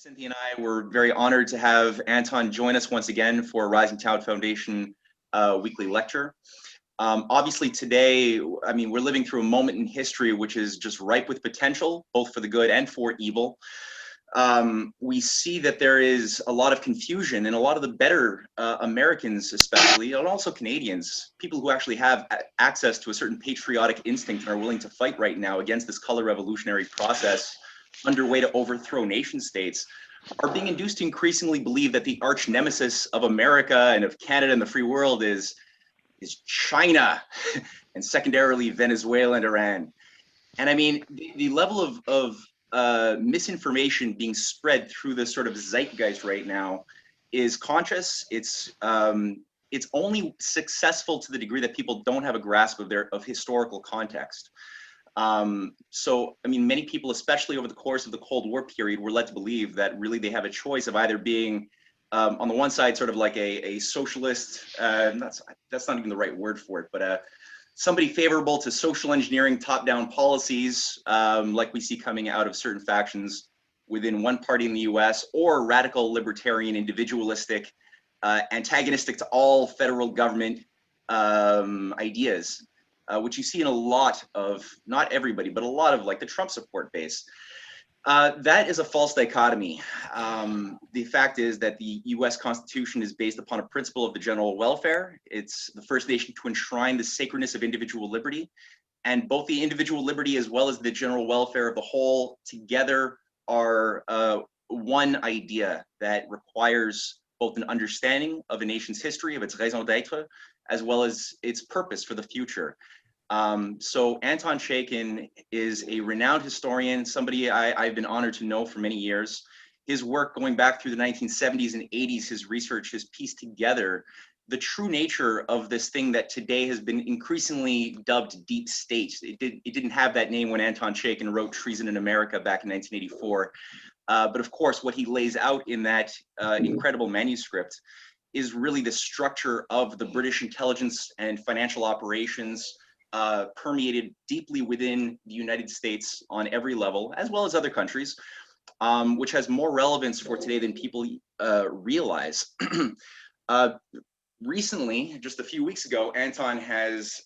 Cynthia and I were very honored to have Anton join us once again for Rising Talent Foundation weekly lecture. Obviously today, I mean, we're living through a moment in history which is just ripe with potential, both for the good and for evil. We see that there is a lot of confusion and a lot of the better Americans especially, and also Canadians, people who actually have access to a certain patriotic instinct and are willing to fight right now against this color revolutionary process underway to overthrow nation states, are being induced to increasingly believe that the arch nemesis of America and of Canada and the free world is China and secondarily Venezuela and Iran. And I mean, the level of misinformation being spread through this sort of zeitgeist right now is conscious. It's only successful to the degree that people don't have a grasp of historical context. So, I mean, many people, especially over the course of the Cold War period, were led to believe that really they have a choice of either being, on the one side, sort of like a socialist, that's not even the right word for it, but somebody favorable to social engineering top-down policies, like we see coming out of certain factions within one party in the US, or radical libertarian, individualistic, antagonistic to all federal government ideas. Which you see in a lot of, not everybody, but a lot of like the Trump support base. That is a false dichotomy. The fact is that the US Constitution is based upon a principle of the general welfare. It's the first nation to enshrine the sacredness of individual liberty. And both the individual liberty as well as the general welfare of the whole together are one idea that requires both an understanding of a nation's history, of its raison d'etre, as well as its purpose for the future. So Anton Chaitkin is a renowned historian, somebody I've been honored to know for many years. His work going back through the 1970s and 80s, his research has pieced together the true nature of this thing that today has been increasingly dubbed deep state. It didn't have that name when Anton Chaitkin wrote Treason in America back in 1984. But of course, what he lays out in that incredible manuscript is really the structure of the British intelligence and financial operations permeated deeply within the United States on every level, as well as other countries, which has more relevance for today than people realize. Recently, just a few weeks ago, Anton has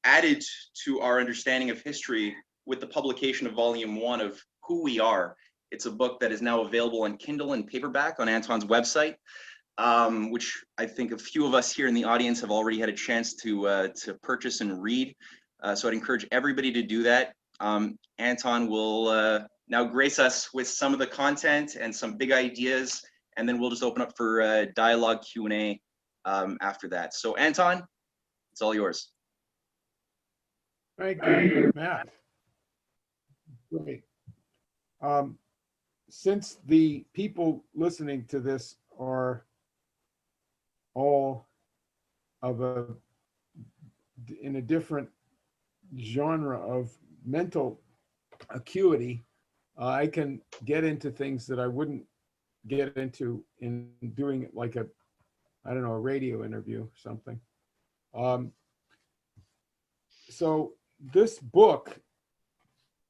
added to our understanding of history with the publication of Volume 1 of Who We Are. It's a book that is now available on Kindle and paperback on Anton's website, which I think a few of us here in the audience have already had a chance to purchase and read. So I'd encourage everybody to do that. Anton will now grace us with some of the content and some big ideas, and then we'll just open up for dialogue Q&A after that. So Anton, it's all yours. Thank you, Matt. Great. Since the people listening to this are all of in a different genre of mental acuity, I can get into things that I wouldn't get into in doing it like I don't know, a radio interview or something. So this book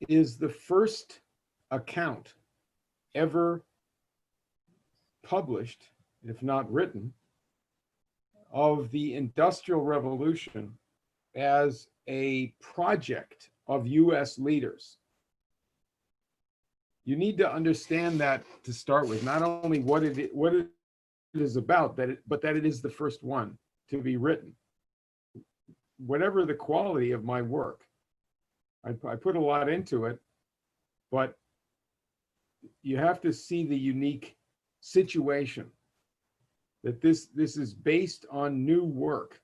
is the first account ever published, if not written, of the Industrial Revolution as a project of US leaders. You need to understand that to start with, not only what it is about, but that it is the first one to be written. Whatever the quality of my work, I put a lot into it, but you have to see the unique situation that this is based on new work,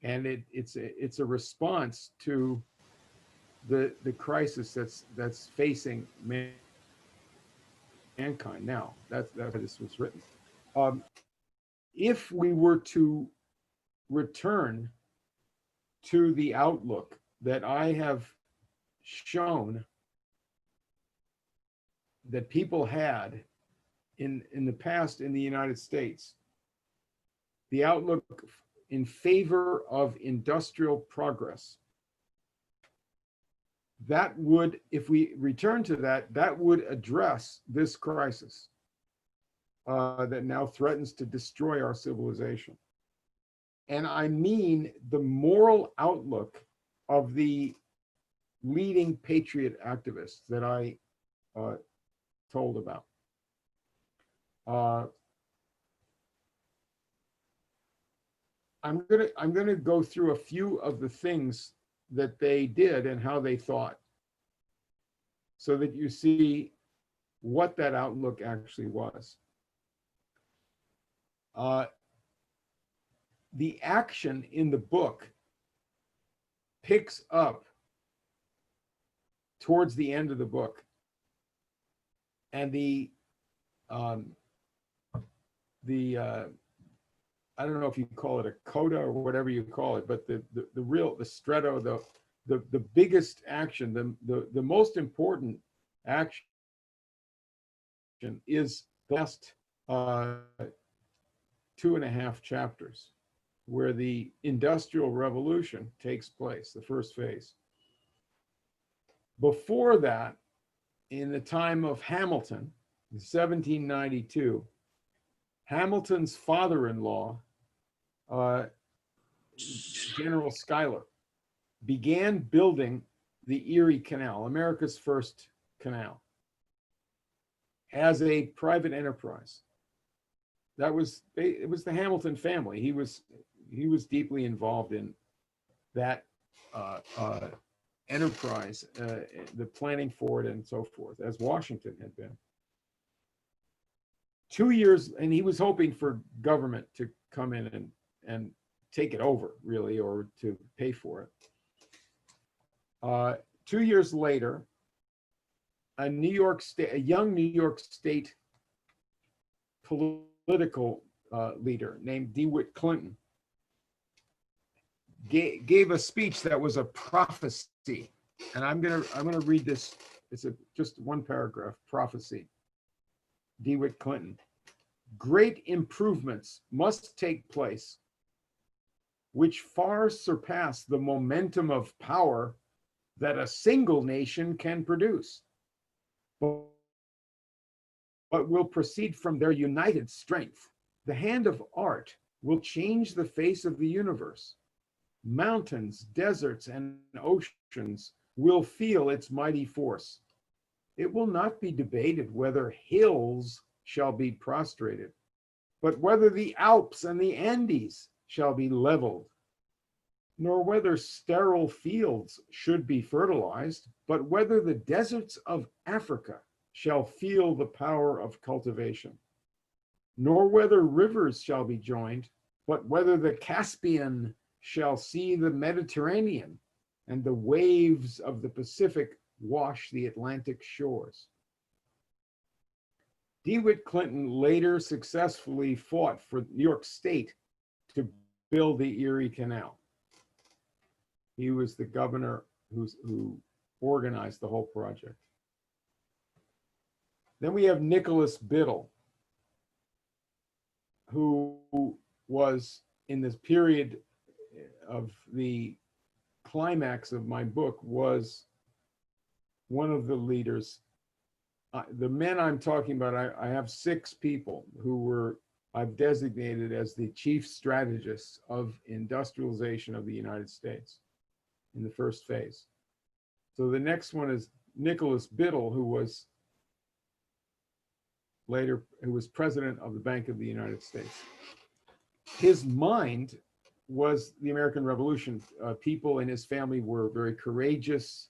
and it's a response to the crisis that's facing mankind now. That's how this was written. If we were to return to the outlook that I have shown that people had in the past in the United States, the outlook in favor of industrial progress, that would, if we return to that, that would address this crisis that now threatens to destroy our civilization. And I mean the moral outlook of the leading patriot activists that I told about. I'm gonna go through a few of the things that they did and how they thought, so that you see what that outlook actually was. The action in the book picks up towards the end of the book, and the I don't know if you call it a coda or whatever you call it, but the stretto, the biggest action, the most important action is the last 2.5 chapters, where the Industrial Revolution takes place, the first phase. Before that, in the time of Hamilton, in 1792, Hamilton's father-in-law, General Schuyler, began building the Erie Canal, America's first canal, as a private enterprise. It was the Hamilton family. He was deeply involved in that enterprise, the planning for it and so forth, as Washington had been. 2 years, and he was hoping for government to come in and take it over, really, or to pay for it. 2 years later, a young New York State political leader named DeWitt Clinton gave a speech that was a prophecy, and I'm gonna read this. It's just one paragraph prophecy. DeWitt Clinton: great improvements must take place, which far surpass the momentum of power that a single nation can produce, but will proceed from their united strength. The hand of art will change the face of the universe. Mountains, deserts, and oceans will feel its mighty force. It will not be debated whether hills shall be prostrated, but whether the Alps and the Andes shall be leveled, nor whether sterile fields should be fertilized, but whether the deserts of Africa shall feel the power of cultivation, nor whether rivers shall be joined, but whether the Caspian shall see the Mediterranean and the waves of the Pacific wash the Atlantic shores. DeWitt Clinton later successfully fought for New York State to build the Erie Canal. He was the governor who organized the whole project. Then we have Nicholas Biddle, who was, in this period of the climax of my book, was one of the leaders. The men I'm talking about, I have 6 people who I've designated as the chief strategists of industrialization of the United States in the first phase. So the next one is Nicholas Biddle, who was president of the Bank of the United States. His mind was the American Revolution. People in his family were very courageous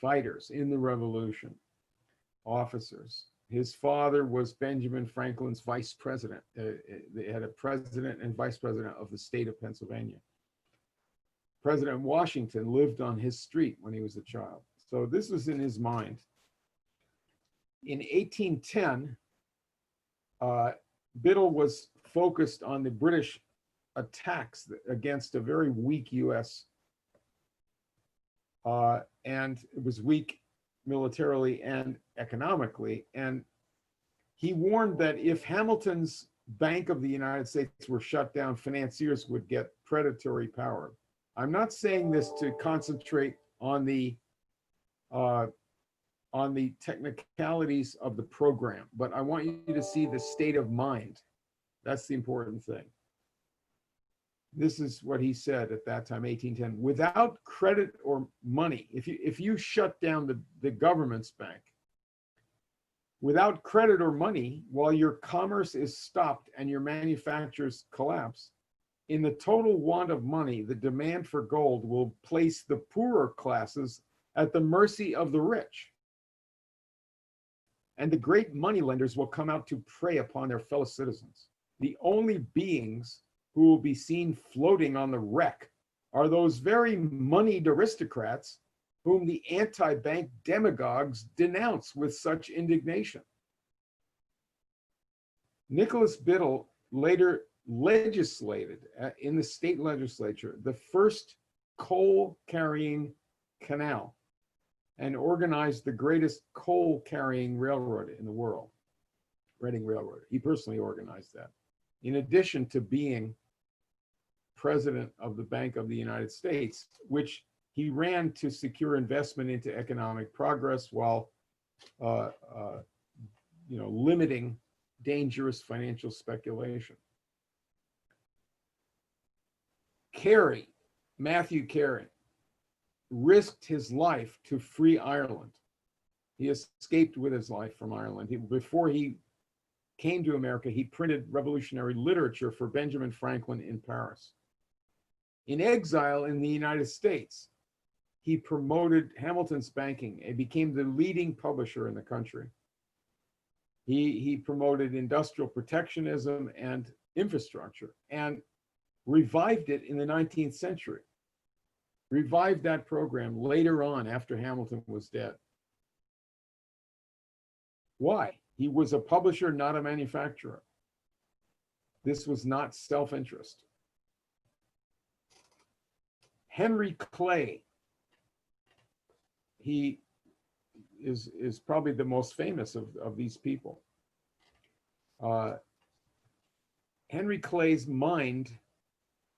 fighters in the Revolution, officers. His father was Benjamin Franklin's vice president. They had a president and vice president of the state of Pennsylvania. President Washington lived on his street when he was a child. So this was in his mind. In 1810, Biddle was focused on the British attacks against a very weak US, and it was weak militarily and economically. And he warned that if Hamilton's Bank of the United States were shut down, financiers would get predatory power. I'm not saying this to concentrate on the technicalities of the program, but I want you to see the state of mind. That's the important thing. This is what he said at that time, 1810. Without credit or money, if you shut down the government's bank, without credit or money, while your commerce is stopped and your manufactures collapse, in the total want of money, the demand for gold will place the poorer classes at the mercy of the rich. And the great moneylenders will come out to prey upon their fellow citizens. The only beings who will be seen floating on the wreck are those very moneyed aristocrats whom the anti-bank demagogues denounce with such indignation. Nicholas Biddle later legislated in the state legislature the first coal-carrying canal and organized the greatest coal-carrying railroad in the world, Reading Railroad. He personally organized that. In addition to being president of the Bank of the United States, which he ran to secure investment into economic progress while limiting dangerous financial speculation. Matthew Carey, risked his life to free Ireland. He escaped with his life from Ireland. Before he came to America, he printed revolutionary literature for Benjamin Franklin in Paris. In exile in the United States, he promoted Hamilton's banking and became the leading publisher in the country. He promoted industrial protectionism and infrastructure and revived it in the 19th century. Revived that program later on after Hamilton was dead. Why? He was a publisher, not a manufacturer. This was not self-interest. Henry Clay, he is probably the most famous of these people. Henry Clay's mind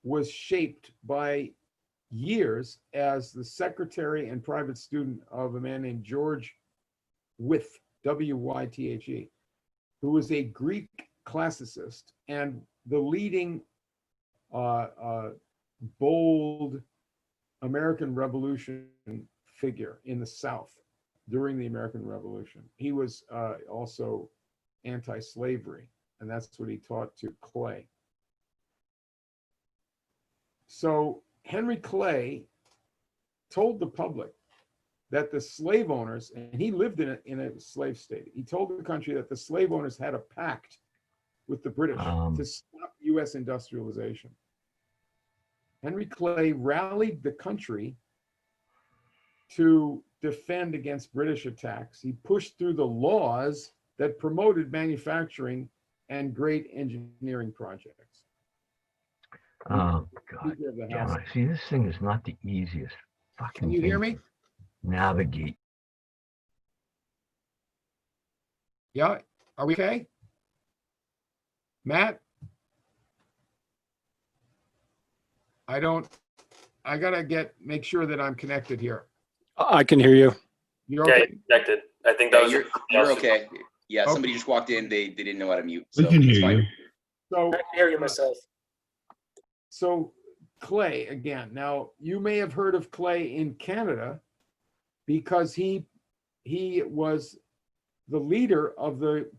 was shaped by years as the secretary and private student of a man named George Wythe, W-Y-T-H-E, who was a Greek classicist and the leading bold American Revolution figure in the South during the American Revolution. He was also anti-slavery, and that's what he taught to Clay. So Henry Clay told the public that the slave owners, and he lived in a slave state, he told the country that the slave owners had a pact with the British to stop US industrialization. Henry Clay rallied the country to defend against British attacks. He pushed through the laws that promoted manufacturing and great engineering projects. Oh, God. Damn it. See, this thing is not the easiest fucking Can you hear me? Navigate. Yeah. Are we okay? Matt? I gotta make sure that I'm connected here. I can hear you. You're Yeah, okay? you're connected. I think that was you're okay. Yeah, Okay. somebody just walked in. They didn't know how to mute. We So can it's hear fine. you. So, I can hear you myself. so Clay, again, now you may have heard of Clay in Canada because he was the leader of the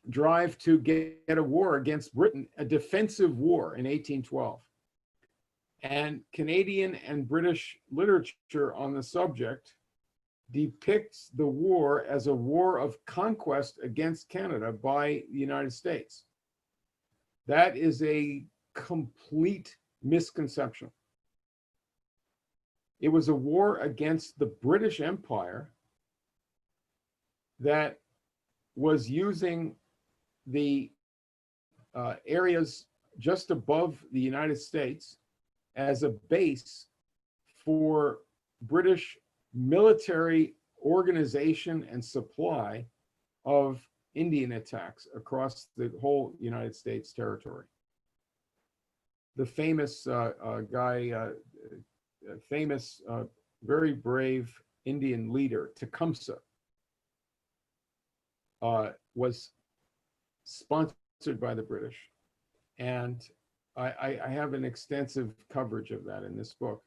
drive to get a war against Britain, a defensive war in 1812. And Canadian and British literature on the subject depicts the war as a war of conquest against Canada by the United States. That is a complete misconception. It was a war against the British Empire that was using the areas just above the United States as a base for British military organization and supply of Indian attacks across the whole United States territory. The famous very brave Indian leader, Tecumseh, was sponsored by the British. And I have an extensive coverage of that in this book.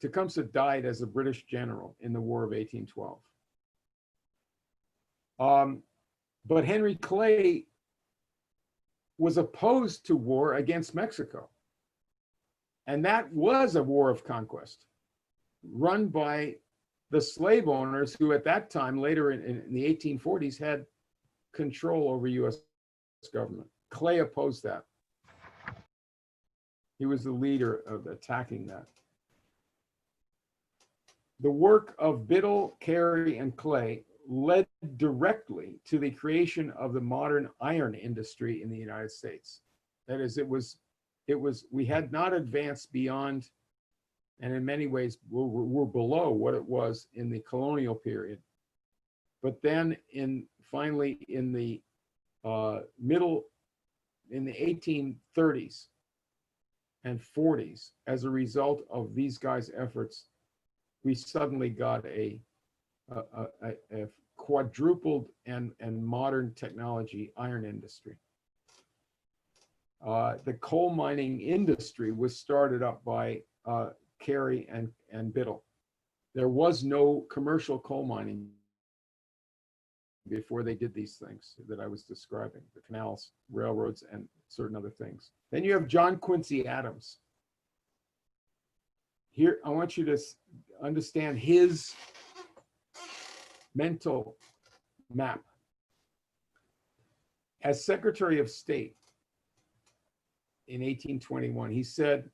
Tecumseh died as a British general in the War of 1812. But Henry Clay was opposed to war against Mexico. And that was a war of conquest run by the slave owners who at that time, later in the 1840s, had control over US government. Clay opposed that. He was the leader of attacking that. The work of Biddle, Carey, and Clay led directly to the creation of the modern iron industry in the United States. That is, we had not advanced beyond, and in many ways we're below what it was in the colonial period. But then finally in the in the 1830s and 40s, as a result of these guys' efforts, we suddenly got a quadrupled and modern technology iron industry. The coal mining industry was started up by Carey and Biddle. There was no commercial coal mining before they did these things that I was describing, the canals, railroads, and certain other things. Then you have John Quincy Adams. Here, I want you to understand his mental map. As Secretary of State in 1821, he said,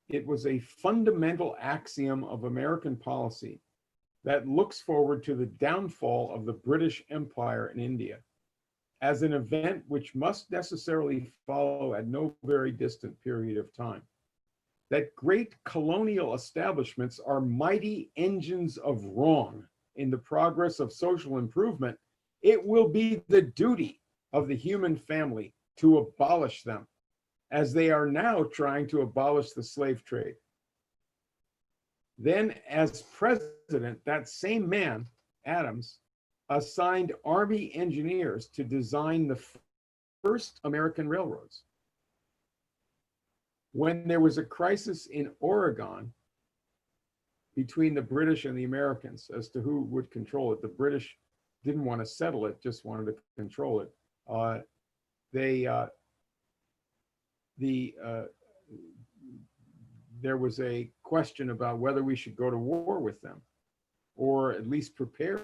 "It was a fundamental axiom of American policy that looks forward to the downfall of the British Empire in India as an event which must necessarily follow at no very distant period of time. That great colonial establishments are mighty engines of wrong in the progress of social improvement. It will be the duty of the human family to abolish them, as they are now trying to abolish the slave trade." Then, as president, that same man, Adams, assigned Army engineers to design the first American railroads. When there was a crisis in Oregon between the British and the Americans as to who would control it, the British didn't want to settle it, just wanted to control it. There was a question about whether we should go to war with them, or at least prepare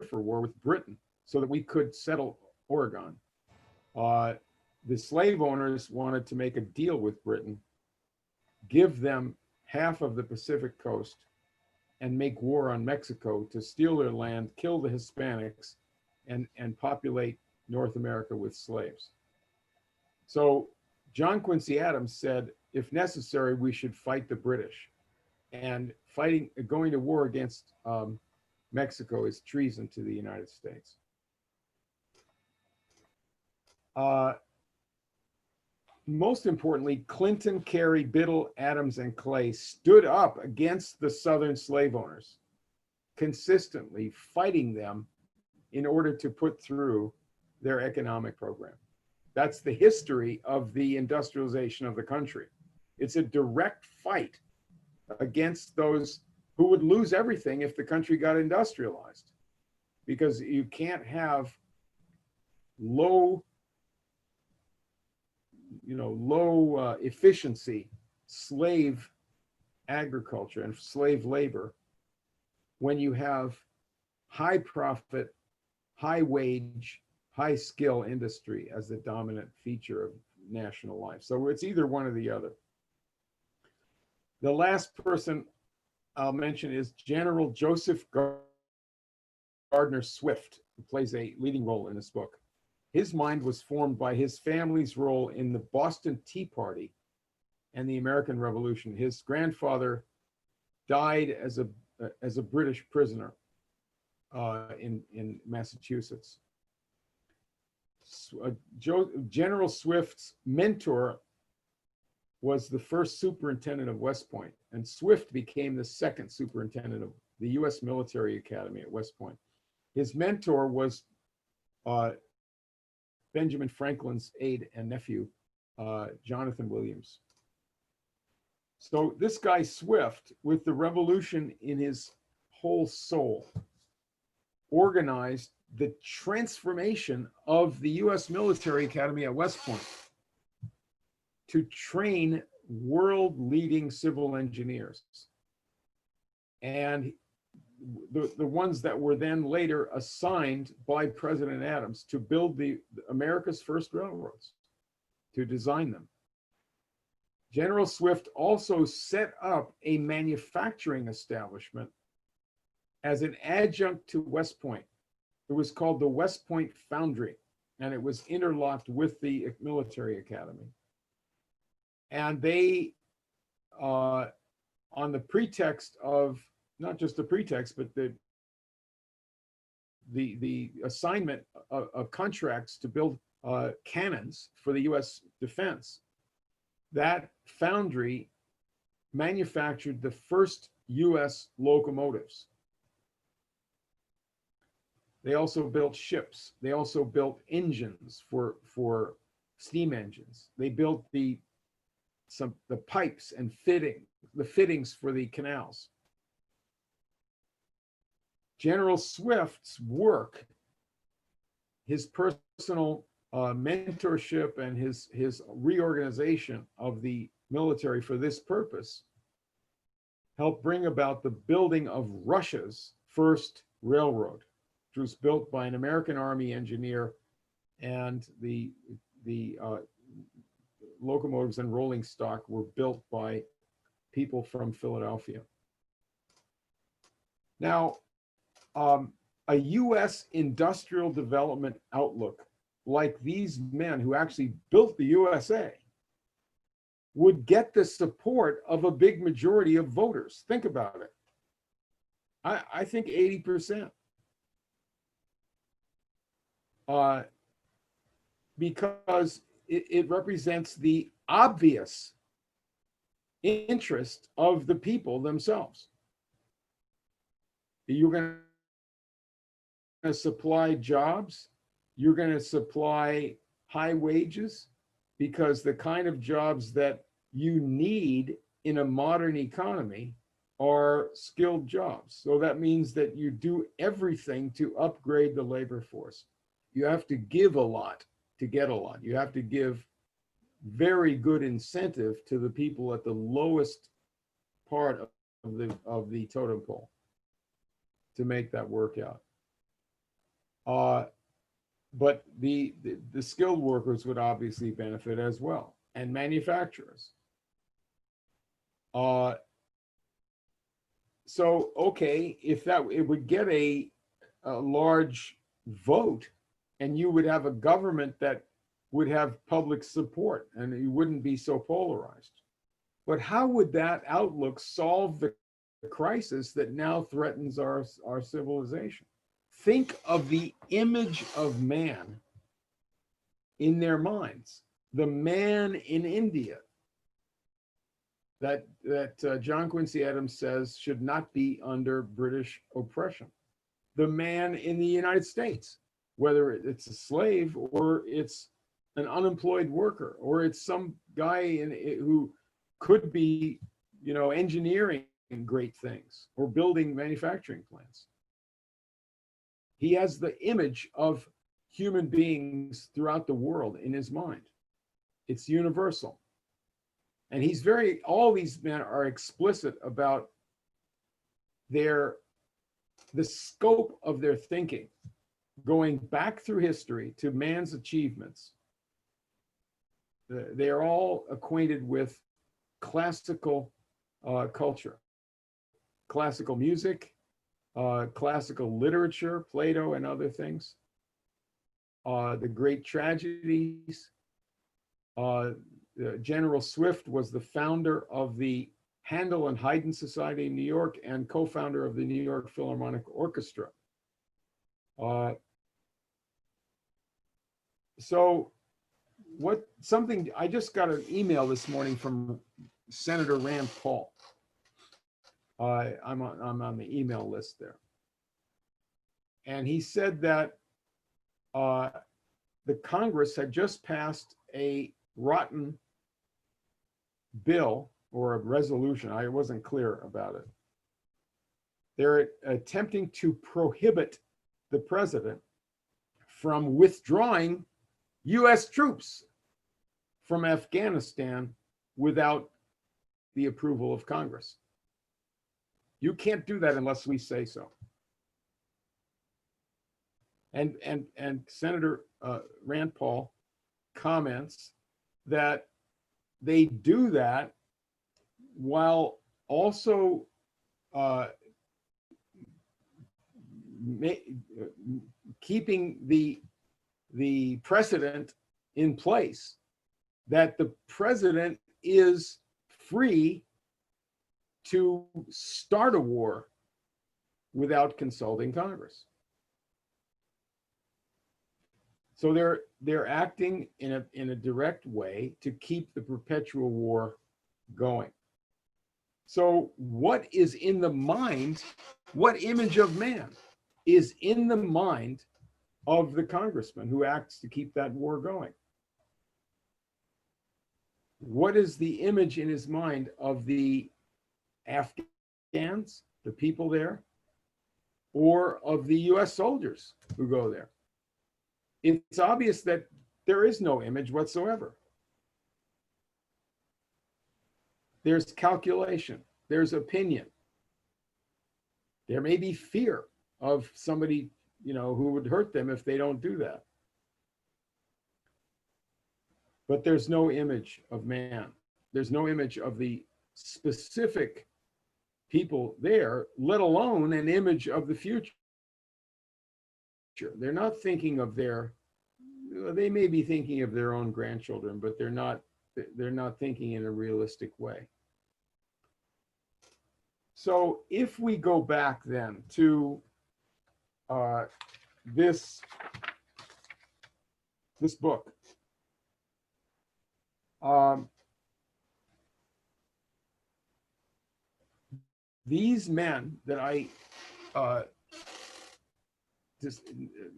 for war with Britain so that we could settle Oregon. The slave owners wanted to make a deal with Britain, give them half of the Pacific coast, and make war on Mexico to steal their land, kill the Hispanics, and populate North America with slaves. So John Quincy Adams said, if necessary, we should fight the British. And going to war against Mexico is treason to the United States. Most importantly, Clinton, Carey, Biddle, Adams, and Clay stood up against the Southern slave owners, consistently fighting them in order to put through their economic program. That's the history of the industrialization of the country. It's a direct fight against those who would lose everything if the country got industrialized, because you can't have low efficiency slave agriculture and slave labor when you have high profit, high wage, high skill industry as the dominant feature of national life. So it's either one or the other. The last person I'll mention is General Joseph Gardner Swift, who plays a leading role in this book. His mind was formed by his family's role in the Boston Tea Party and the American Revolution. His grandfather died as a British prisoner in Massachusetts. General Swift's mentor was the first superintendent of West Point, and Swift became the second superintendent of the U.S. Military Academy at West Point. His mentor was Benjamin Franklin's aide and nephew, Jonathan Williams. So this guy Swift, with the revolution in his whole soul, organized the transformation of the U.S. Military Academy at West Point to train world-leading civil engineers. And the ones that were then later assigned by President Adams to build America's first railroads, to design them. General Swift also set up a manufacturing establishment as an adjunct to West Point. It was called the West Point Foundry, and it was interlocked with the military academy. And they, on the pretext of, not just the pretext, but the assignment of contracts to build cannons for the US defense, that foundry manufactured the first US locomotives. They also built ships. They also built engines for steam engines. They built the pipes and the fittings for the canals. General Swift's work, his personal mentorship and his reorganization of the military for this purpose helped bring about the building of Russia's first railroad, which was built by an American Army engineer, and the locomotives and rolling stock were built by people from Philadelphia. Now, a US industrial development outlook like these men who actually built the USA would get the support of a big majority of voters. Think about it. I think 80%. Because it represents the obvious interest of the people themselves. You're going to supply jobs. You're going to supply high wages, because the kind of jobs that you need in a modern economy are skilled jobs. So that means that you do everything to upgrade the labor force. You have to give a lot to get a lot. You have to give very good incentive to the people at the lowest part of the totem pole to make that work out. But the skilled workers would obviously benefit as well, and manufacturers. So, okay, if it would get a large vote, and you would have a government that would have public support, and you wouldn't be so polarized. But how would that outlook solve the crisis that now threatens our civilization? Think of the image of man in their minds. The man in India that John Quincy Adams says should not be under British oppression. The man in the United States, whether it's a slave or it's an unemployed worker, or it's some guy who could be, engineering great things or building manufacturing plants. He has the image of human beings throughout the world in his mind. It's universal. And all these men are explicit about the scope of their thinking, going back through history to man's achievements. They are all acquainted with classical culture, classical music, classical literature, Plato and other things, the great tragedies. General Swift was the founder of the Handel and Haydn Society in New York and co-founder of the New York Philharmonic Orchestra. So something, I just got an email this morning from Senator Rand Paul. I'm on the email list there. And he said that the Congress had just passed a rotten bill or a resolution. I wasn't clear about it. They're attempting to prohibit the president from withdrawing US troops from Afghanistan without the approval of Congress. You can't do that unless we say so. And Senator Rand Paul comments that they do that while also keeping the precedent in place that the president is free to start a war without consulting Congress. So they're acting in a direct way to keep the perpetual war going. So what is in the mind, what image of man is in the mind of the congressman who acts to keep that war going? What is the image in his mind of the Afghans, the people there, or of the US soldiers who go there? It's obvious that there is no image whatsoever. There's calculation, there's opinion. There may be fear of somebody, who would hurt them if they don't do that. But there's no image of man. There's no image of the specific people there, let alone an image of the future. They're not thinking of they may be thinking of their own grandchildren, but they're not thinking in a realistic way. So if we go back then to this book, these men that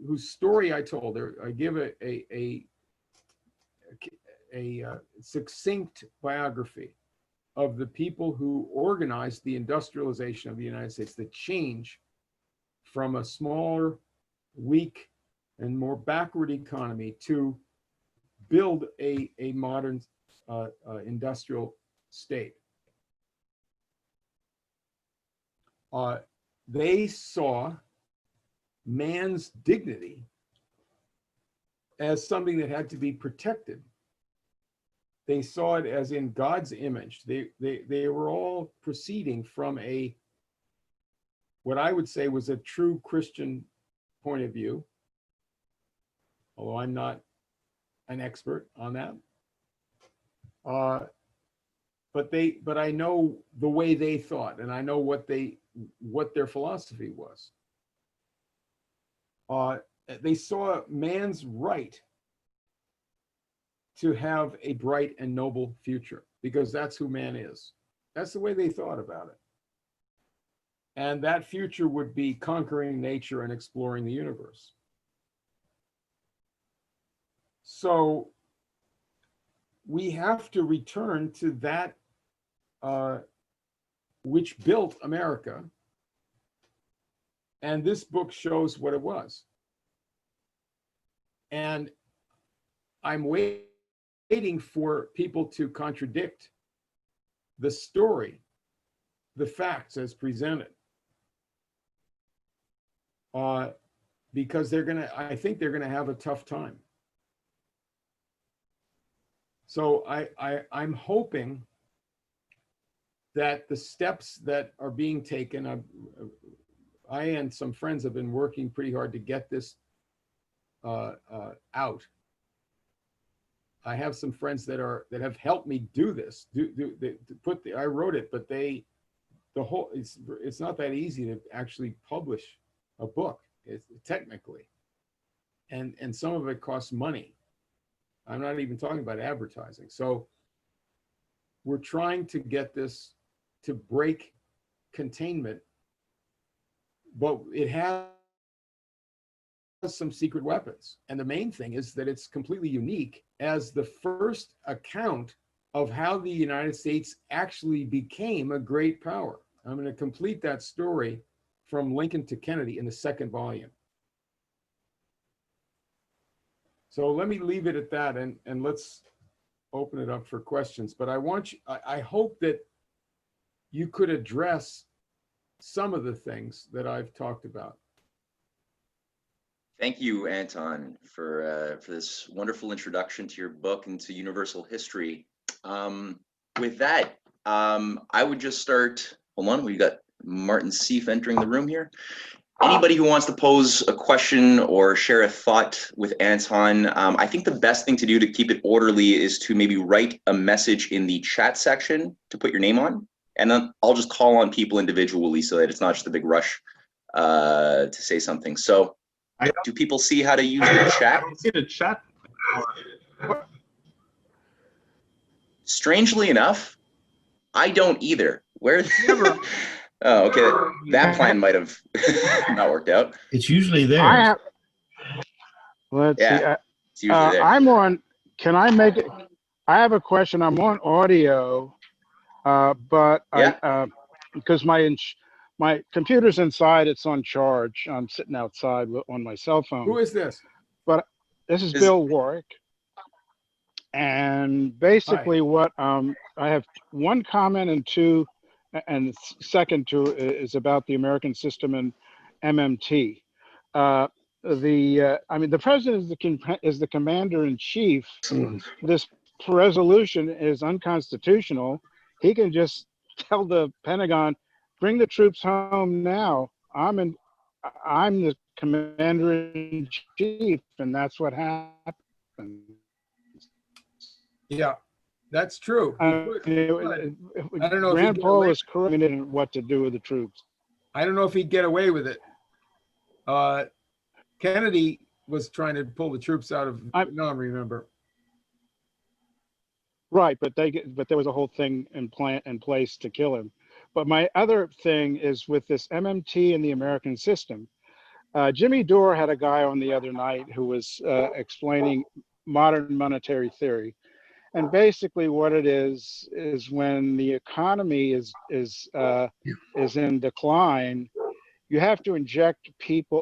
whose story I told, I give a succinct biography of the people who organized the industrialization of the United States, the change from a smaller, weak, and more backward economy to build a modern industrial state. They saw man's dignity as something that had to be protected. They saw it as in God's image. They were all proceeding from what I would say was a true Christian point of view, although I'm not an expert on that. But I know the way they thought, and I know what their philosophy was. They saw man's right to have a bright and noble future, because that's who man is. That's the way they thought about it. And that future would be conquering nature and exploring the universe. So we have to return to that which built America. And this book shows what it was. And I'm waiting for people to contradict the story, the facts as presented. Because I think they're gonna have a tough time. So I'm hoping that the steps that are being taken, I and some friends have been working pretty hard to get this out. I have some friends that have helped me do this. I wrote it, but it's not that easy to actually publish a book, technically, and some of it costs money. I'm not even talking about advertising. So we're trying to get this to break containment, but it has some secret weapons. And the main thing is that it's completely unique as the first account of how the United States actually became a great power. I'm going to complete that story from Lincoln to Kennedy in the second volume. So let me leave it at that, and let's open it up for questions. But I hope that you could address some of the things that I've talked about. Thank you, Anton, for this wonderful introduction to your book and to universal history. With that, I would just start. Hold on, we got Martin Seif entering the room here. Anybody who wants to pose a question or share a thought with Anton, I think the best thing to do to keep it orderly is to maybe write a message in the chat section to put your name on, and then I'll just call on people individually so that it's not just a big rush to say something. So, do people see how to use the chat? I don't see the chat. Strangely enough, I don't either. Where? Oh, okay. That plan might have not worked out. It's usually there. Let's Yeah, see. it's usually there. I'm on. Can I make it? I have a question. I'm on audio, but Yeah. because my computer's inside, it's on charge. I'm sitting outside on my cell phone. Who is this? But this is Bill Warwick, and basically what I have one comment and two, and the second two is about the American system and MMT. I mean, the president is the commander in chief. This resolution is unconstitutional. He can just tell the Pentagon, bring the troops home now. I'm the commander in chief, and that's what happened. Yeah, that's true. I don't know. Rand Paul is correct in what to do with the troops. I don't know if he'd get away with it. Kennedy was trying to pull the troops out of Vietnam, remember? Right, but there was a whole thing in place to kill him. But my other thing is with this MMT and the American system. Jimmy Dore had a guy on the other night who was explaining modern monetary theory. And basically what it is when the economy is in decline, you have to inject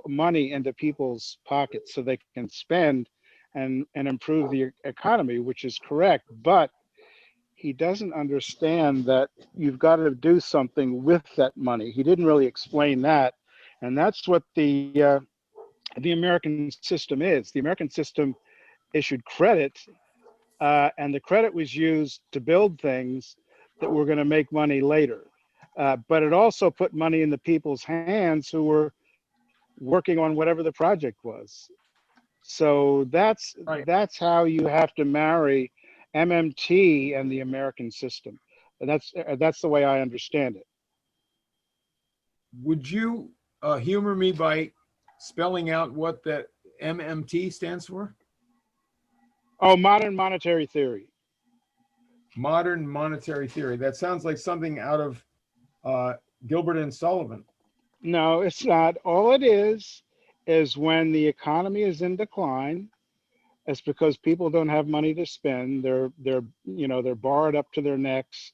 money into people's pockets so they can spend and improve the economy, which is correct. But he doesn't understand that you've got to do something with that money. He didn't really explain that. And that's what the American system is. The American system issued credit, and the credit was used to build things that were going to make money later. But it also put money in the people's hands who were working on whatever the project was. So that's how you have to marry MMT and the American system. And that's the way I understand it. Would you humor me by spelling out what that MMT stands for? Oh, modern monetary theory. Modern monetary theory. That sounds like something out of Gilbert and Sullivan. No, it's not. All it is when the economy is in decline, it's because people don't have money to spend. They're borrowed up to their necks,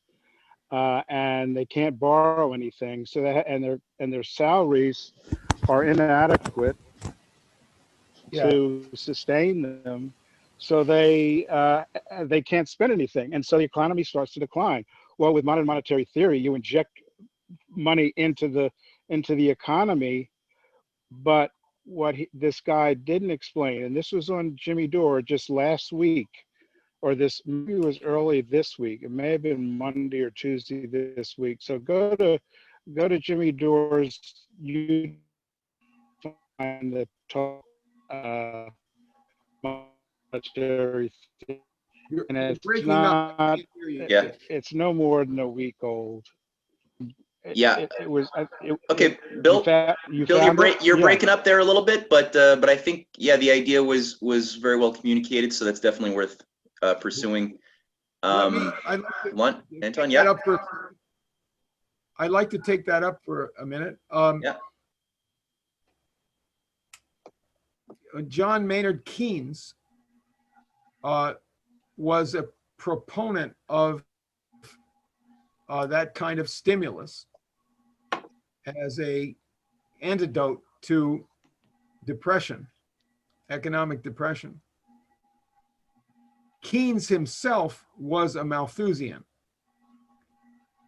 and they can't borrow anything. So their salaries are inadequate to sustain them. So they can't spend anything, and so the economy starts to decline. Well, with modern monetary theory, you inject money into the economy, but what this guy didn't explain, and this was on Jimmy Dore just last week, or maybe it was early this week. It may have been Monday or Tuesday this week. So go to Jimmy Dore's YouTube, find the talk. Monetary theory, and it's not. It's no more than a week old. Yeah. It was. Okay, Bill. You Bill, found it? you're Yeah. breaking up there a little bit, but I think, yeah, the idea was very well communicated, so that's definitely worth pursuing. Let me, I'd like to Anton, take that yeah. up I'd like to take that up for a minute. Yeah. John Maynard Keynes was a proponent of that kind of stimulus as a antidote to depression, economic depression. Keynes himself was a Malthusian.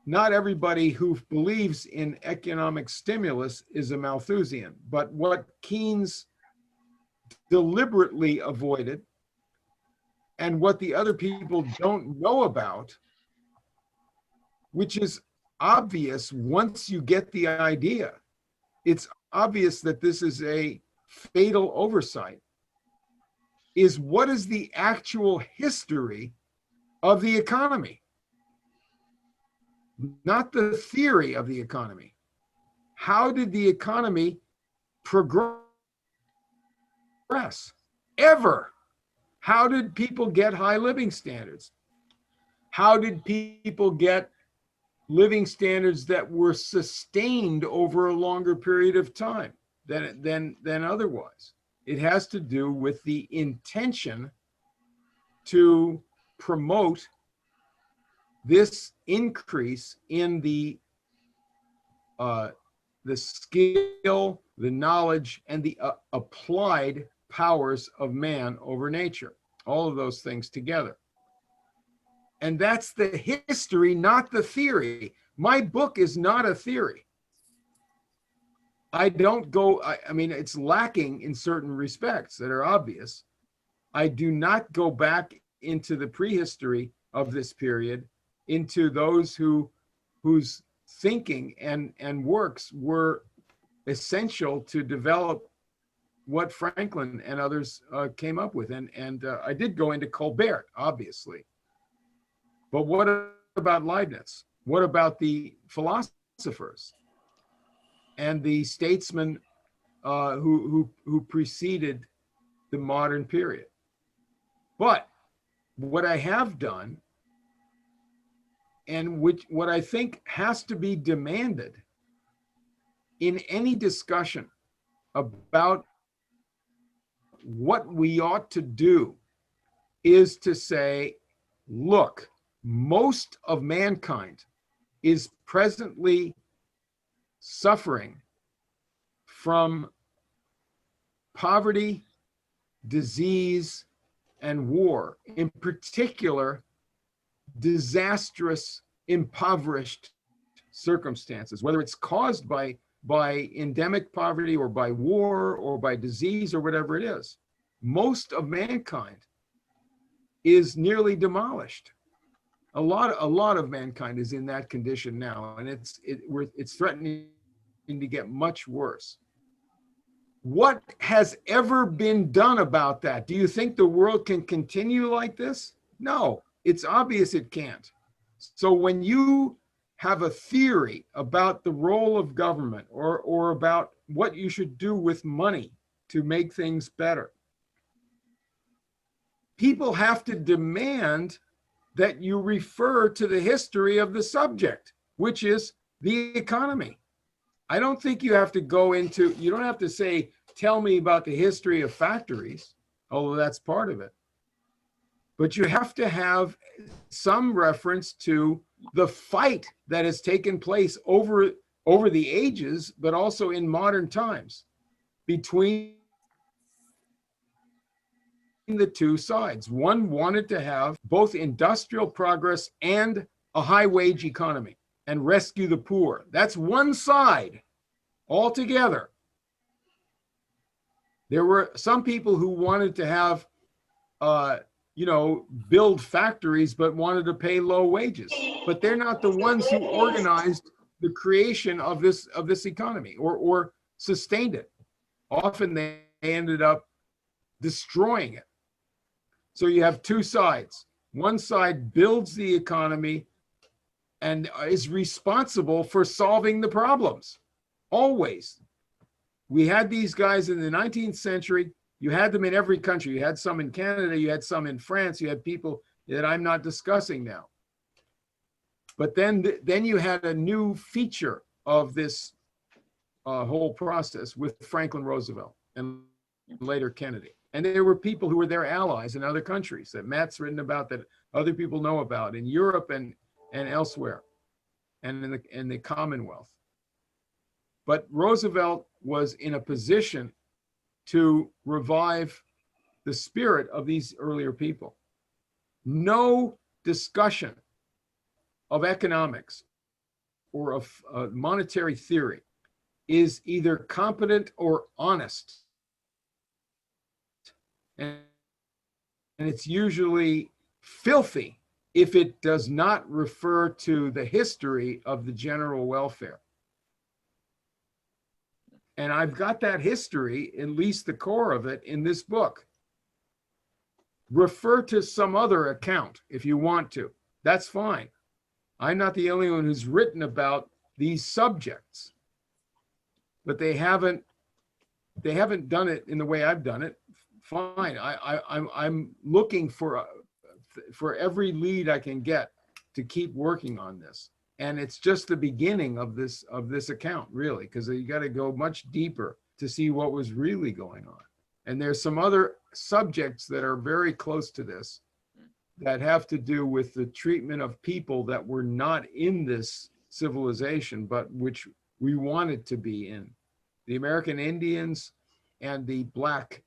Not everybody who believes in economic stimulus is a Malthusian, but what Keynes deliberately avoided, and what the other people don't know about, which is obvious once you get the idea. It's obvious that this is a fatal oversight, is what is the actual history of the economy, not the theory of the economy. How did the economy progress ever? How did people get high living standards? How did people get living standards that were sustained over a longer period of time than otherwise? It has to do with the intention to promote this increase in the skill, the knowledge, and the applied powers of man over nature. All of those things together. And that's the history, not the theory. My book is not a theory. I don't go, I mean, it's lacking in certain respects that are obvious. I do not go back into the prehistory of this period, into those whose thinking and works were essential to develop what Franklin and others came up with. And I did go into Colbert, obviously. But what about Leibniz? What about the philosophers and the statesmen who preceded the modern period? But what I have done, and what I think has to be demanded in any discussion about what we ought to do, is to say, look, most of mankind is presently suffering from poverty, disease, and war, in particular, disastrous, impoverished circumstances, whether it's caused by endemic poverty or by war or by disease or whatever it is. Most of mankind is nearly demolished. A lot of mankind is in that condition now, and it's threatening to get much worse. What has ever been done about that? Do you think the world can continue like this? No, it's obvious it can't. So when you have a theory about the role of government or about what you should do with money to make things better, people have to demand that you refer to the history of the subject, which is the economy. I don't think you have to go into, you don't have to say, tell me about the history of factories, although that's part of it. But you have to have some reference to the fight that has taken place over the ages, but also in modern times, between the two sides. One wanted to have both industrial progress and a high wage economy and rescue the poor. That's one side altogether. There were some people who wanted to have, build factories, but wanted to pay low wages. But they're not the ones who organized the creation of this economy or sustained it. Often they ended up destroying it. So you have two sides. One side builds the economy and is responsible for solving the problems. Always. We had these guys in the 19th century. You had them in every country. You had some in Canada. You had some in France. You had people that I'm not discussing now. But then you had a new feature of this whole process with Franklin Roosevelt and later Kennedy. And there were people who were their allies in other countries that Matt's written about, that other people know about in Europe and elsewhere, and in the Commonwealth. But Roosevelt was in a position to revive the spirit of these earlier people. No discussion of economics or of monetary theory is either competent or honest. And it's usually filthy if it does not refer to the history of the general welfare. And I've got that history, at least the core of it, in this book. Refer to some other account if you want to. That's fine. I'm not the only one who's written about these subjects, but they haven't done it in the way I've done it. Fine. I'm looking for every lead I can get to keep working on this. And it's just the beginning of this account, really, because you got to go much deeper to see what was really going on. And there's some other subjects that are very close to this that have to do with the treatment of people that were not in this civilization, but which we wanted to be in. The American Indians and the black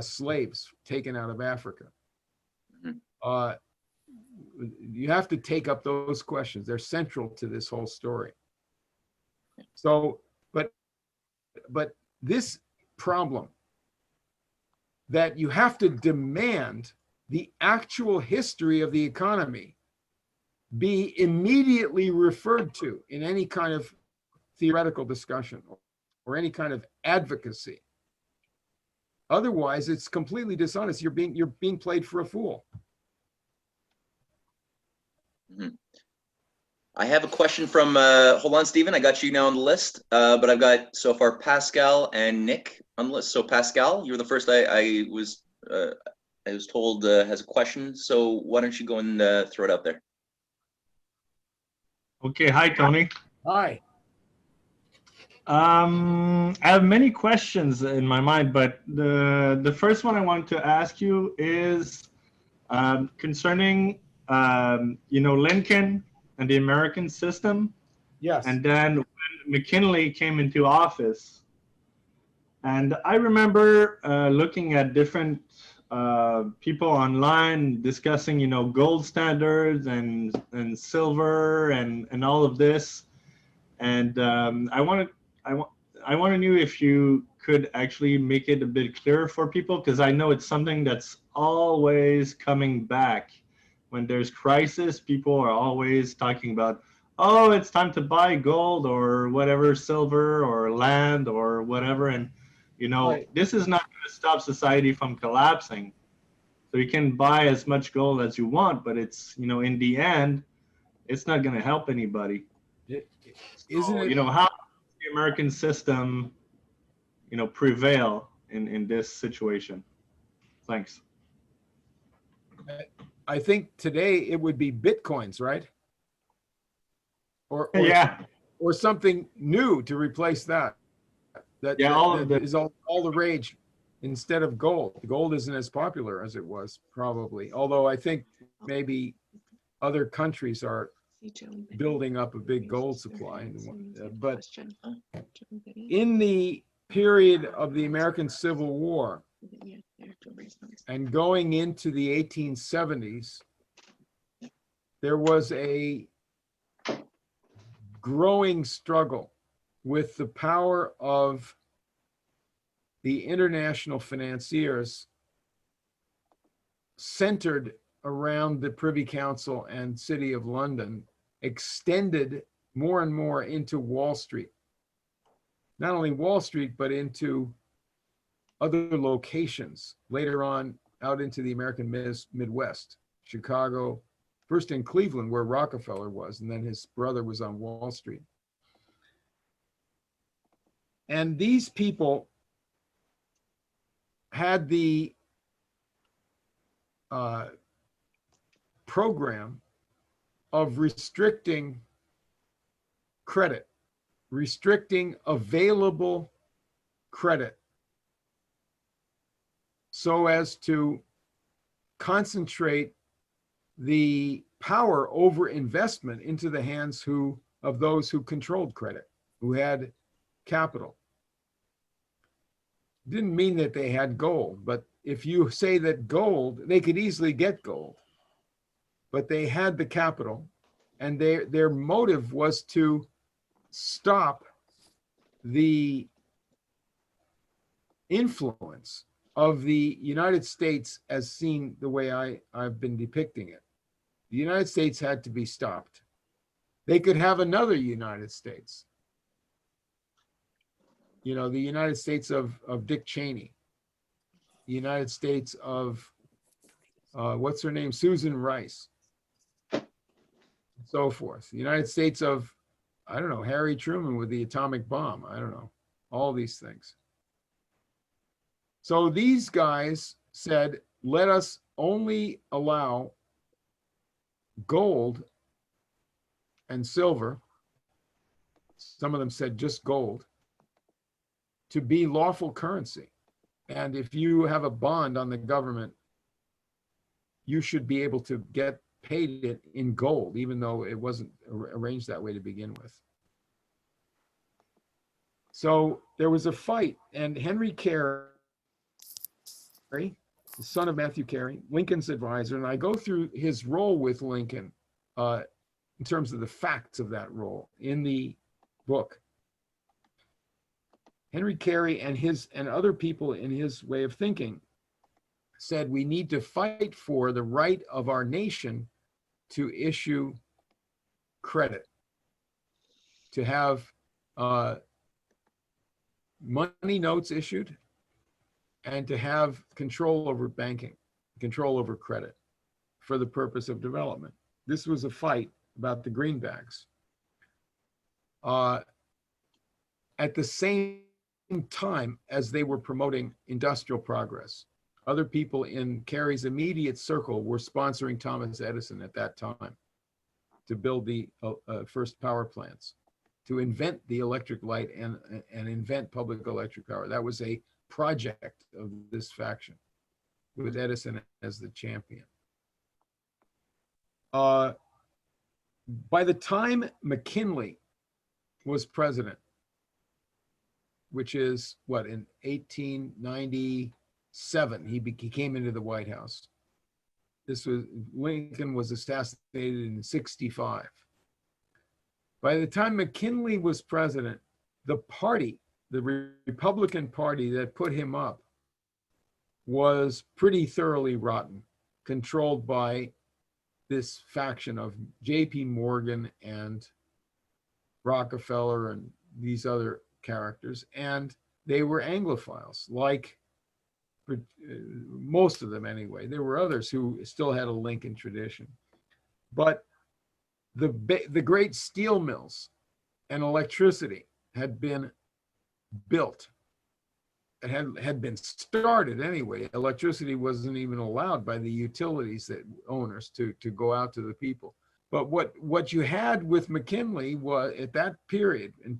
slaves taken out of Africa. You have to take up those questions. They're central to this whole story. So, but this problem that you have to demand the actual history of the economy be immediately referred to in any kind of theoretical discussion or any kind of advocacy. Otherwise, it's completely dishonest. You're being played for a fool. I have a question from, hold on, Stephen, I got you now on the list, but I've got so far Pascal and Nick on the list. So Pascal, you were the first I was told has a question. So why don't you go and throw it out there? Okay, hi, Tony. Hi. I have many questions in my mind, but the first one I wanted to ask you is concerning Lincoln and the American system. Yes. And then when McKinley came into office, and I remember looking at different people online discussing, gold standards and silver and all of this, and I want to know if you could actually make it a bit clearer for people, because I know it's something that's always coming back. When there's crisis, people are always talking about, oh, it's time to buy gold or whatever, silver or land or whatever. And, Right. This is not going to stop society from collapsing. So you can buy as much gold as you want, but it's, in the end, it's not going to help anybody. Isn't it? How does the American system, prevail in this situation? Thanks. I think today it would be Bitcoins, right? Or Yeah. Or something new to replace that. That is all the rage instead of gold. Gold isn't as popular as it was, probably. Although I think maybe other countries are building up a big gold supply. But in the period of the American Civil War and going into the 1870s, there was a growing struggle with the power of the international financiers centered around the Privy Council and City of London, extended more and more into Wall Street. Not only Wall Street, but into other locations later on out into the American Midwest, Chicago, first in Cleveland, where Rockefeller was, and then his brother was on Wall Street. And these people had the program of restricting credit, restricting available credit, so as to concentrate the power over investment into the hands of those who controlled credit, who had capital. Didn't mean that they had gold, but if you say that gold, they could easily get gold, but they had the capital, and their motive was to stop the influence of the United States as seen the way I've been depicting it. The United States had to be stopped. They could have another United States. You know, the United States of Dick Cheney, the United States of, what's her name, Susan Rice, and so forth. The United States of, I don't know, Harry Truman with the atomic bomb. I don't know, all these things. So these guys said, let us only allow gold and silver, some of them said just gold, to be lawful currency. And if you have a bond on the government, you should be able to get paid it in gold, even though it wasn't arranged that way to begin with. So there was a fight, and Henry Carey, the son of Matthew Carey, Lincoln's advisor, and I go through his role with Lincoln in terms of the facts of that role in the book. Henry Carey and other people in his way of thinking said we need to fight for the right of our nation to issue credit, to have money notes issued, and to have control over banking, control over credit for the purpose of development. This was a fight about the greenbacks. At the same time as they were promoting industrial progress, other people in Carey's immediate circle were sponsoring Thomas Edison at that time to build the first power plants, to invent the electric light and invent public electric power. That was a project of this faction with Edison as the champion. By the time McKinley was president, which is what, in 1897, he came into the White House. Lincoln was assassinated in 65. By the time McKinley was president, the party, the Republican Party that put him up, was pretty thoroughly rotten, controlled by this faction of J.P. Morgan and Rockefeller and these other characters, and they were Anglophiles, like most of them anyway. There were others who still had a Lincoln tradition, but the great steel mills and electricity had been built. It had been started anyway. Electricity wasn't even allowed by the utilities owners to go out to the people. But what you had with McKinley was, at that period, and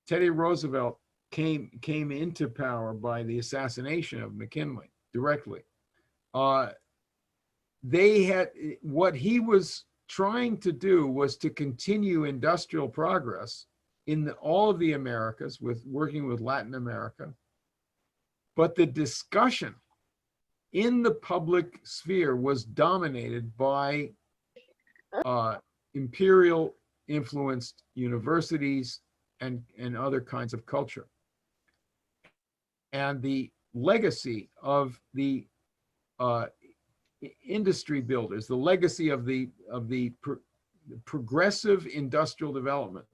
Teddy Roosevelt came into power by the assassination of McKinley directly. They had, what he was trying to do was to continue industrial progress in all of the Americas, working with Latin America. But the discussion in the public sphere was dominated by imperial influenced universities and other kinds of culture. And the legacy of the industry builders, the legacy of the progressive industrial development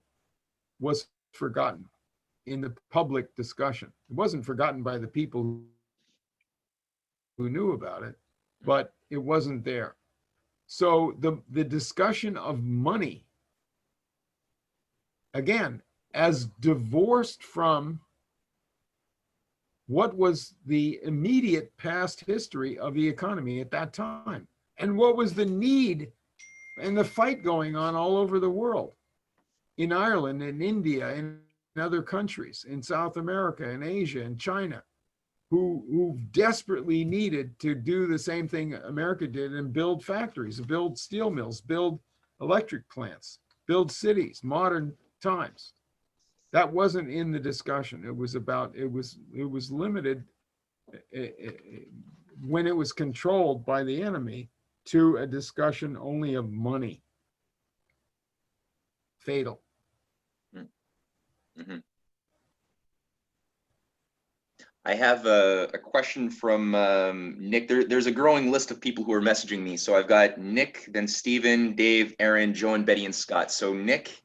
was forgotten in the public discussion. It wasn't forgotten by the people who knew about it, but it wasn't there. So the discussion of money, again, as divorced from what was the immediate past history of the economy at that time, and what was the need and the fight going on all over the world, in Ireland, in India, in other countries, in South America, in Asia, in China, who desperately needed to do the same thing America did and build factories, build steel mills, build electric plants, build cities, modern times. That wasn't in the discussion. It was about, it was limited when it was controlled by the enemy to a discussion only of money. Fatal. Mm-hmm. I have a question from Nick. There's a growing list of people who are messaging me. So I've got Nick, then Stephen, Dave, Aaron, Joan, Betty, and Scott. So Nick,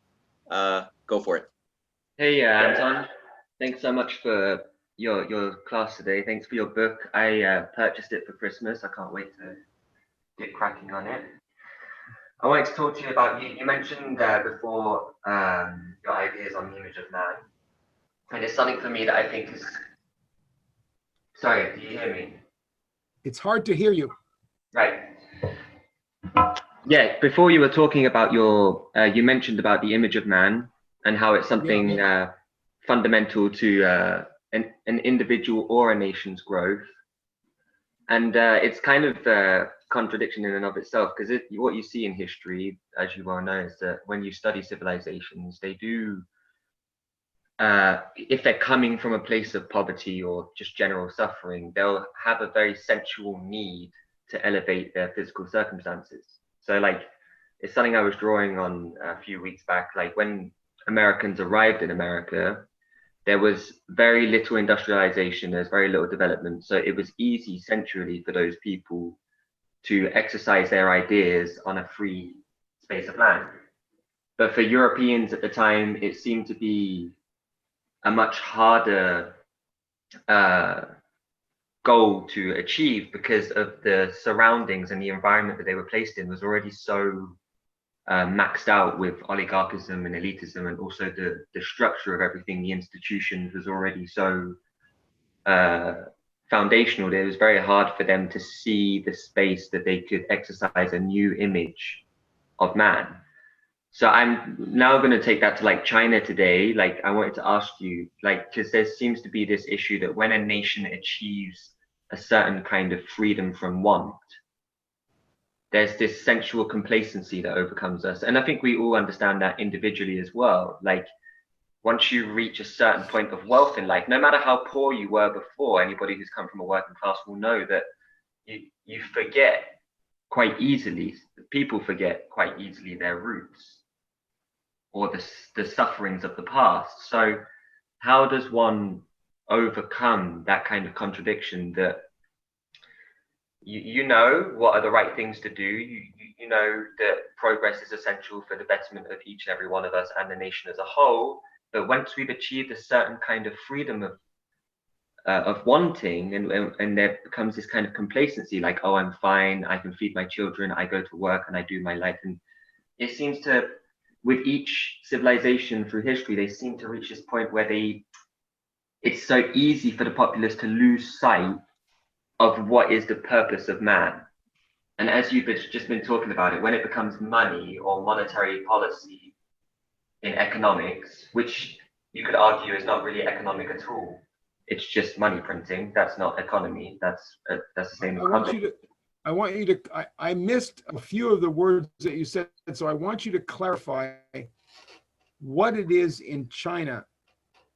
go for it. Hey, Anton. Thanks so much for your class today. Thanks for your book. I purchased it for Christmas. I can't wait to get cracking on it. I wanted to talk to you about, you mentioned before your ideas on the image of man. And it's something for me that I think is... Sorry, do you hear me? It's hard to hear you. Right. Yeah, before you were talking about your, you mentioned about the image of man and how it's something fundamental to an individual or a nation's growth. And it's kind of a contradiction in and of itself, because what you see in history, as you well know, is that when you study civilizations, they do, if they're coming from a place of poverty or just general suffering, they'll have a very sensual need to elevate their physical circumstances. So like, it's something I was drawing on a few weeks back, like when Americans arrived in America, there was very little industrialization, there's very little development. So it was easy centrally for those people to exercise their ideas on a free space of land. But for Europeans at the time, it seemed to be a much harder goal to achieve because of the surroundings and the environment that they were placed in was already so maxed out with oligarchism and elitism, and also the structure of everything, the institutions was already so foundational that it was very hard for them to see the space that they could exercise a new image of man. So I'm now going to take that to like China today. Like I wanted to ask you, like, because there seems to be this issue that when a nation achieves a certain kind of freedom from want, there's this sensual complacency that overcomes us. And I think we all understand that individually as well. Like once you reach a certain point of wealth in life, no matter how poor you were before, anybody who's come from a working class will know that you forget quite easily, people forget quite easily their roots or the sufferings of the past. So how does one overcome that kind of contradiction that you know what are the right things to do, you know that progress is essential for the betterment of each and every one of us and the nation as a whole, but once we've achieved a certain kind of freedom of wanting, and there becomes this kind of complacency, like, oh, I'm fine, I can feed my children, I go to work and I do my life. And it seems to, with each civilization through history, they seem to reach this point where it's so easy for the populace to lose sight of what is the purpose of man. And as you've just been talking about it, when it becomes money or monetary policy in economics, which you could argue is not really economic at all, it's just money printing, that's not economy, that's the same as I missed a few of the words that you said, so I want you to clarify what it is in China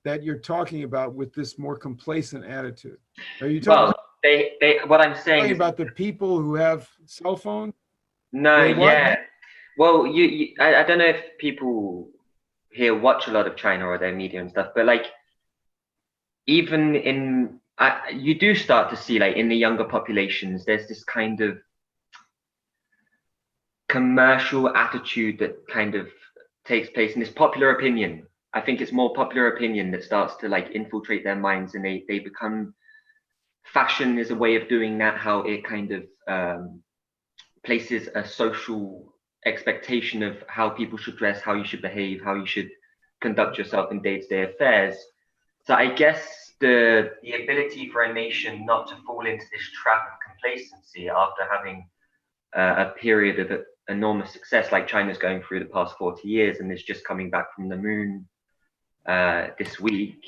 that you're talking about with this more complacent attitude. Are you talking what I'm saying about the people who have cell phones? No, yeah. Well, I don't know if people here watch a lot of China or their media and stuff, but like even in you do start to see, like, in the younger populations, there's this kind of commercial attitude that kind of takes place, and this popular opinion. I think it's more popular opinion that starts to like infiltrate their minds, and they become, fashion is a way of doing that, how it kind of places a social expectation of how people should dress, how you should behave, how you should conduct yourself in day-to-day affairs. So I guess the ability for a nation not to fall into this trap of complacency after having a period of enormous success like China's going through the past 40 years and is just coming back from the moon this week.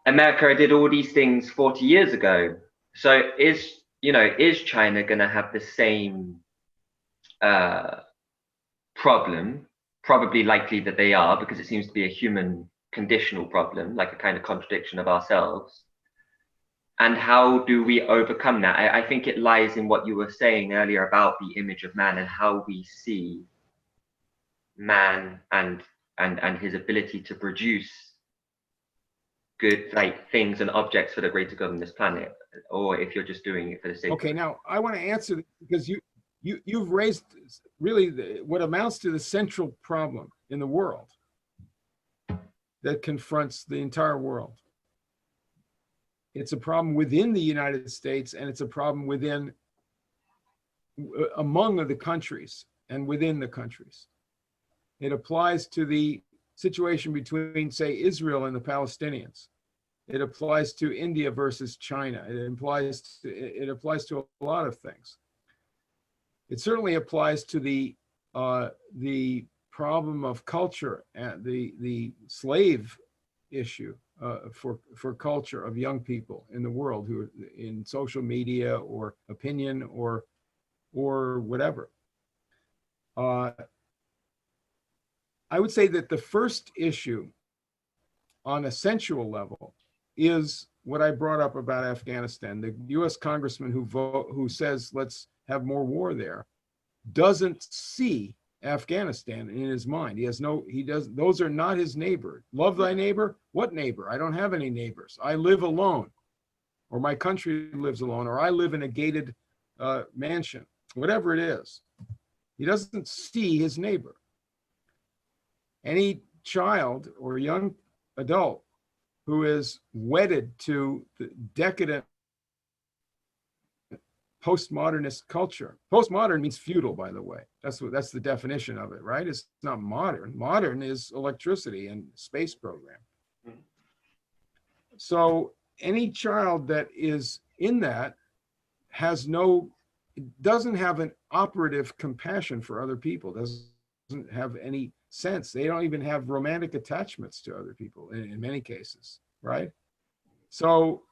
America did all these things 40 years ago. So is China going to have the same problem? Probably likely that they are, because it seems to be a human conditional problem, like a kind of contradiction of ourselves. And how do we overcome that? I think it lies in what you were saying earlier about the image of man and how we see man and his ability to produce good things and objects for the greater good on this planet, or if you're just doing it for the sake okay, now I want to answer because you've raised really what amounts to the central problem in the world that confronts the entire world. It's a problem within the United States, and it's a problem among the countries and within the countries. It applies to the situation between, say, Israel and the Palestinians. It applies to India versus China. It applies to a lot of things. It certainly applies to the problem of culture and the slave issue for culture of young people in the world who are in social media or opinion or whatever. I would say that the first issue on a sensual level is what I brought up about Afghanistan. The US congressman who says let's have more war there doesn't see Afghanistan in his mind. Those are not his neighbor. Love thy neighbor? What neighbor? I don't have any neighbors. I live alone, or my country lives alone, or I live in a gated mansion, whatever it is. He doesn't see his neighbor. Any child or young adult who is wedded to the decadent postmodernist culture. Postmodern means feudal, by the way. That's the definition of it, right? It's not modern. Modern is electricity and space program. So any child that is in that doesn't have an operative compassion for other people, doesn't have any sense. They don't even have romantic attachments to other people in many cases, right? So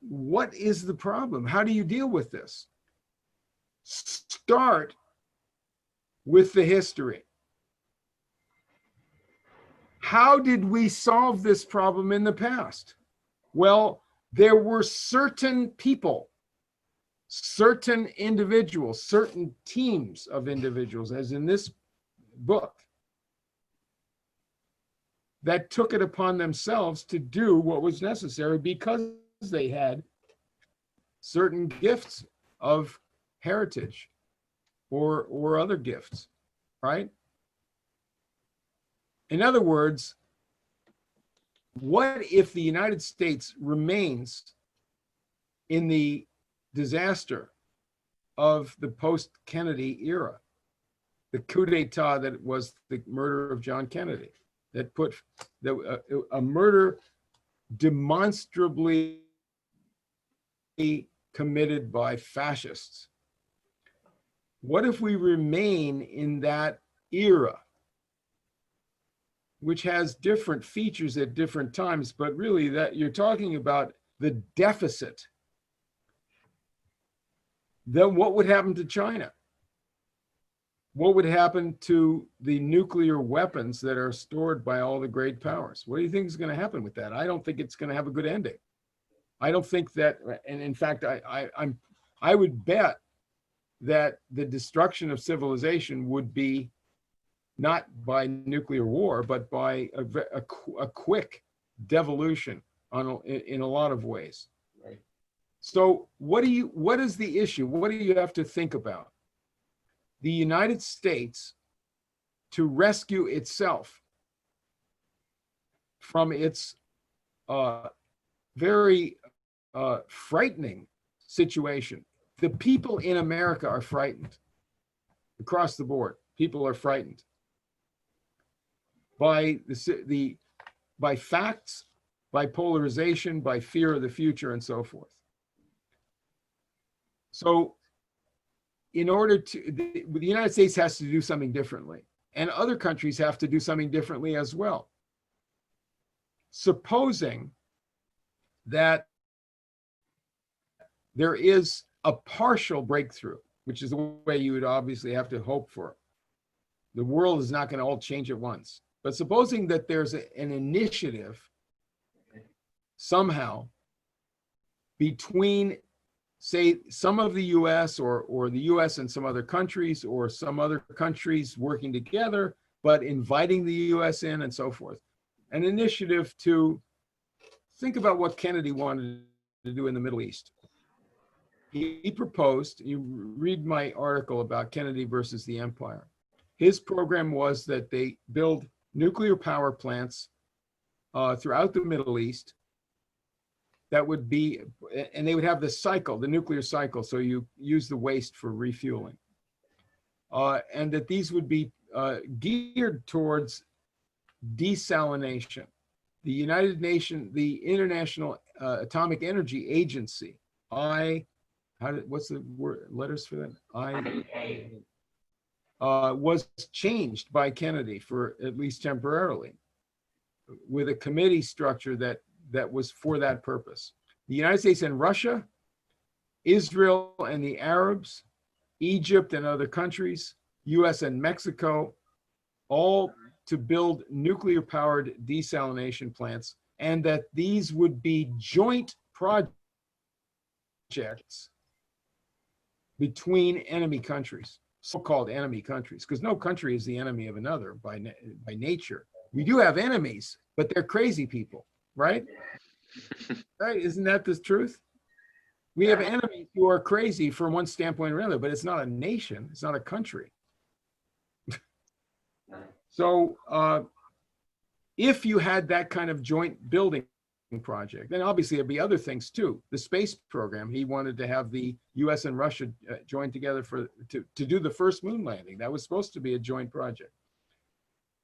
what is the problem? How do you deal with this? Start with the history. How did we solve this problem in the past? Well, there were certain people, certain individuals, certain teams of individuals, as in this book, that took it upon themselves to do what was necessary because they had certain gifts of heritage or other gifts, right? In other words, what if the United States remains in the disaster of the post-Kennedy era, the coup d'etat that was the murder of John Kennedy, that put a murder demonstrably committed by fascists? What if we remain in that era, which has different features at different times, but really that you're talking about the deficit? Then what would happen to China? What would happen to the nuclear weapons that are stored by all the great powers? What do you think is going to happen with that? I don't think it's going to have a good ending. I don't think that, and in fact, I would bet that the destruction of civilization would be not by nuclear war, but by a quick devolution in a lot of ways. Right. So what is the issue? What do you have to think about? The United States, to rescue itself from its very frightening situation, the people in America are frightened. Across the board, people are frightened by by facts, by polarization, by fear of the future, and so forth. So in order to, the United States has to do something differently, and other countries have to do something differently as well. Supposing that there is a partial breakthrough, which is the way you would obviously have to hope for. The world is not going to all change at once. But supposing that there's an initiative somehow between, say, some of the US or the US and some other countries, or some other countries working together, but inviting the US in and so forth. An initiative to think about what Kennedy wanted to do in the Middle East. He proposed, you read my article about Kennedy versus the Empire. His program was that they build nuclear power plants throughout the Middle East that would be, and they would have the cycle, the nuclear cycle, so you use the waste for refueling. And that these would be geared towards desalination. The United Nations, the International Atomic Energy Agency, what's the word, letters for that? Was changed by Kennedy for at least temporarily, with a committee structure that was for that purpose. The United States and Russia, Israel and the Arabs, Egypt and other countries, US and Mexico, all to build nuclear powered desalination plants, and that these would be joint projects between enemy countries, so-called enemy countries, because no country is the enemy of another by nature. We do have enemies, but they're crazy people, right? Right? Isn't that the truth? We have enemies who are crazy from one standpoint or another, but it's not a nation, it's not a country. So if you had that kind of joint building project, then obviously there'd be other things too. The space program, he wanted to have the US and Russia join together to do the first moon landing. That was supposed to be a joint project.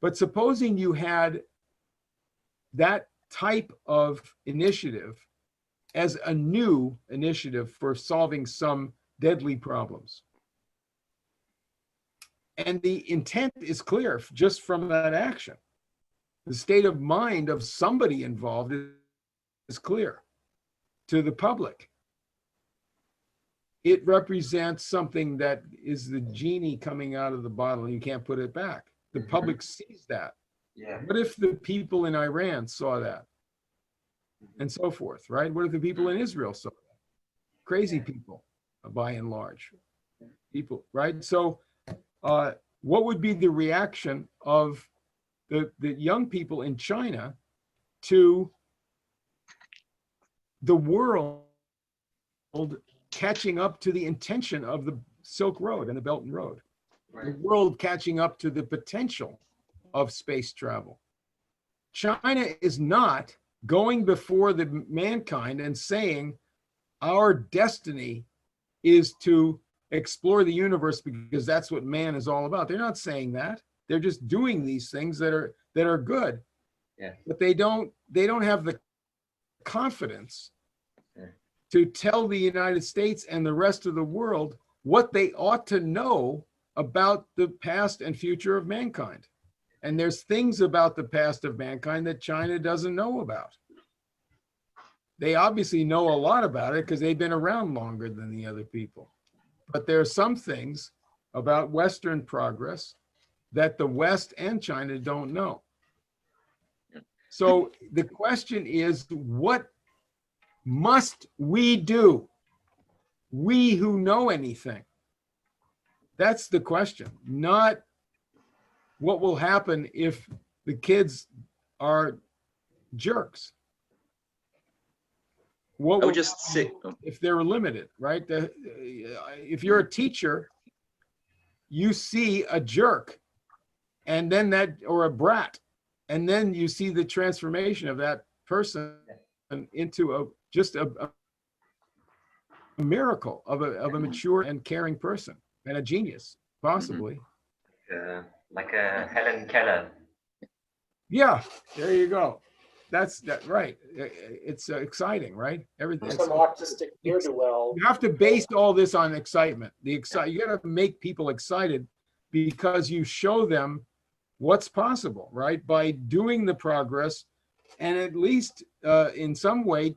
But supposing you had that type of initiative as a new initiative for solving some deadly problems. And the intent is clear just from that action. The state of mind of somebody involved is clear to the public. It represents something that is the genie coming out of the bottle and you can't put it back. The public sees that. Yeah. What if the people in Iran saw that? And so forth, right? What if the people in Israel saw that? Crazy people, by and large. People, right? So what would be the reaction of the young people in China to the world catching up to the intention of the Silk Road and the Belt and Road? Right. The world catching up to the potential of space travel. China is not going before the mankind and saying our destiny is to explore the universe because that's what man is all about. They're not saying that. They're just doing these things that are good. Yeah. But they don't have the confidence to tell the United States and the rest of the world what they ought to know about the past and future of mankind. And there's things about the past of mankind that China doesn't know about. They obviously know a lot about it because they've been around longer than the other people. But there are some things about Western progress that the West and China don't know. So the question is, what must we do? We who know anything. That's the question, not what will happen if the kids are jerks. What I would just say, if they're limited, right? If you're a teacher, you see a jerk and then or a brat, and then you see the transformation of that person into just a miracle of a mature and caring person and a genius, possibly. Like a Helen Keller. Yeah, there you go. That's right. It's exciting, right? Everything. Some autistic ne'er-do-well. You have to base all this on excitement. You got to make people excited because you show them what's possible, right? By doing the progress and at least in some way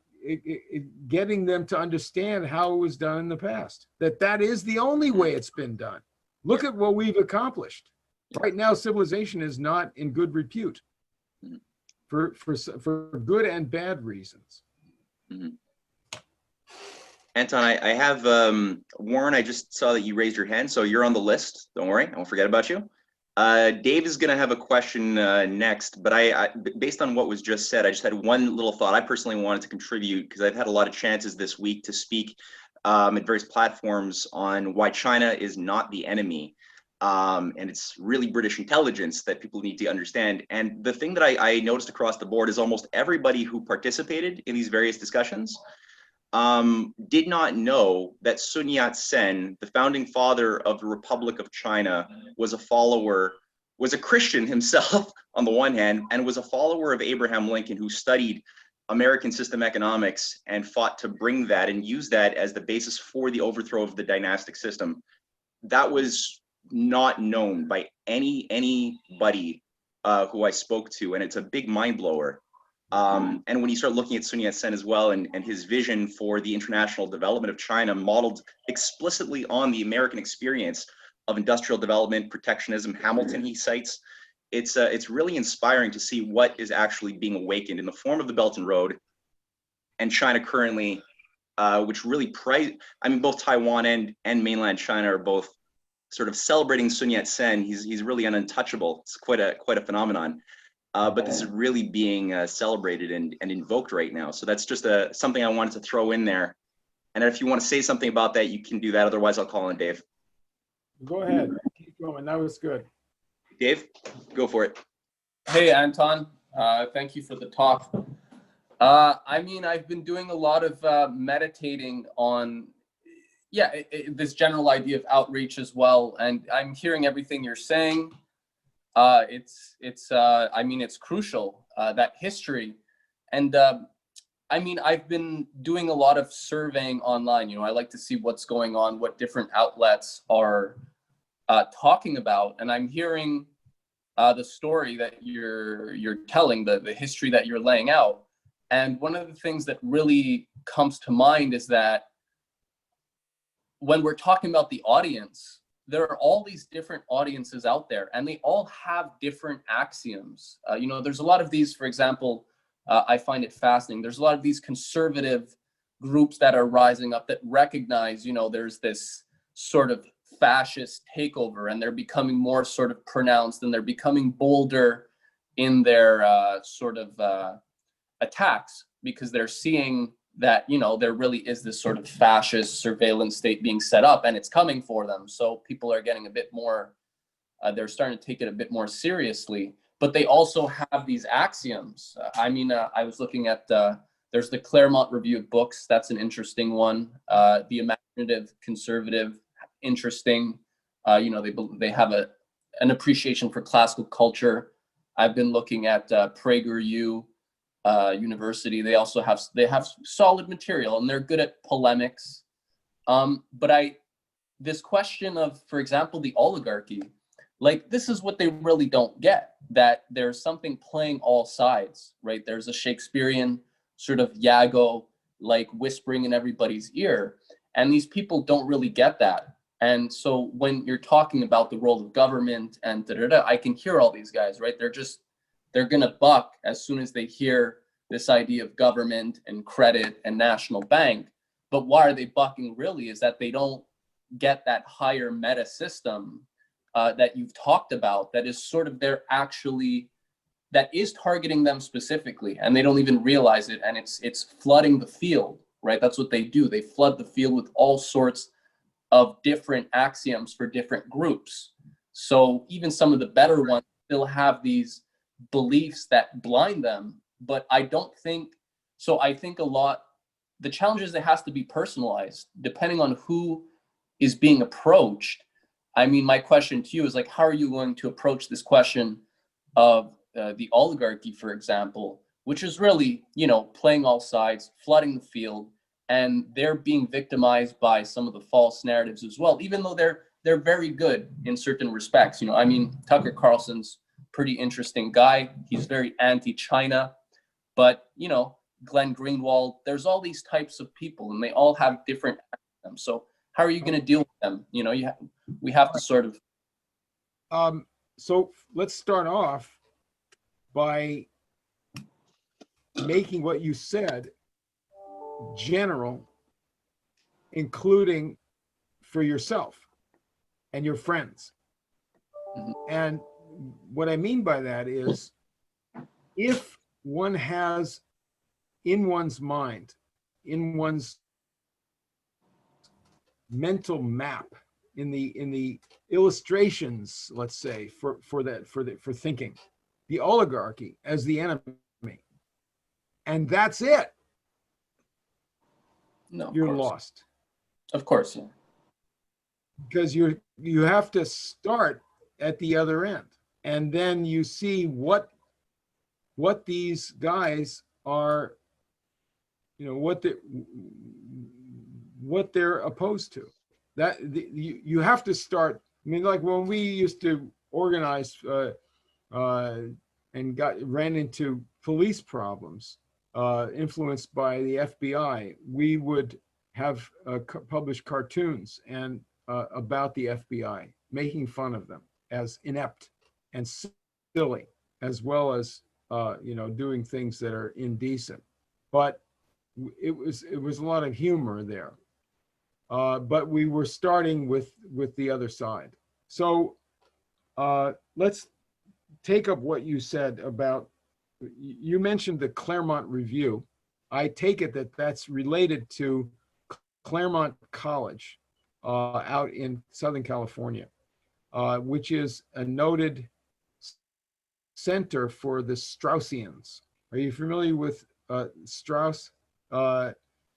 getting them to understand how it was done in the past. That is the only way it's been done. Look at what we've accomplished. Right now, civilization is not in good repute for good and bad reasons. Anton, I have Warren. I just saw that you raised your hand, so you're on the list. Don't worry, I won't forget about you. Dave is going to have a question next, but I based on what was just said, I just had one little thought. I personally wanted to contribute because I've had a lot of chances this week to speak at various platforms on why China is not the enemy. And it's really British intelligence that people need to understand. And the thing that I noticed across the board is almost everybody who participated in these various discussions did not know that Sun Yat-sen, the founding father of the Republic of China, was a Christian himself on the one hand, and was a follower of Abraham Lincoln, who studied American system economics and fought to bring that and use that as the basis for the overthrow of the dynastic system. That was not known by anybody who I spoke to, and it's a big mind blower. And when you start looking at Sun Yat-sen as well, and his vision for the international development of China, modeled explicitly on the American experience of industrial development, protectionism, Hamilton he cites, it's really inspiring to see what is actually being awakened in the form of the Belt and Road, and China currently, which really both Taiwan and mainland China are both sort of celebrating Sun Yat-sen. He's really an untouchable. It's quite a phenomenon. But this is really being celebrated and invoked right now. So that's just something I wanted to throw in there. And if you want to say something about that, you can do that. Otherwise, I'll call on Dave. Go ahead. Keep going. That was good. Dave, go for it. Hey, Anton. Thank you for the talk. I've been doing a lot of meditating on this general idea of outreach as well. And I'm hearing everything you're saying. It's crucial, that history. And I've been doing a lot of surveying online. I like to see what's going on, what different outlets are talking about. And I'm hearing the story that you're telling, the history that you're laying out. And one of the things that really comes to mind is that when we're talking about the audience, there are all these different audiences out there, and they all have different axioms. There's a lot of these, for example, I find it fascinating. There's a lot of these conservative groups that are rising up that recognize, there's this sort of fascist takeover, and they're becoming more sort of pronounced, and they're becoming bolder in their attacks, because they're seeing that, there really is this sort of fascist surveillance state being set up, and it's coming for them. So people are getting a bit more, they're starting to take it a bit more seriously, but they also have these axioms. I was looking at, there's the Claremont Review of Books. That's an interesting one. The Imaginative Conservative, interesting. They have an appreciation for classical culture. I've been looking at PragerU University. They have solid material, and they're good at polemics. But this question of, for example, the oligarchy, this is what they really don't get, that there's something playing all sides, right? There's a Shakespearean sort of Iago, whispering in everybody's ear, and these people don't really get that. And so when you're talking about the role of government and I can hear all these guys, right? They're gonna buck as soon as they hear this idea of government and credit and national bank. But why are they bucking really is that they don't get that higher meta system that you've talked about, that is sort of that is targeting them specifically, and they don't even realize it, and it's flooding the field, right? That's what they do. They flood the field with all sorts of different axioms for different groups. So even some of the better ones still have these beliefs that blind them, but I don't think so. I think a lot, the challenge is it has to be personalized depending on who is being approached. I mean, my question to you is like, how are you going to approach this question of the oligarchy, for example, which is really, you know, playing all sides, flooding the field, and they're being victimized by some of the false narratives as well, even though they're very good in certain respects. You know, I mean, Tucker Carlson's pretty interesting guy. He's very anti-China, but you know, Glenn Greenwald, there's all these types of people and they all have different them. So how are you going to deal with them? You know, we have to sort of. So let's start off by making what you said general, including for yourself and your friends. Mhm. And what I mean by that is, if one has in one's mind, in one's mental map, in the illustrations, let's say, for thinking, the oligarchy as the enemy, and that's it, No, of you're course. lost. Of course, yeah. Because you have to start at the other end, and then you see what these guys are, you know, what they're opposed to. That you have to start. I mean, like when we used to organize and ran into police problems influenced by the FBI, we would have published cartoons and about the FBI, making fun of them as inept and silly, as well as you know, doing things that are indecent. But it was a lot of humor there. But we were starting with the other side. So let's take up what you said about, you mentioned the Claremont Review. I take it that that's related to Claremont College out in Southern California, which is a noted center for the Straussians. Are you familiar with Strauss?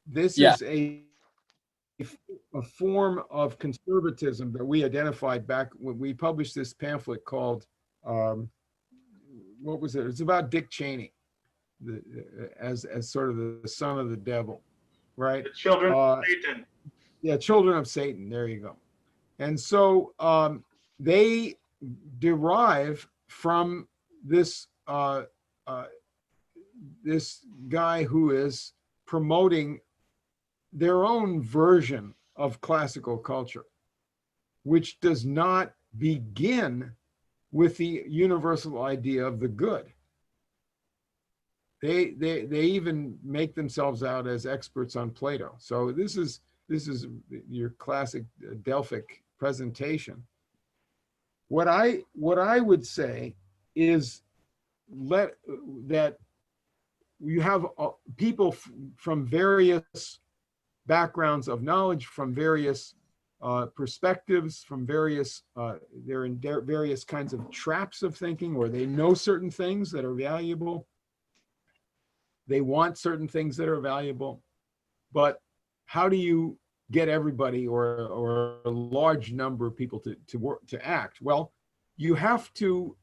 This Yeah. is a form of conservatism that we identified back when we published this pamphlet called, what was it? It's about Dick Cheney, as sort of the son of the devil, right? The children of Satan. Yeah, children of Satan. There you go. And so they derive from this this guy who is promoting their own version of classical culture, which does not begin with the universal idea of the good. They even make themselves out as experts on Plato. So this is your classic Delphic presentation. What I would say is that you have people from various backgrounds of knowledge, from various perspectives, from various, they're in various kinds of traps of thinking, or they know certain things that are valuable. They want certain things that are valuable. But how do you get everybody or a large number of people to work, to act? Well, you have to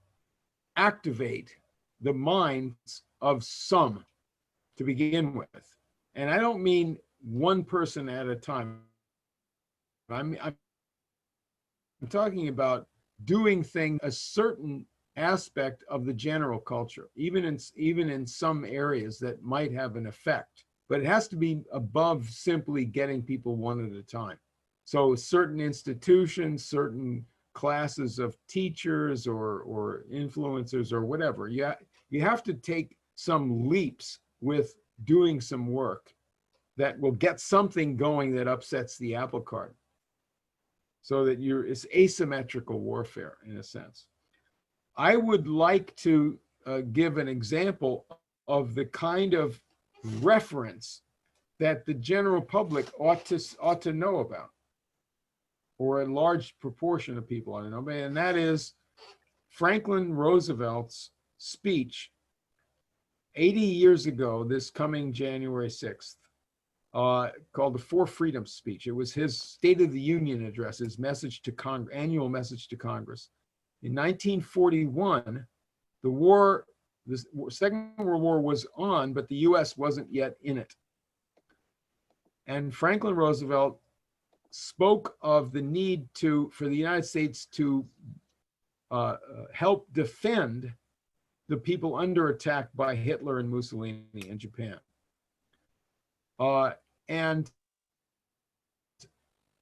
activate the minds of some to begin with. And I don't mean one person at a time. I'm talking about doing things, a certain aspect of the general culture, even in some areas that might have an effect, but it has to be above simply getting people one at a time. So certain institutions, certain classes of teachers or influencers or whatever, you have to take some leaps with doing some work that will get something going that upsets the apple cart, so that it's asymmetrical warfare in a sense. I would like to give an example of the kind of reference that the general public ought to know about, or a large proportion of people ought to know, and that is Franklin Roosevelt's speech 80 years ago, this coming January 6th. called the Four Freedoms speech. It was his State of the Union address, his message to Congress, annual message to Congress. In 1941, the Second World War was on, but the US wasn't yet in it. And Franklin Roosevelt spoke of the need for the United States to help defend the people under attack by Hitler and Mussolini in Japan. And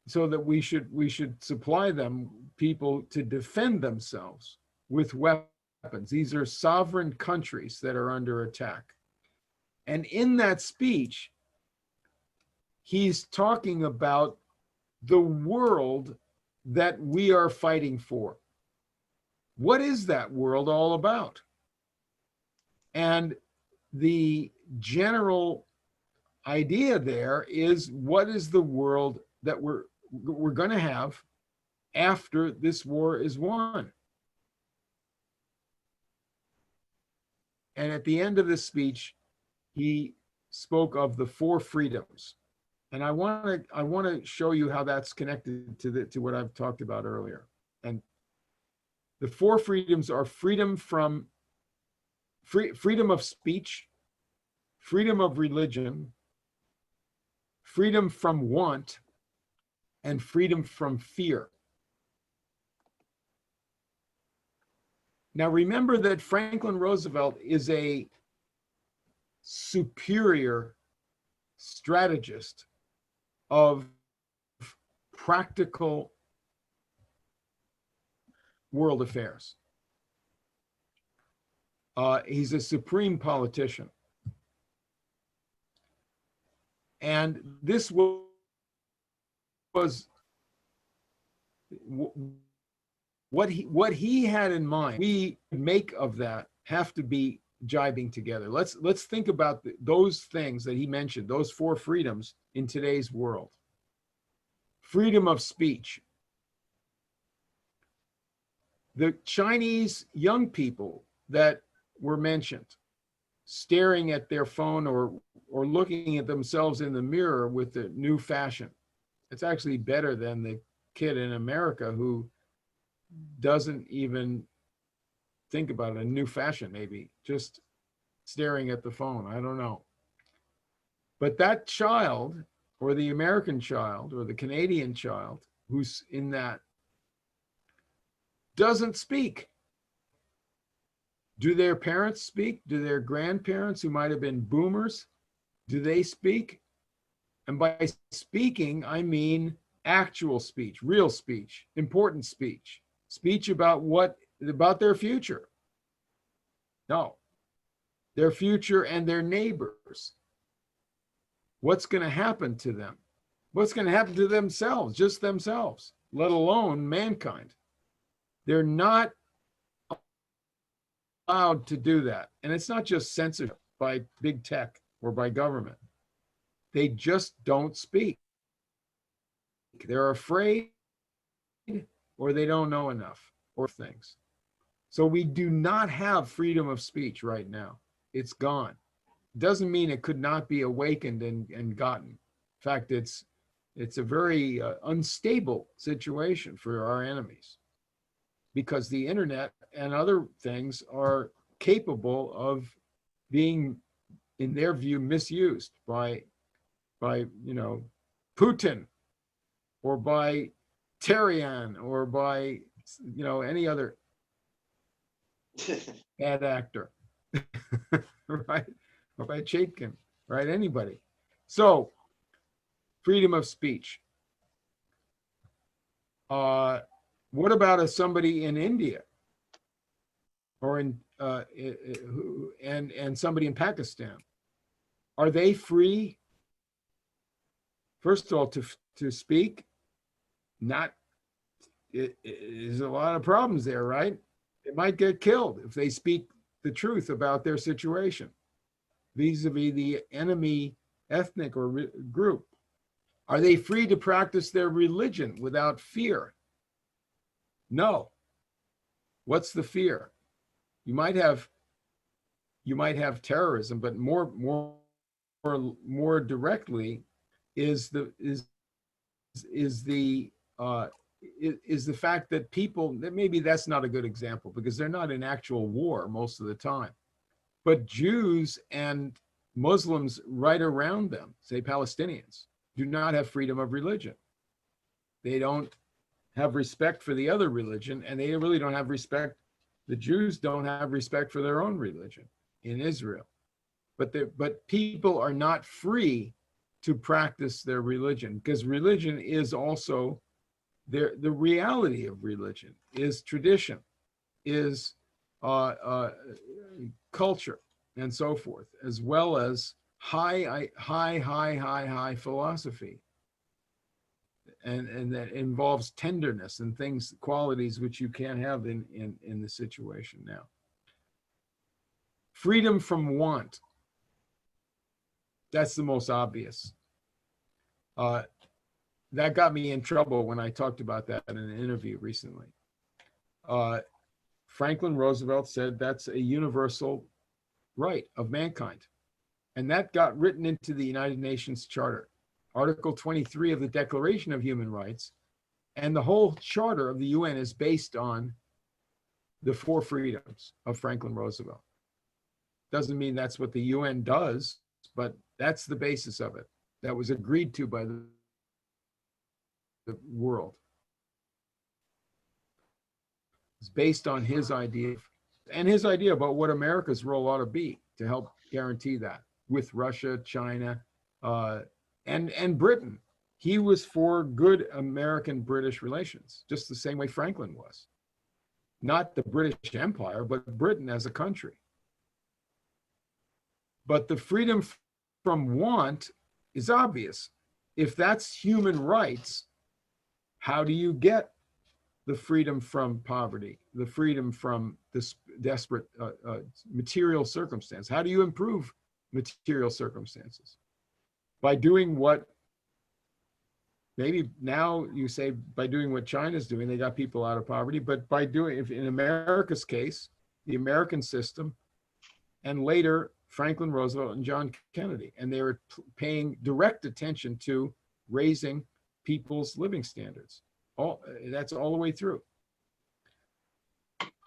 so that we should supply them people to defend themselves with weapons. These are sovereign countries that are under attack. And in that speech, he's talking about the world that we are fighting for. What is that world all about? And the general idea there is, what is the world that we're going to have after this war is won? And at the end of this speech, he spoke of the four freedoms. And I want to show you how that's connected to what I've talked about earlier. And the four freedoms are freedom of speech, freedom of religion, freedom from want, and freedom from fear. Now remember that Franklin Roosevelt is a superior strategist of practical world affairs. He's a supreme politician. And this was what he had in mind. We make of that have to be jibing together. Let's think about those things that he mentioned, those four freedoms in today's world. Freedom of speech. The Chinese young people that were mentioned, staring at their phone or looking at themselves in the mirror with the new fashion. It's actually better than the kid in America who doesn't even think about a new fashion, maybe just staring at the phone. I don't know. But that child, or the American child, or the Canadian child who's in that, doesn't speak. Do their parents speak? Do their grandparents, who might have been boomers, do they speak? And by speaking, I mean actual speech, real speech, important speech, speech about their future. No, their future and their neighbors. What's going to happen to them? What's going to happen to themselves, just themselves, let alone mankind? They're not allowed to do that. And it's not just censorship by big tech or by government. They just don't speak. They're afraid, or they don't know enough, or things. So we do not have freedom of speech right now. It's gone. Doesn't mean it could not be awakened and gotten. In fact, it's a very unstable situation for our enemies, because the internet and other things are capable of being, in their view, misused by Putin, or by Tarian, or by any other bad actor, right? Or by Chaitkin, right? Anybody. So, freedom of speech. What about somebody in India, or and somebody in Pakistan? Are they free? First of all, to speak? Not. There's a lot of problems there, right? They might get killed if they speak the truth about their situation vis-a-vis the enemy ethnic or group. Are they free to practice their religion without fear? No. What's the fear? You might have terrorism, but more directly, is the fact that people, maybe that's not a good example because they're not in actual war most of the time, but Jews and Muslims right around them, say Palestinians, do not have freedom of religion. They don't have respect for the other religion, and they really don't have respect. The Jews don't have respect for their own religion in Israel. But people are not free to practice their religion, because religion is also the reality of religion is tradition, is culture, and so forth, as well as high philosophy. And that involves tenderness and things, qualities which you can't have in the situation now. Freedom from want. That's the most obvious. That got me in trouble when I talked about that in an interview recently. Franklin Roosevelt said that's a universal right of mankind. And that got written into the United Nations Charter. Article 23 of the Declaration of Human Rights, and the whole charter of the UN is based on the 4 freedoms of Franklin Roosevelt. Doesn't mean that's what the UN does, but that's the basis of it. That was agreed to by the world. It's based on his idea, and his idea about what America's role ought to be to help guarantee that with Russia, China, and Britain. He was for good American-British relations, just the same way Franklin was. Not the British Empire, but Britain as a country. But the freedom from want is obvious. If that's human rights, how do you get the freedom from poverty, the freedom from this desperate material circumstance? How do you improve material circumstances? By doing what, maybe now you say by doing what China's doing, they got people out of poverty, but by doing, if in America's case, the American system, and later Franklin Roosevelt and John Kennedy, and they were paying direct attention to raising people's living standards. That's all the way through.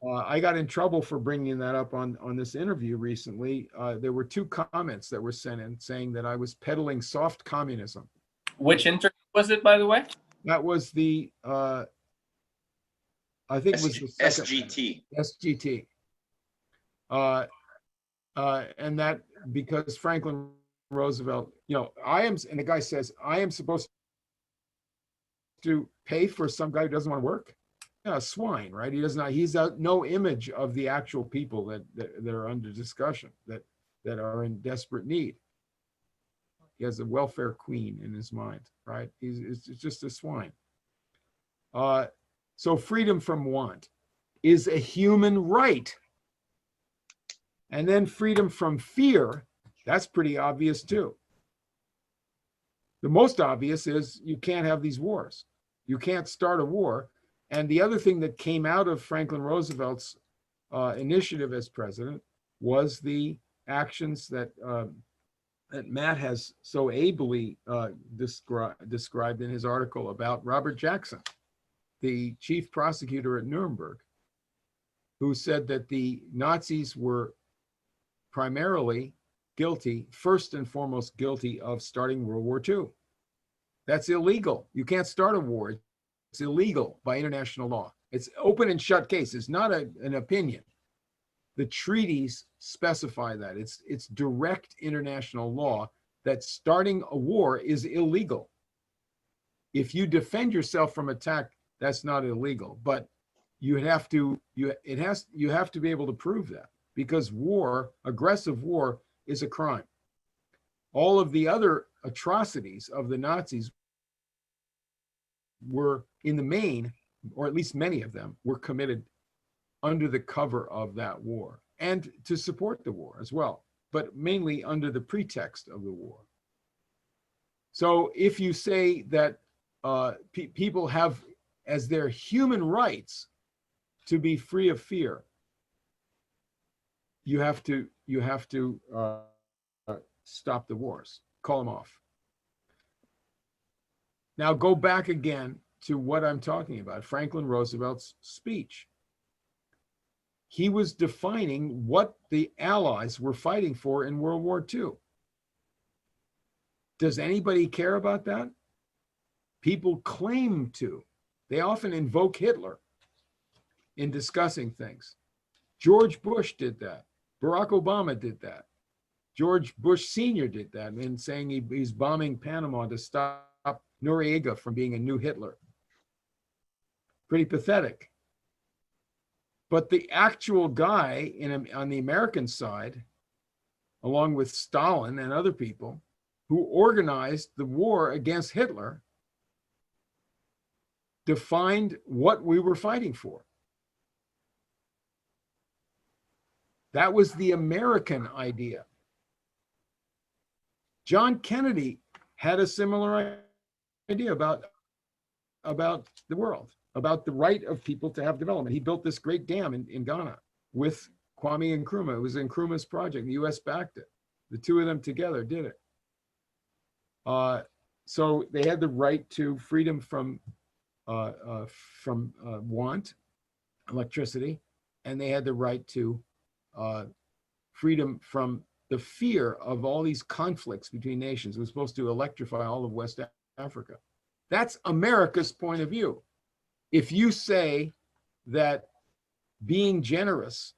I got in trouble for bringing that up on this interview recently. There were 2 comments that were sent in saying that I was peddling soft communism. Which interview was it, by the way? That was the, I think it was the second, SGT. SGT. And that because Franklin Roosevelt, and the guy says, I am supposed to pay for some guy who doesn't want to work? Yeah, a swine, right? He does not. He's no image of the actual people that are under discussion, that are in desperate need. He has a welfare queen in his mind, right? It's just a swine. So freedom from want is a human right. And then freedom from fear, that's pretty obvious too. The most obvious is you can't have these wars. You can't start a war. And the other thing that came out of Franklin Roosevelt's initiative as president was the actions that Matt has so ably described in his article about Robert Jackson, the chief prosecutor at Nuremberg, who said that the Nazis were primarily guilty, first and foremost guilty of starting World War II. That's illegal. You can't start a war. It's illegal by international law. It's open and shut case. It's not an opinion. The treaties specify that. It's direct international law that starting a war is illegal. If you defend yourself from attack, that's not illegal. But you have to be able to prove that, because war, aggressive war, is a crime. All of the other atrocities of the Nazis were, in the main, or at least many of them, were committed under the cover of that war and to support the war as well, but mainly under the pretext of the war. So if you say that people have as their human rights to be free of fear, you have to stop the wars, call them off. Now go back again to what I'm talking about, Franklin Roosevelt's speech. He was defining what the Allies were fighting for in World War II. Does anybody care about that? People claim to. They often invoke Hitler in discussing things. George Bush did that. Barack Obama did that. George Bush Sr. did that in saying he's bombing Panama to stop Noriega from being a new Hitler. Pretty pathetic. But the actual guy on the American side, along with Stalin and other people who organized the war against Hitler, defined what we were fighting for. That was the American idea. John Kennedy had a similar idea about the world, about the right of people to have development. He built this great dam in Ghana with Kwame Nkrumah. It was Nkrumah's project. The US backed it. The two of them together did it. So they had the right to freedom from want, electricity, and they had the right to freedom from the fear of all these conflicts between nations. It was supposed to electrify all of West Africa. That's America's point of view. If you say that being generous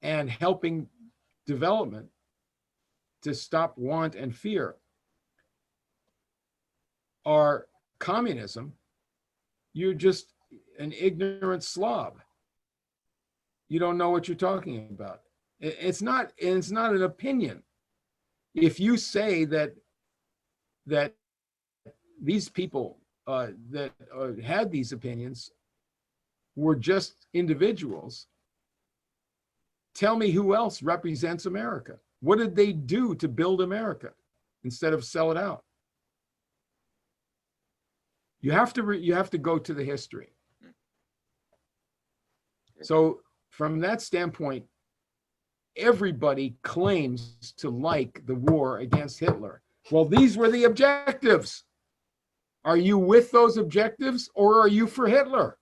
and helping development to stop want and fear are communism, you're just an ignorant slob. You don't know what you're talking about. It's not an opinion. If you say that these people that had these opinions were just individuals, tell me who else represents America. What did they do to build America instead of sell it out? You have to go to the history. So from that standpoint, everybody claims to like the war against Hitler. Well, these were the objectives. Are you with those objectives or are you for Hitler?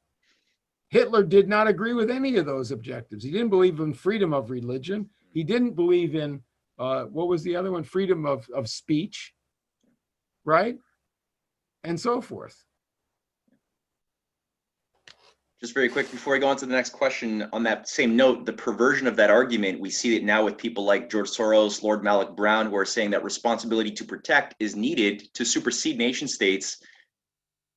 Hitler did not agree with any of those objectives. He didn't believe in freedom of religion. He didn't believe in, what was the other one? Freedom of speech, right? And so forth. Just very quick before I go on to the next question, on that same note, the perversion of that argument, we see it now with people like George Soros, Lord Malik Brown, who are saying that responsibility to protect is needed to supersede nation states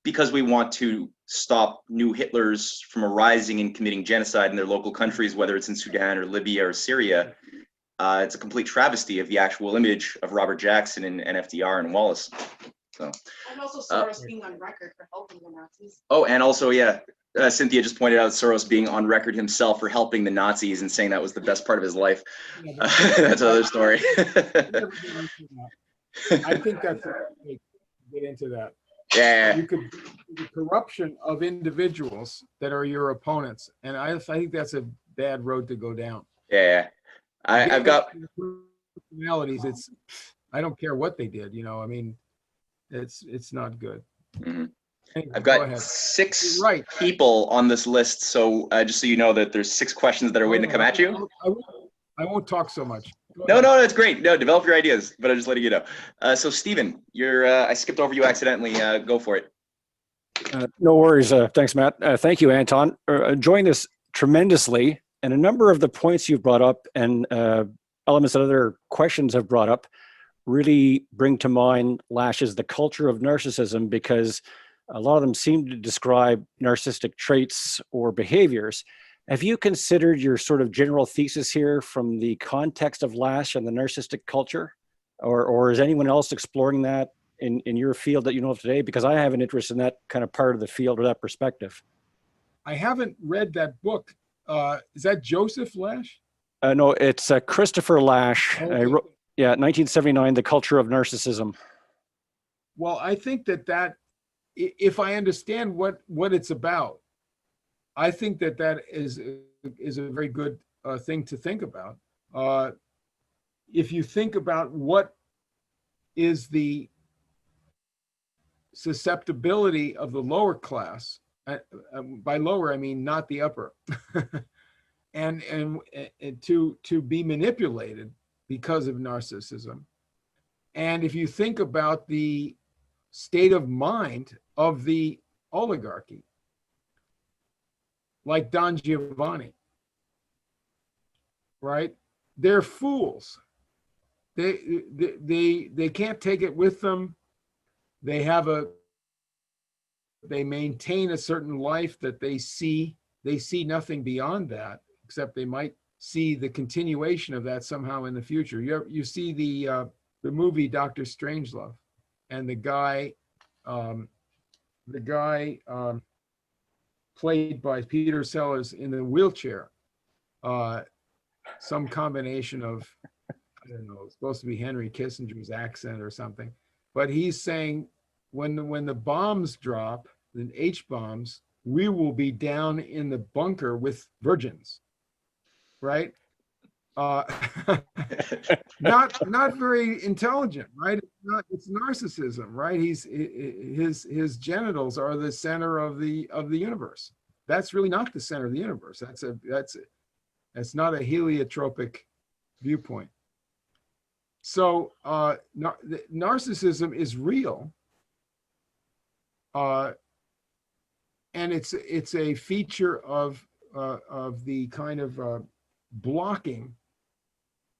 because we want to stop new Hitlers from arising and committing genocide in their local countries, whether it's in Sudan or Libya or Syria. It's a complete travesty of the actual image of Robert Jackson and FDR and Wallace. So, and also Soros being on record for helping the Nazis. Oh, and also, yeah, Cynthia just pointed out Soros being on record himself for helping the Nazis and saying that was the best part of his life. That's another story. I think that's get into that. Yeah. You could the corruption of individuals that are your opponents, and I think that's a bad road to go down. Yeah, I've got personalities. I don't care what they did. I mean, it's not good. Mm-hmm. Anyway, I've got 6 right. people on this list, so just so you know that there's 6 questions that are waiting to come at you. I won't talk so much. No, it's great. No, develop your ideas, but I'm just letting you know. So Stephen, I skipped over you accidentally. Go for it. No worries. Thanks, Matt. Thank you, Anton. Enjoying this tremendously, and a number of the points you've brought up and elements that other questions have brought up really bring to mind Lash's The Culture of Narcissism, because a lot of them seem to describe narcissistic traits or behaviors. Have you considered your sort of general thesis here from the context of Lash and the narcissistic culture? Or is anyone else exploring that in your field that you know of today? Because I have an interest in that kind of part of the field or that perspective. I haven't read that book. Is that Joseph Lash? No, it's Christopher Lash. Okay. 1979, The Culture of Narcissism. Well, I think that if I understand what it's about, I think that is a very good thing to think about. If you think about what is the susceptibility of the lower class, by lower I mean not the upper, and to be manipulated because of narcissism. And if you think about the state of mind of the oligarchy, like Don Giovanni, right? They're fools. They can't take it with them. They maintain a certain life that they see nothing beyond that, except they might see the continuation of that somehow in the future. You see the movie Dr. Strangelove, and the guy played by Peter Sellers in the wheelchair, some combination of, I don't know, it's supposed to be Henry Kissinger's accent or something, but he's saying when the bombs drop, the H bombs, we will be down in the bunker with virgins, right? Not very intelligent, right? It's narcissism, right? His genitals are the center of the universe. That's really not the center of the universe. That's not a heliotropic viewpoint. So narcissism is real, and it's a feature of the kind of blocking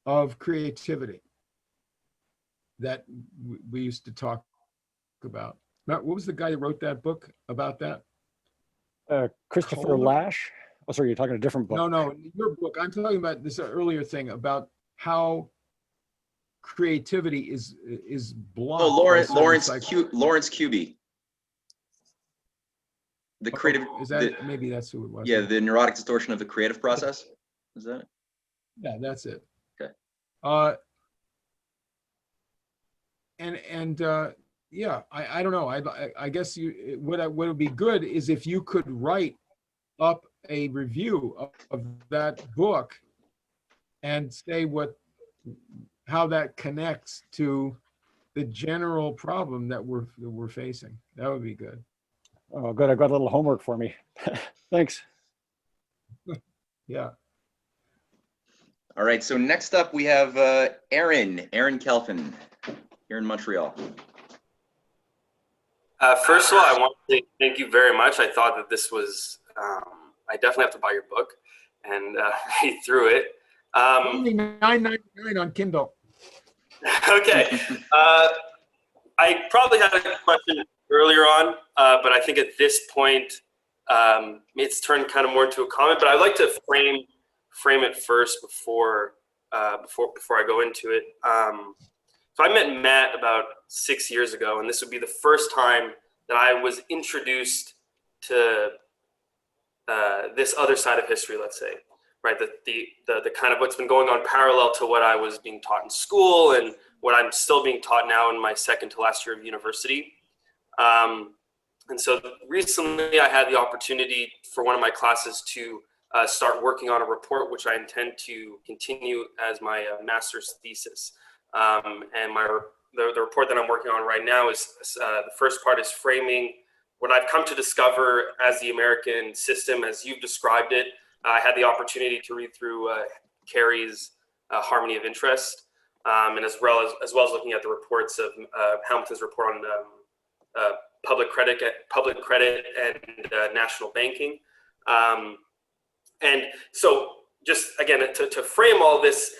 of creativity that we used to talk about. Matt, what was the guy that wrote that book about that? Christopher Lasch. Oh, sorry, you're talking a different book. No, your book. I'm talking about this earlier thing about how creativity is blocked. Oh, Lawrence Cuby. The creative. Is that maybe that's who it was? Yeah, the neurotic distortion of the creative process. Is that it? Yeah, that's it. Okay. Yeah, I don't know. I guess what would be good is if you could write up a review of that book and say how that connects to the general problem that we're facing. That would be good. Oh, good. I've got a little homework for me. Thanks. Yeah. All right. So next up we have Aaron Kelfin here in Montreal. First of all, I want to say thank you very much. I thought that this was, I definitely have to buy your book and read through it. Only $9.99 on Kindle. Okay. I probably had a question earlier on, but I think at this point, it's turned kind of more into a comment, but I'd like to frame it first before I go into it. So I met Matt about 6 years ago, and this would be the first time that I was introduced to this other side of history, let's say, right? The kind of what's been going on parallel to what I was being taught in school and what I'm still being taught now in my second to last year of university. And so recently I had the opportunity for one of my classes to start working on a report, which I intend to continue as my master's thesis. And the report that I'm working on right now is the first part is framing what I've come to discover as the American system, as you've described it. I had the opportunity to read through Carey's Harmony of Interest, and as well as looking at the reports of Hamilton's report on public credit and national banking. And so, just again to frame all this,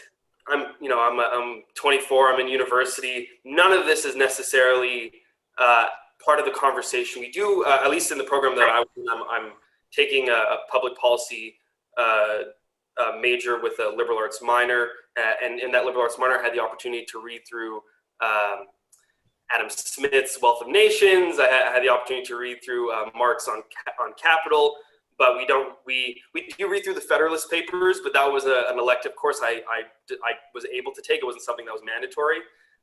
I'm 24. I'm in university. None of this is necessarily part of the conversation we do. At least in the program that I'm taking a public policy major with a liberal arts minor, and in that liberal arts minor, I had the opportunity to read through Adam Smith's Wealth of Nations. I had the opportunity to read through Marx on Capital. But we do read through the Federalist Papers, but that was an elective course I was able to take. It wasn't something that was mandatory.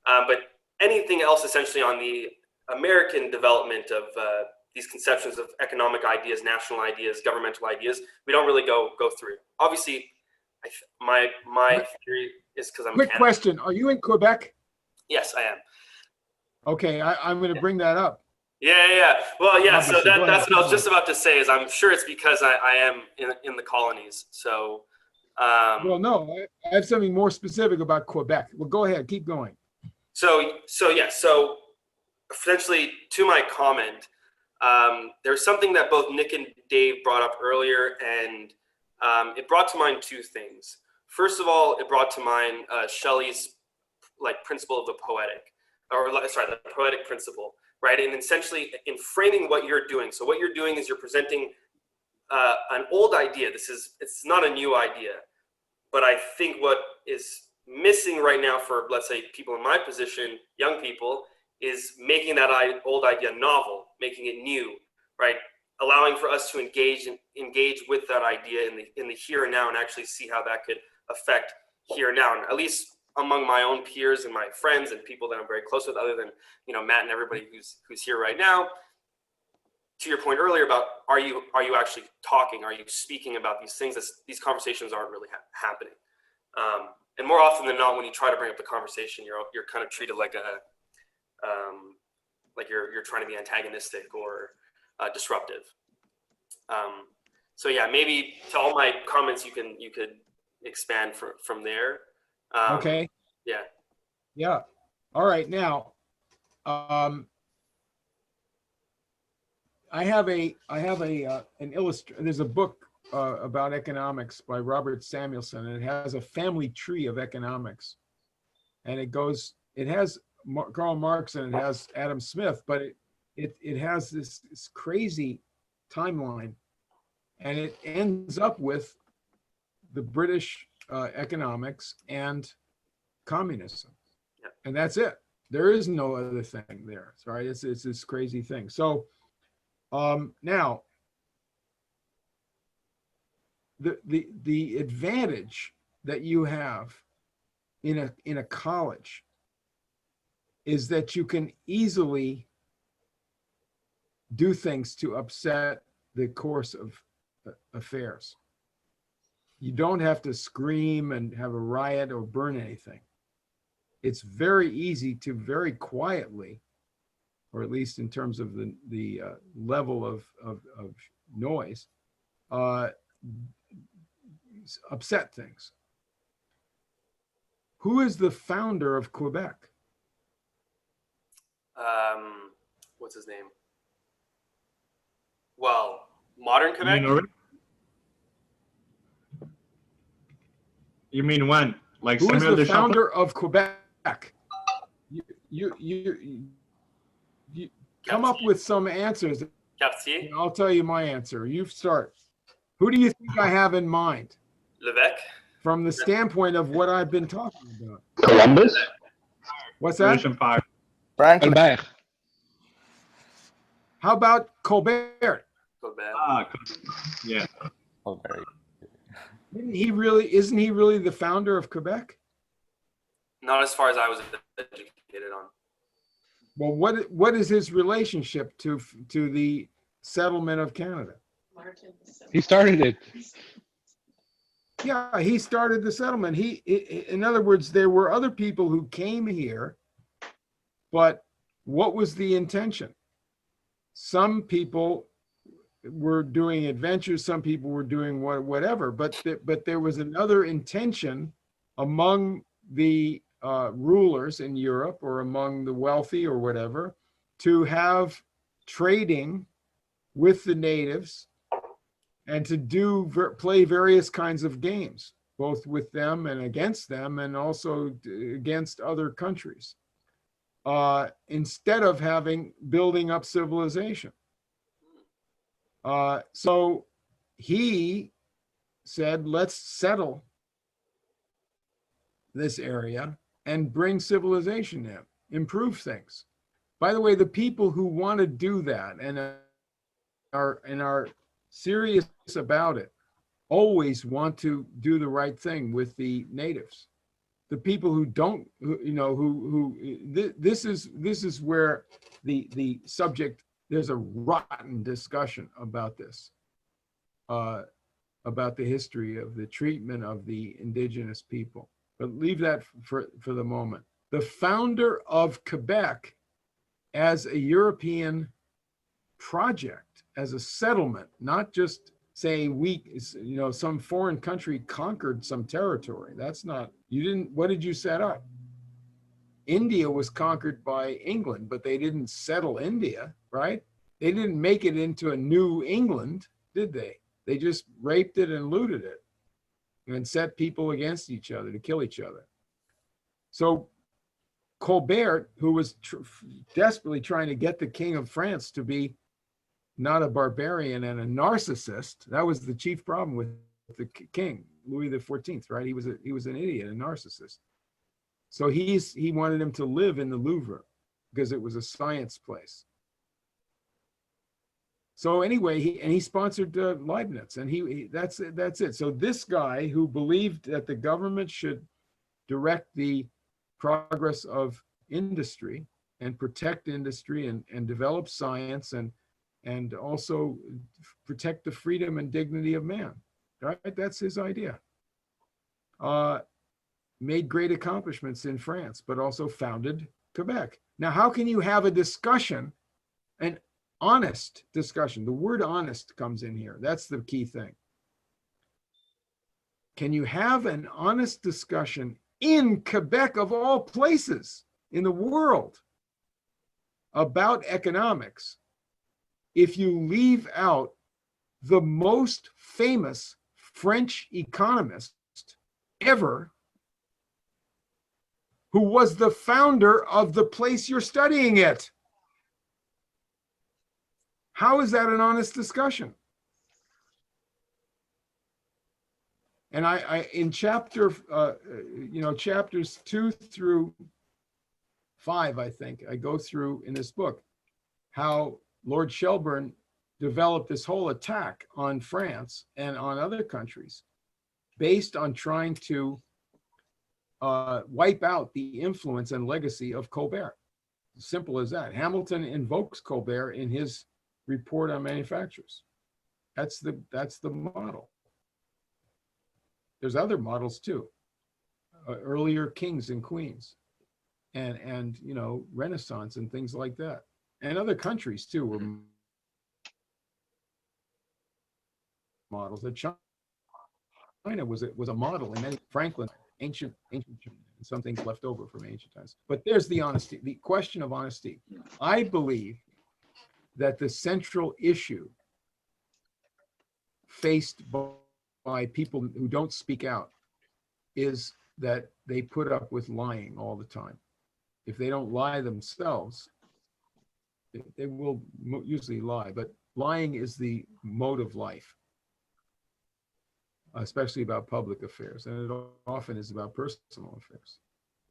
But anything else essentially on the American development of these conceptions of economic ideas, national ideas, governmental ideas, we don't really go through. Obviously, my theory is because I'm Quick question. Are you in Quebec? Yes, I am. Okay, I'm going to bring that up. Yeah. Well, yeah. So Obviously, go ahead, that's what I was keep just about to say. Is I'm sure it's because I am in the colonies. So. Well, no, I have something more specific about Quebec. Well, go ahead, keep going. So essentially, to my comment, there's something that both Nick and Dave brought up earlier, and it brought to mind two things. First of all, it brought to mind Shelley's principle of the poetic, the poetic principle, right? And essentially, in framing what you're doing, so what you're doing is you're presenting an old idea. It's not a new idea, but I think what is missing right now for, let's say, people in my position, young people, is making that old idea novel, making it new, right? Allowing for us to engage with that idea in the here and now, and actually see how that could affect here and now. And at least among my own peers and my friends and people that I'm very close with, other than Matt and everybody who's here right now. To your point earlier about are you actually talking? Are you speaking about these things? These conversations aren't really happening. And more often than not, when you try to bring up the conversation, you're kind of treated like you're trying to be antagonistic or disruptive. So yeah, maybe to all my comments, you could expand from there. Okay. Yeah. Yeah. All right. Now, I have an illustration. There's a book about economics by Robert Samuelson, and it has a family tree of economics, and it has Karl Marx and it has Adam Smith, but it has this crazy timeline, and it ends up with the British economics and communism, and that's it. There is no other thing there. Sorry, it's this crazy thing. So now the advantage that you have in a college is that you can easily do things to upset the course of affairs. You don't have to scream and have a riot or burn anything. It's very easy to very quietly, or at least in terms of the level of noise, upset things. Who is the founder of Quebec? What's his name? Well, modern Quebec. You mean when? Like who is Samuel the Deschamps? founder of Quebec? You come up with some answers. Cartier. I'll tell you my answer. You start. Who do you think I have in mind? Levesque. From the standpoint of what I've been talking about. Columbus. What's that? Franklin. Albert. How about Colbert? Colbert. Yeah. Colbert. Isn't he really the founder of Quebec? Not as far as I was educated on. Well, what is his relationship to the settlement of Canada? He started it. Yeah, he started the settlement. In other words, there were other people who came here, but what was the intention? Some people were doing adventures, some people were doing whatever, but there was another intention among the rulers in Europe or among the wealthy or whatever to have trading with the natives and to play various kinds of games, both with them and against them, and also against other countries, instead of building up civilization. So he said, let's settle this area and bring civilization in, improve things. By the way, the people who want to do that and are serious about it always want to do the right thing with the natives. The people who don't, this is where the subject, there's a rotten discussion about this, about the history of the treatment of the indigenous people. But leave that for the moment. The founder of Quebec as a European project, as a settlement, not just say some foreign country conquered some territory. That's not, what did you set up? India was conquered by England, but they didn't settle India, right? They didn't make it into a new England, did they? They just raped it and looted it and set people against each other to kill each other. So Colbert, who was desperately trying to get the King of France to be not a barbarian and a narcissist, that was the chief problem with the king, Louis XIV, right? He was an idiot, a narcissist. So he wanted him to live in the Louvre because it was a science place. So anyway, he sponsored Leibniz, and that's it. So this guy who believed that the government should direct the progress of industry and protect industry and develop science and also protect the freedom and dignity of man, right? That's his idea. Made great accomplishments in France, but also founded Quebec. Now, how can you have a discussion, an honest discussion? The word honest comes in here. That's the key thing. Can you have an honest discussion in Quebec, of all places in the world, about economics if you leave out the most famous French economist ever, who was the founder of the place you're studying it? How is that an honest discussion? And I in chapters 2 through 5, I think, I go through in this book how Lord Shelburne developed this whole attack on France and on other countries based on trying to wipe out the influence and legacy of Colbert. Simple as that. Hamilton invokes Colbert in his report on manufactures. That's the model. There's other models too, earlier kings and queens, and Renaissance and things like that, and other countries too were models. That China was a model, and then Franklin, ancient China, and some things left over from ancient times. But there's the honesty, the question of honesty. I believe that the central issue faced by people who don't speak out is that they put up with lying all the time. If they don't lie themselves, they will usually lie, but lying is the mode of life, especially about public affairs, and it often is about personal affairs.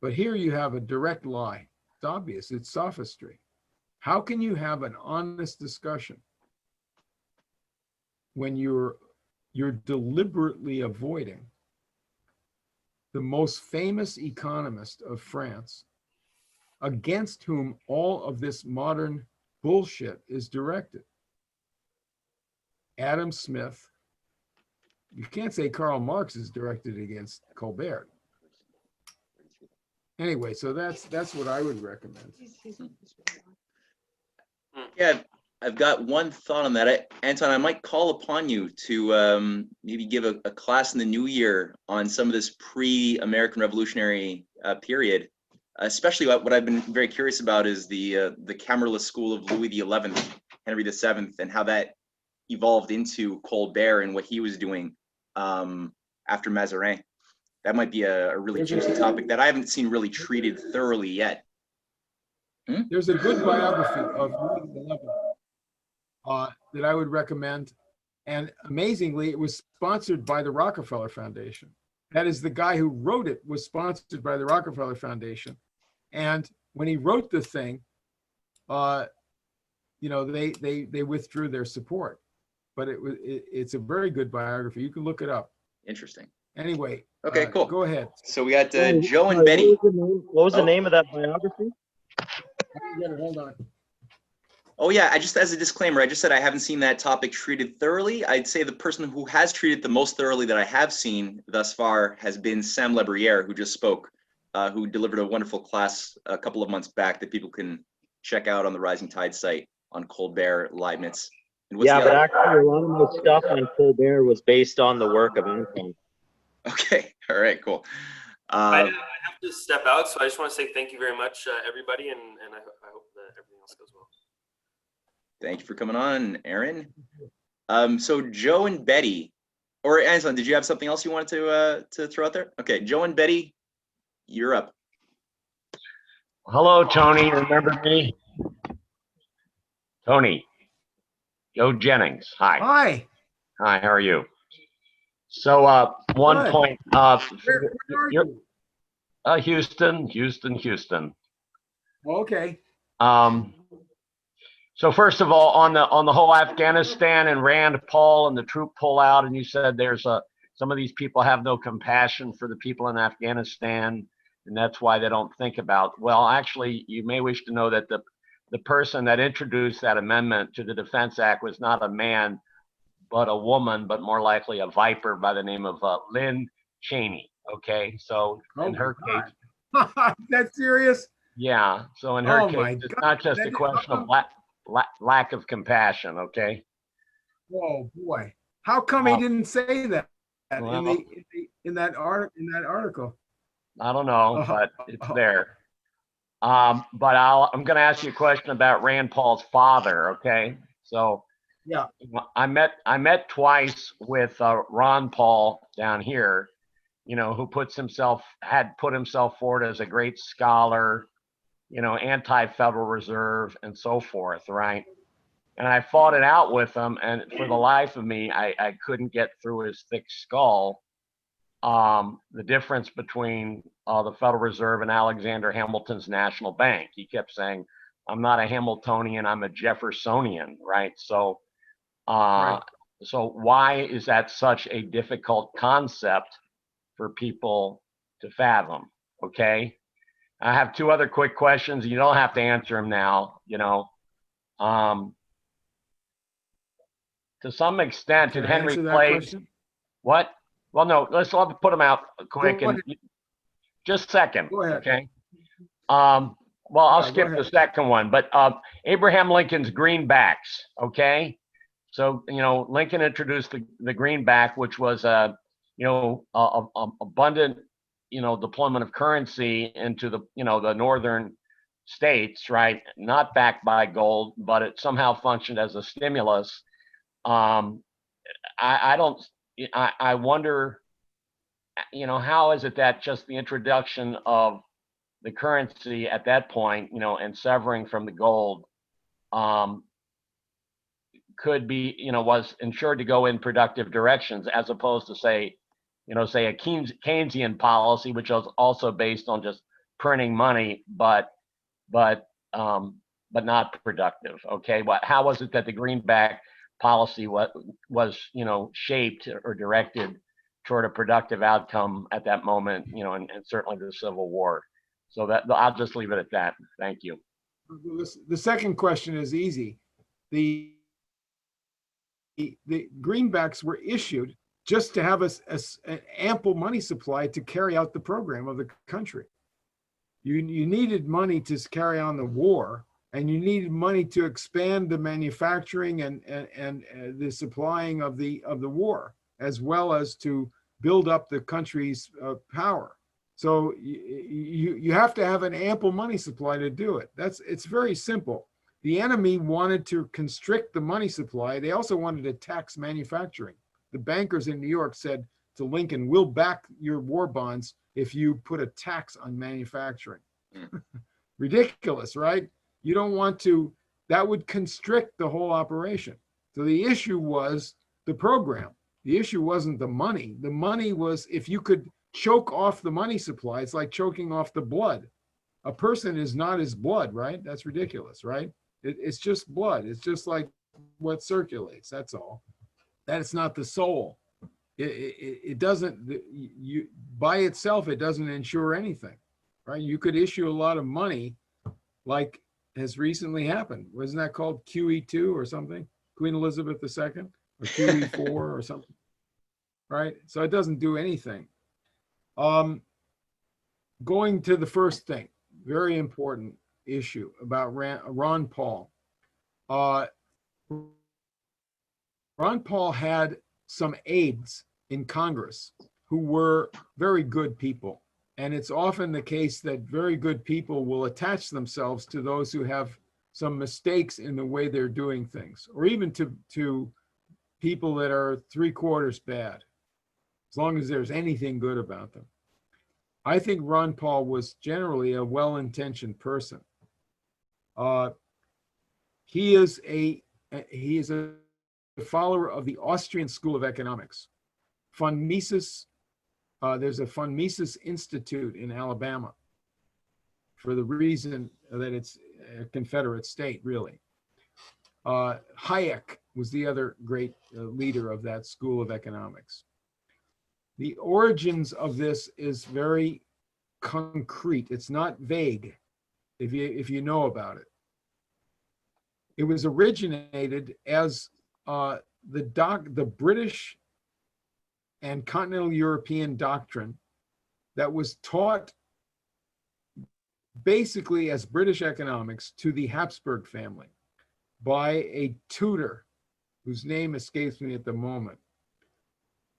But here you have a direct lie. It's obvious, it's sophistry. How can you have an honest discussion when you're deliberately avoiding the most famous economist of France, against whom all of this modern bullshit is directed? Adam Smith. You can't say Karl Marx is directed against Colbert. Anyway, so that's what I would recommend. Yeah, I've got one thought on that. Anton, I might call upon you to maybe give a class in the new year on some of this pre-American Revolutionary period. Especially what I've been very curious about is the Cameralist school of Louis XI, Henry VII, and how that evolved into Colbert and what he was doing after Mazarin. That might be a really juicy topic that I haven't seen really treated thoroughly yet. There's a good biography of Louis XI that I would recommend. And amazingly, it was sponsored by the Rockefeller Foundation. That is, the guy who wrote it was sponsored by the Rockefeller Foundation. And when he wrote the thing, they withdrew their support. But it's a very good biography. You can look it up. Interesting. Anyway. Okay, cool. Go ahead. So we got Joe and Betty. What was the name of that biography? Hold on. Oh yeah, I just, as a disclaimer, I just said I haven't seen that topic treated thoroughly. I'd say the person who has treated the most thoroughly that I have seen thus far has been Sam Lebriere, who just spoke, who delivered a wonderful class a couple of months back that people can check out on the Rising Tide site. Colbert, Leibniz. And Yeah, but other? actually, a lot of my stuff on Colbert was based on the work of Anton. Okay, all right, cool. I have to step out, so I just want to say thank you very much, everybody, and I hope that everything else goes well. Thank you for coming on, Aaron. So Joe and Betty, or Anton, did you have something else you wanted to throw out there? Okay, Joe and Betty, you're up. Hello, Tony. Remember me? Tony. Joe Jennings. Hi. Hi. Hi, how are you? So one Good. point. Where are you? Houston. Okay. So first of all, on the whole Afghanistan and Rand Paul and the troop pullout, and you said there's some of these people have no compassion for the people in Afghanistan, and that's why they don't think about. Well, actually, you may wish to know that the person that introduced that amendment to the Defense Act was not a man, but a woman, but more likely a viper by the name of Lynn Cheney. Okay, so in her case, that's serious. Yeah, so in her case, it's not just a question of lack of compassion. Okay. Oh boy, how come he didn't say that in that article? I don't know, but it's there. But I'm going to ask you a question about Rand Paul's father. Okay, so yeah, I met twice with Ron Paul down here, who had put himself forward as a great scholar, anti-Federal Reserve and so forth, right? And I fought it out with him, and for the life of me, I couldn't get through his thick skull the difference between the Federal Reserve and Alexander Hamilton's National Bank. He kept saying, I'm not a Hamiltonian, I'm a Jeffersonian, right? So, so why is that such a difficult concept for people to fathom? Okay. I have two other quick questions. You don't have to answer them now, to some extent, did Henry Clay, what? Well, no, let's put them out quick and just a second. Go ahead. Okay. Well, I'll skip the second one, but Abraham Lincoln's greenbacks. Okay. So, Lincoln introduced the greenback, which was abundant, deployment of currency into the northern states, right? Not backed by gold, but it somehow functioned as a stimulus. I wonder, how is it that just the introduction of the currency at that point, and severing from the gold, could be, was ensured to go in productive directions, as opposed to say a Keynesian policy, which was also based on just printing money, but not productive. Okay, how was it that the greenback policy was shaped or directed toward a productive outcome at that moment, and certainly the Civil War? So that I'll just leave it at that. Thank you. The second question is easy. The greenbacks were issued just to have an ample money supply to carry out the program of the country. You needed money to carry on the war, and you needed money to expand the manufacturing and the supplying of the war, as well as to build up the country's power. So you have to have an ample money supply to do it. It's very simple. The enemy wanted to constrict the money supply. They also wanted to tax manufacturing. The bankers in New York said to Lincoln, we'll back your war bonds if you put a tax on manufacturing. Ridiculous, right? You don't want to, that would constrict the whole operation. So the issue was the program. The issue wasn't the money. The money was, if you could choke off the money supply, it's like choking off the blood. A person is not his blood, right? That's ridiculous, right? It's just blood. It's just like what circulates, that's all. That's not the soul. It doesn't, by itself, it doesn't ensure anything, right? You could issue a lot of money, like has recently happened. Wasn't that called QE2 or something? Queen Elizabeth II or QE4 or something, right? So it doesn't do anything. Going to the first thing, very important issue about Ron Paul. Ron Paul had some aides in Congress who were very good people. And it's often the case that very good people will attach themselves to those who have some mistakes in the way they're doing things, or even to people that are 3/4 bad, as long as there's anything good about them. I think Ron Paul was generally a well-intentioned person. He is a follower of the Austrian School of Economics. Von Mises, there's a von Mises Institute in Alabama for the reason that it's a Confederate state, really. Hayek was the other great leader of that school of economics. The origins of this is very concrete. It's not vague if you know about it. It was originated as the British and continental European doctrine that was taught basically as British economics to the Habsburg family by a tutor whose name escapes me at the moment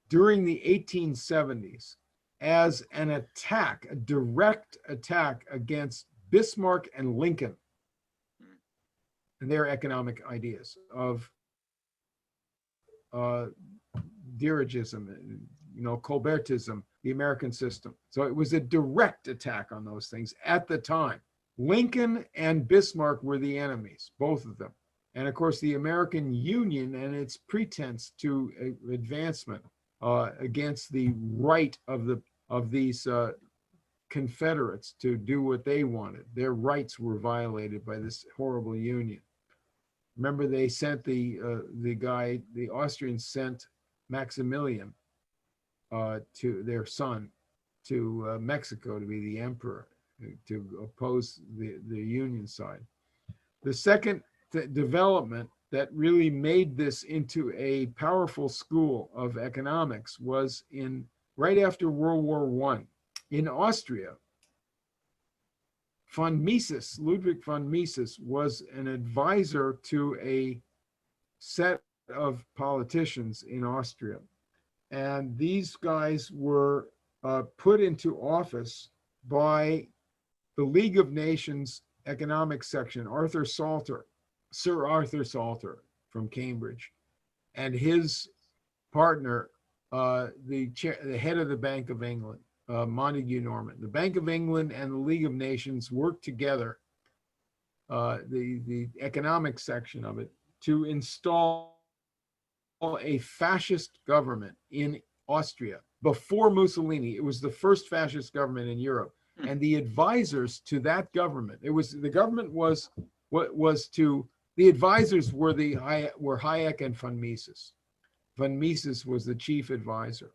during the 1870s as an attack, a direct attack against Bismarck and Lincoln and their economic ideas of dirigism, Colbertism, the American system. So it was a direct attack on those things at the time. Lincoln and Bismarck were the enemies, both of them. And of course, the American Union and its pretense to advancement against the right of these Confederates to do what they wanted. Their rights were violated by this horrible union. Remember, they sent the Austrians sent Maximilian to their son to Mexico to be the emperor, to oppose the Union side. The second development that really made this into a powerful school of economics was right after World War I in Austria. Ludwig von Mises was an advisor to a set of politicians in Austria. And these guys were put into office by the League of Nations economics section, Sir Arthur Salter from Cambridge, and his partner, the head of the Bank of England, Montague Norman. The Bank of England and the League of Nations worked together, the economic section of it, to install a fascist government in Austria before Mussolini. It was the first fascist government in Europe. And the advisors to that government, the advisors were Hayek and von Mises. Von Mises was the chief advisor.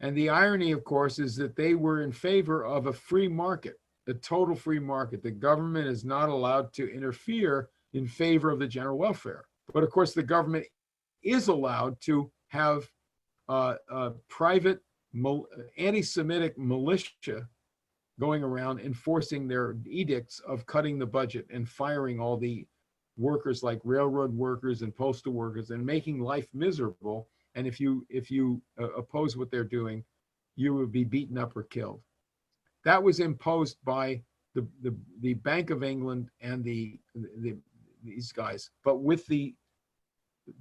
And the irony, of course, is that they were in favor of a free market, a total free market. The government is not allowed to interfere in favor of the general welfare. But of course, the government is allowed to have private anti-Semitic militia going around enforcing their edicts of cutting the budget and firing all the workers like railroad workers and postal workers and making life miserable. And if you oppose what they're doing, you will be beaten up or killed. That was imposed by the Bank of England and these guys. But with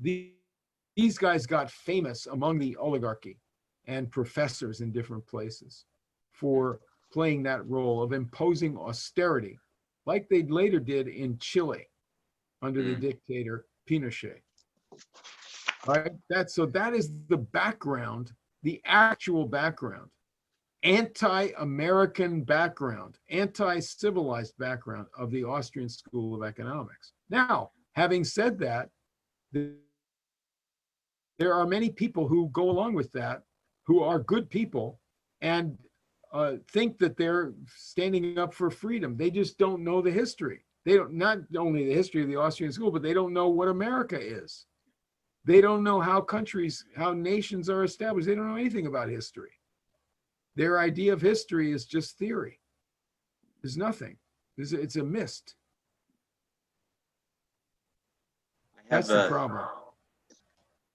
these guys got famous among the oligarchy and professors in different places for playing that role of imposing austerity, like they later did in Chile under the dictator Pinochet. Right? That is the background, the actual background, anti-American background, anti-civilized background of the Austrian School of Economics. Now, having said that, there are many people who go along with that, who are good people and think that they're standing up for freedom. They just don't know the history. They don't, not only the history of the Austrian school, but they don't know what America is. They don't know how nations are established. They don't know anything about history. Their idea of history is just theory. There's nothing. It's a mist. That's the problem.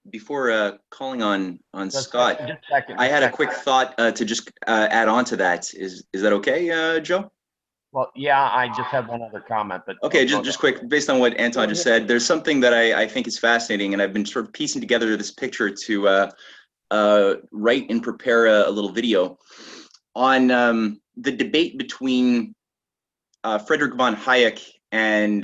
Before calling on Scott, just a second, I had a quick thought to just add on to that. Is that okay, Joe? Well, yeah, I just had one other comment, but okay, just quick, based on what Anton just said, there's something that I think is fascinating, and I've been sort of piecing together this picture to write and prepare a little video on the debate between Friedrich von Hayek and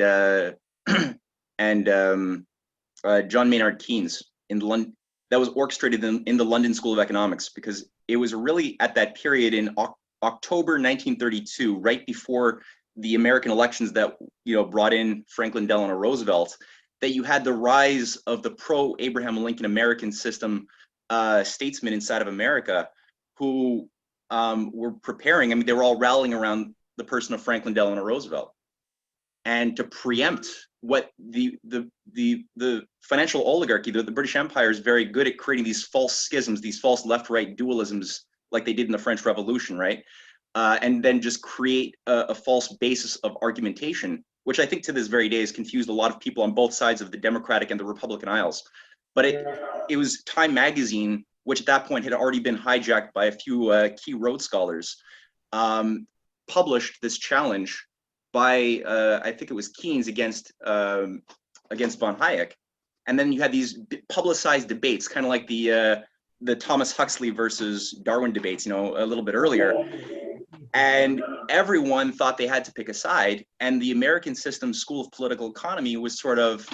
John Maynard Keynes in London, that was orchestrated in the London School of Economics, because it was really at that period in October 1932, right before the American elections that brought in Franklin Delano Roosevelt, that you had the rise of the pro-Abraham Lincoln American system statesmen inside of America who were preparing. I mean, they were all rallying around the person of Franklin Delano Roosevelt, and to preempt what the financial oligarchy, the British Empire, is very good at creating these false schisms, these false left-right dualisms, like they did in the French Revolution, right? And then just create a false basis of argumentation, which I think to this very day has confused a lot of people on both sides of the Democratic and the Republican aisles. But it was Time magazine, which at that point had already been hijacked by a few key Rhodes scholars, published this challenge by I think it was Keynes against von Hayek, and then you had these publicized debates, kind of like the Thomas Huxley versus Darwin debates, a little bit earlier, and everyone thought they had to pick a side, and the American system School of Political Economy was sort of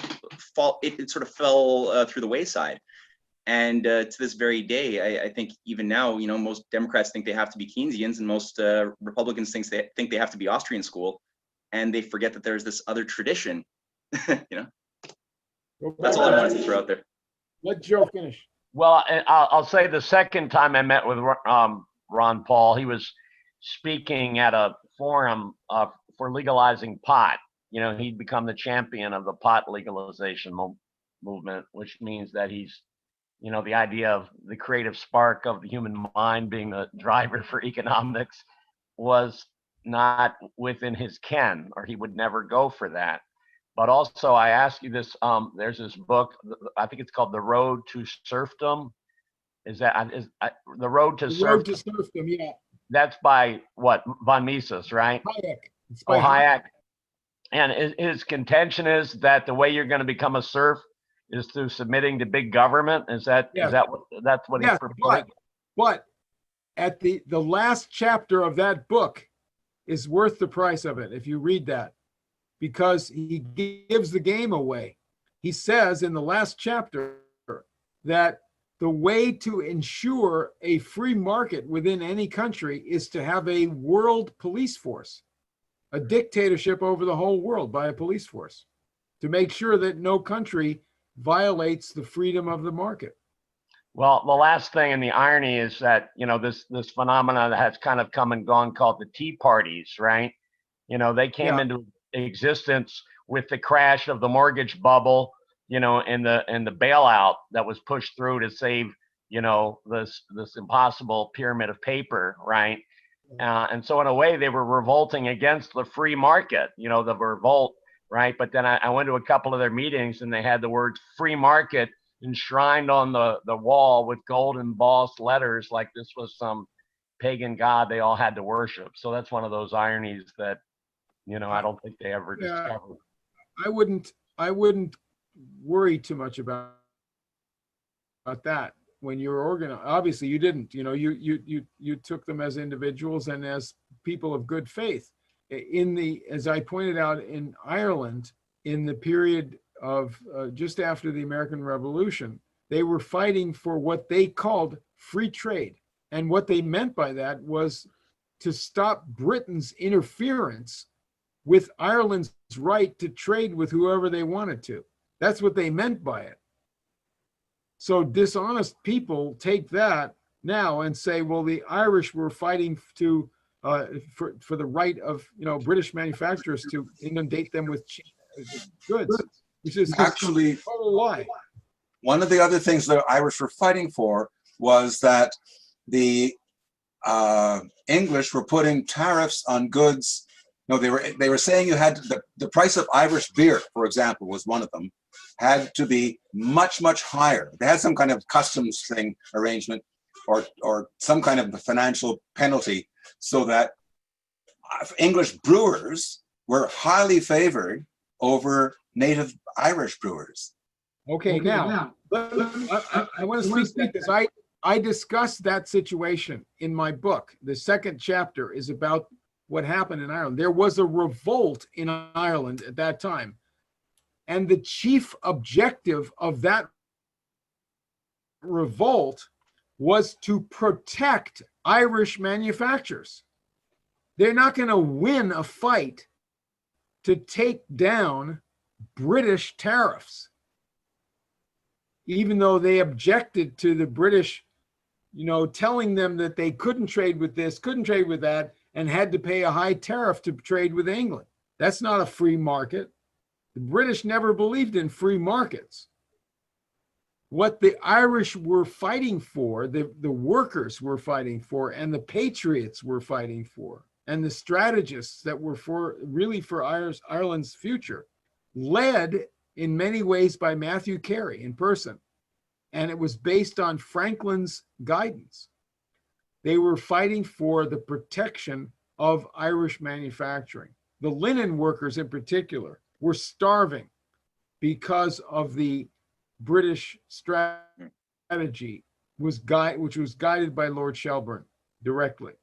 fell through the wayside. And to this very day, I think even now, most Democrats think they have to be Keynesians, and most Republicans think they have to be Austrian school, and they forget that there's this other tradition. That's all I wanted to throw out there. Let Joe finish. Well, I'll say the second time I met with Ron Paul, he was speaking at a forum for legalizing pot. He'd become the champion of the pot legalization movement, which means that he's, the idea of the creative spark of the human mind being the driver for economics was not within his ken, or he would never go for that. But also, I ask you this, there's this book, I think it's called The Road to Serfdom. The Road to Serfdom? Road to Serfdom, yeah. That's by what? Von Mises, right? Hayek. It's by Hayek. And his contention is that the way you're going to become a serf is through submitting to big government. Is that that's what he's proposing? But at the last chapter of that book is worth the price of it if you read that, because he gives the game away. He says in the last chapter that the way to ensure a free market within any country is to have a world police force, a dictatorship over the whole world by a police force, to make sure that no country violates the freedom of the market. Well, the last thing, and the irony is that, this phenomenon that has kind of come and gone called the Tea Parties, right? They came into existence with the crash of the mortgage bubble, and the bailout that was pushed through to save, this impossible pyramid of paper, right? And so in a way, they were revolting against the free market, the revolt, right? But then I went to a couple of their meetings, and they had the words free market enshrined on the wall with gold embossed letters, like this was some pagan god they all had to worship. So that's one of those ironies that, I don't think they ever discovered. I wouldn't worry too much about that when you're organized. Obviously you didn't, you took them as individuals and as people of good faith. As I pointed out, in Ireland, in the period of just after the American Revolution, they were fighting for what they called free trade. And what they meant by that was to stop Britain's interference with Ireland's right to trade with whoever they wanted to. That's what they meant by it. So dishonest people take that now and say, well, the Irish were fighting for the right of British manufacturers to inundate them with goods. Which is actually a total lie. One of the other things the Irish were fighting for was that the English were putting tariffs on goods No, they were saying you had the price of Irish beer, for example, was one of them, had to be much, much higher. They had some kind of customs thing arrangement or some kind of financial penalty so that English brewers were highly favored over native Irish brewers. Okay, now I want to speak because I discussed that situation in my book. The second chapter is about what happened in Ireland. There was a revolt in Ireland at that time. And the chief objective of that revolt was to protect Irish manufacturers. They're not going to win a fight to take down British tariffs, even though they objected to the British, telling them that they couldn't trade with this, couldn't trade with that, and had to pay a high tariff to trade with England. That's not a free market. The British never believed in free markets. What the Irish were fighting for, the workers were fighting for, and the patriots were fighting for, and the strategists that were for Ireland's future, led in many ways by Matthew Carey in person. And it was based on Franklin's guidance. They were fighting for the protection of Irish manufacturing. The linen workers in particular were starving because of the British strategy, which was guided by Lord Shelburne directly,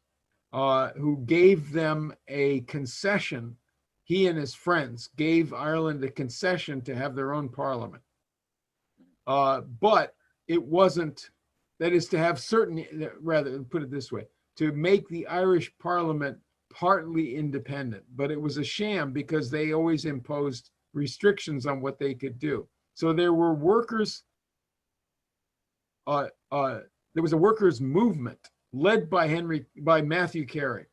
who gave them a concession. He and his friends gave Ireland a concession to have their own parliament. But it wasn't, that is to have certain, rather put it this way, to make the Irish parliament partly independent, but it was a sham because they always imposed restrictions on what they could do. So there were workers, there was a workers' movement led by Matthew Carey,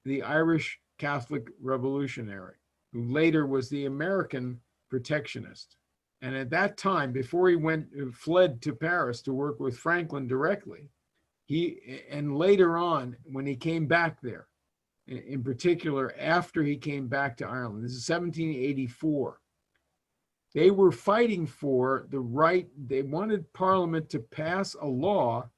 the Irish Catholic revolutionary, who later was the American protectionist. And at that time, before he fled to Paris to work with Franklin directly, and later on, when he came back there, in particular, after he came back to Ireland, this is 1784, they were fighting for the right, they wanted Parliament to pass a law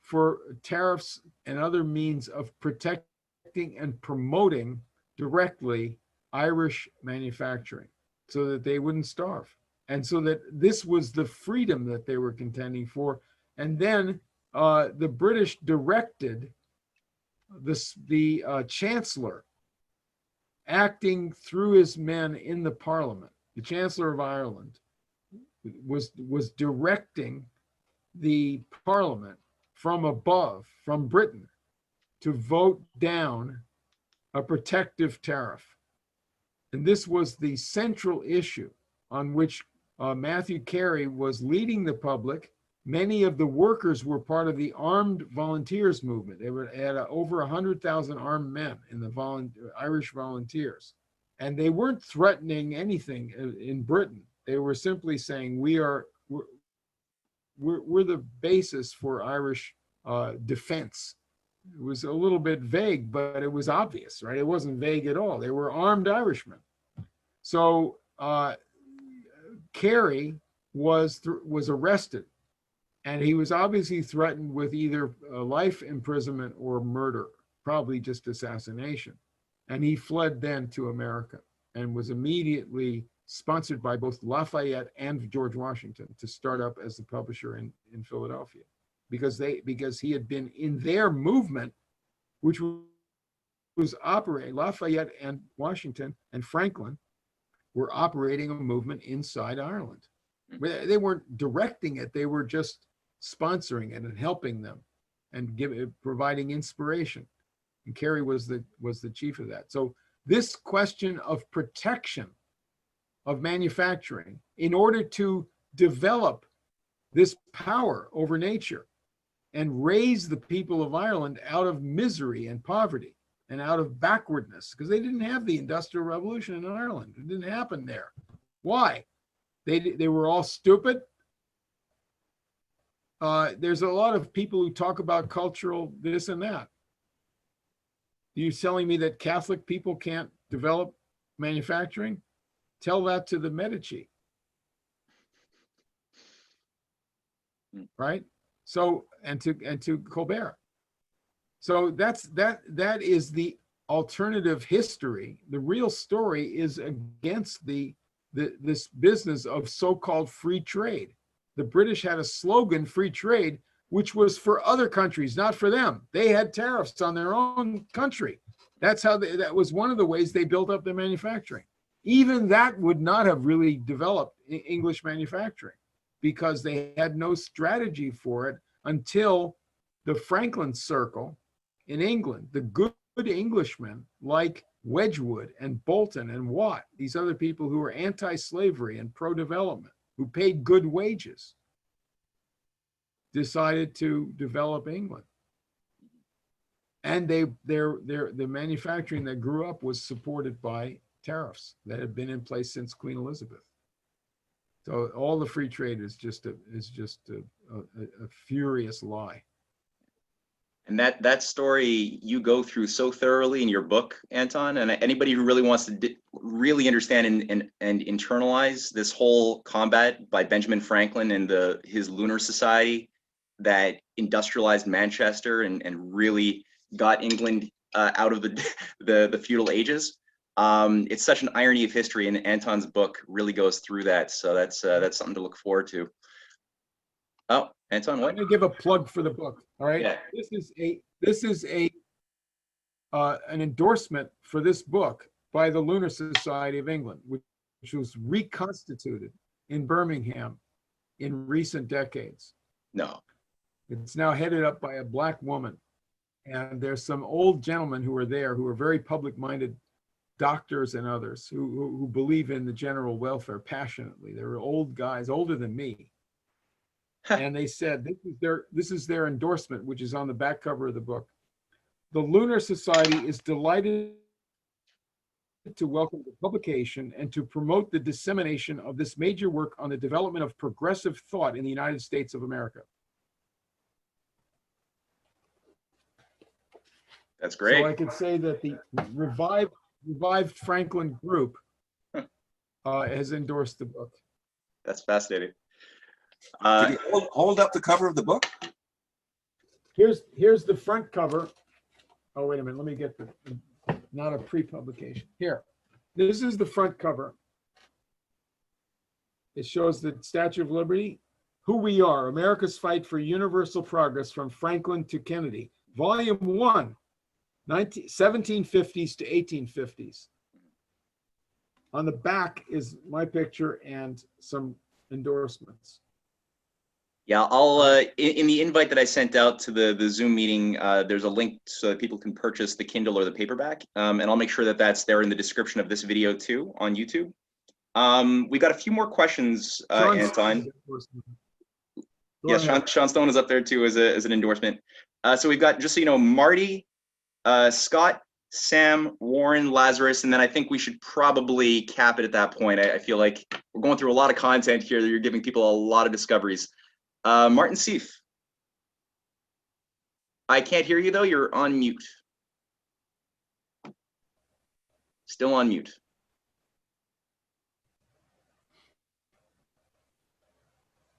for tariffs and other means of protecting and promoting directly Irish manufacturing so that they wouldn't starve. And so that this was the freedom that they were contending for. And then the British directed the Chancellor, acting through his men in the Parliament, the Chancellor of Ireland, was directing the Parliament from above, from Britain, to vote down a protective tariff. And this was the central issue on which Matthew Carey was leading the public. Many of the workers were part of the armed volunteers movement. They had over 100,000 armed men in the Irish volunteers. And they weren't threatening anything in Britain. They were simply saying, we're the basis for Irish defense. It was a little bit vague, but it was obvious, right? It wasn't vague at all. They were armed Irishmen. So Carey was arrested, and he was obviously threatened with either life imprisonment or murder, probably just assassination. And he fled then to America and was immediately sponsored by both Lafayette and George Washington to start up as the publisher in Philadelphia, because he had been in their movement, which was operating. Lafayette and Washington and Franklin were operating a movement inside Ireland. They weren't directing it; they were just sponsoring it and helping them and providing inspiration. And Carey was the chief of that. So this question of protection of manufacturing in order to develop this power over nature and raise the people of Ireland out of misery and poverty and out of backwardness, because they didn't have the Industrial Revolution in Ireland. It didn't happen there. Why? They were all stupid. There's a lot of people who talk about cultural this and that. Are you telling me that Catholic people can't develop manufacturing? Tell that to the Medici. Right? So, and to Colbert. So that is the alternative history. The real story is against this business of so-called free trade. The British had a slogan, free trade, which was for other countries, not for them. They had tariffs on their own country. That's how that was one of the ways they built up their manufacturing. Even that would not have really developed English manufacturing because they had no strategy for it until the Franklin Circle in England, the good Englishmen like Wedgwood and Bolton and Watt, these other people who were anti-slavery and pro-development, who paid good wages, decided to develop England. And the manufacturing that grew up was supported by tariffs that had been in place since Queen Elizabeth. So all the free trade is just a furious lie. And that story you go through so thoroughly in your book, Anton, and anybody who really wants to really understand and internalize this whole combat by Benjamin Franklin and his Lunar Society that industrialized Manchester and really got England out of the feudal ages. It's such an irony of history, and Anton's book really goes through that. So that's something to look forward to. Oh, Anton, what? I'm gonna give a plug for the book. All right. Yeah. This is an endorsement for this book by the Lunar Society of England, which was reconstituted in Birmingham in recent decades. No. It's now headed up by a Black woman. And there's some old gentlemen who are there who are very public-minded doctors and others who believe in the general welfare passionately. They were old guys, older than me. And they said, this is their endorsement, which is on the back cover of the book. The Lunar Society is delighted to welcome the publication and to promote the dissemination of this major work on the development of progressive thought in the United States of America. That's great. So I could say that the revived Franklin group has endorsed the book. That's fascinating. Can you hold up the cover of the book? Here's the front cover. Oh, wait a minute. Let me get not a pre-publication. Here. This is the front cover. It shows the Statue of Liberty, Who We Are, America's Fight for Universal Progress from Franklin to Kennedy, Volume 1, 1750s to 1850s. On the back is my picture and some endorsements. Yeah, I'll in the invite that I sent out to the Zoom meeting, there's a link so that people can purchase the Kindle or the paperback, and I'll make sure that that's there in the description of this video too on YouTube. We got a few more questions, Anton. Yes, Sean Stone is up there too as an endorsement. So we've got, just so you know, Marty, Scott, Sam, Warren, Lazarus, and then I think we should probably cap it at that point. I feel like we're going through a lot of content here. You're giving people a lot of discoveries. Martin Seif. I can't hear you though, you're on mute. Still on mute.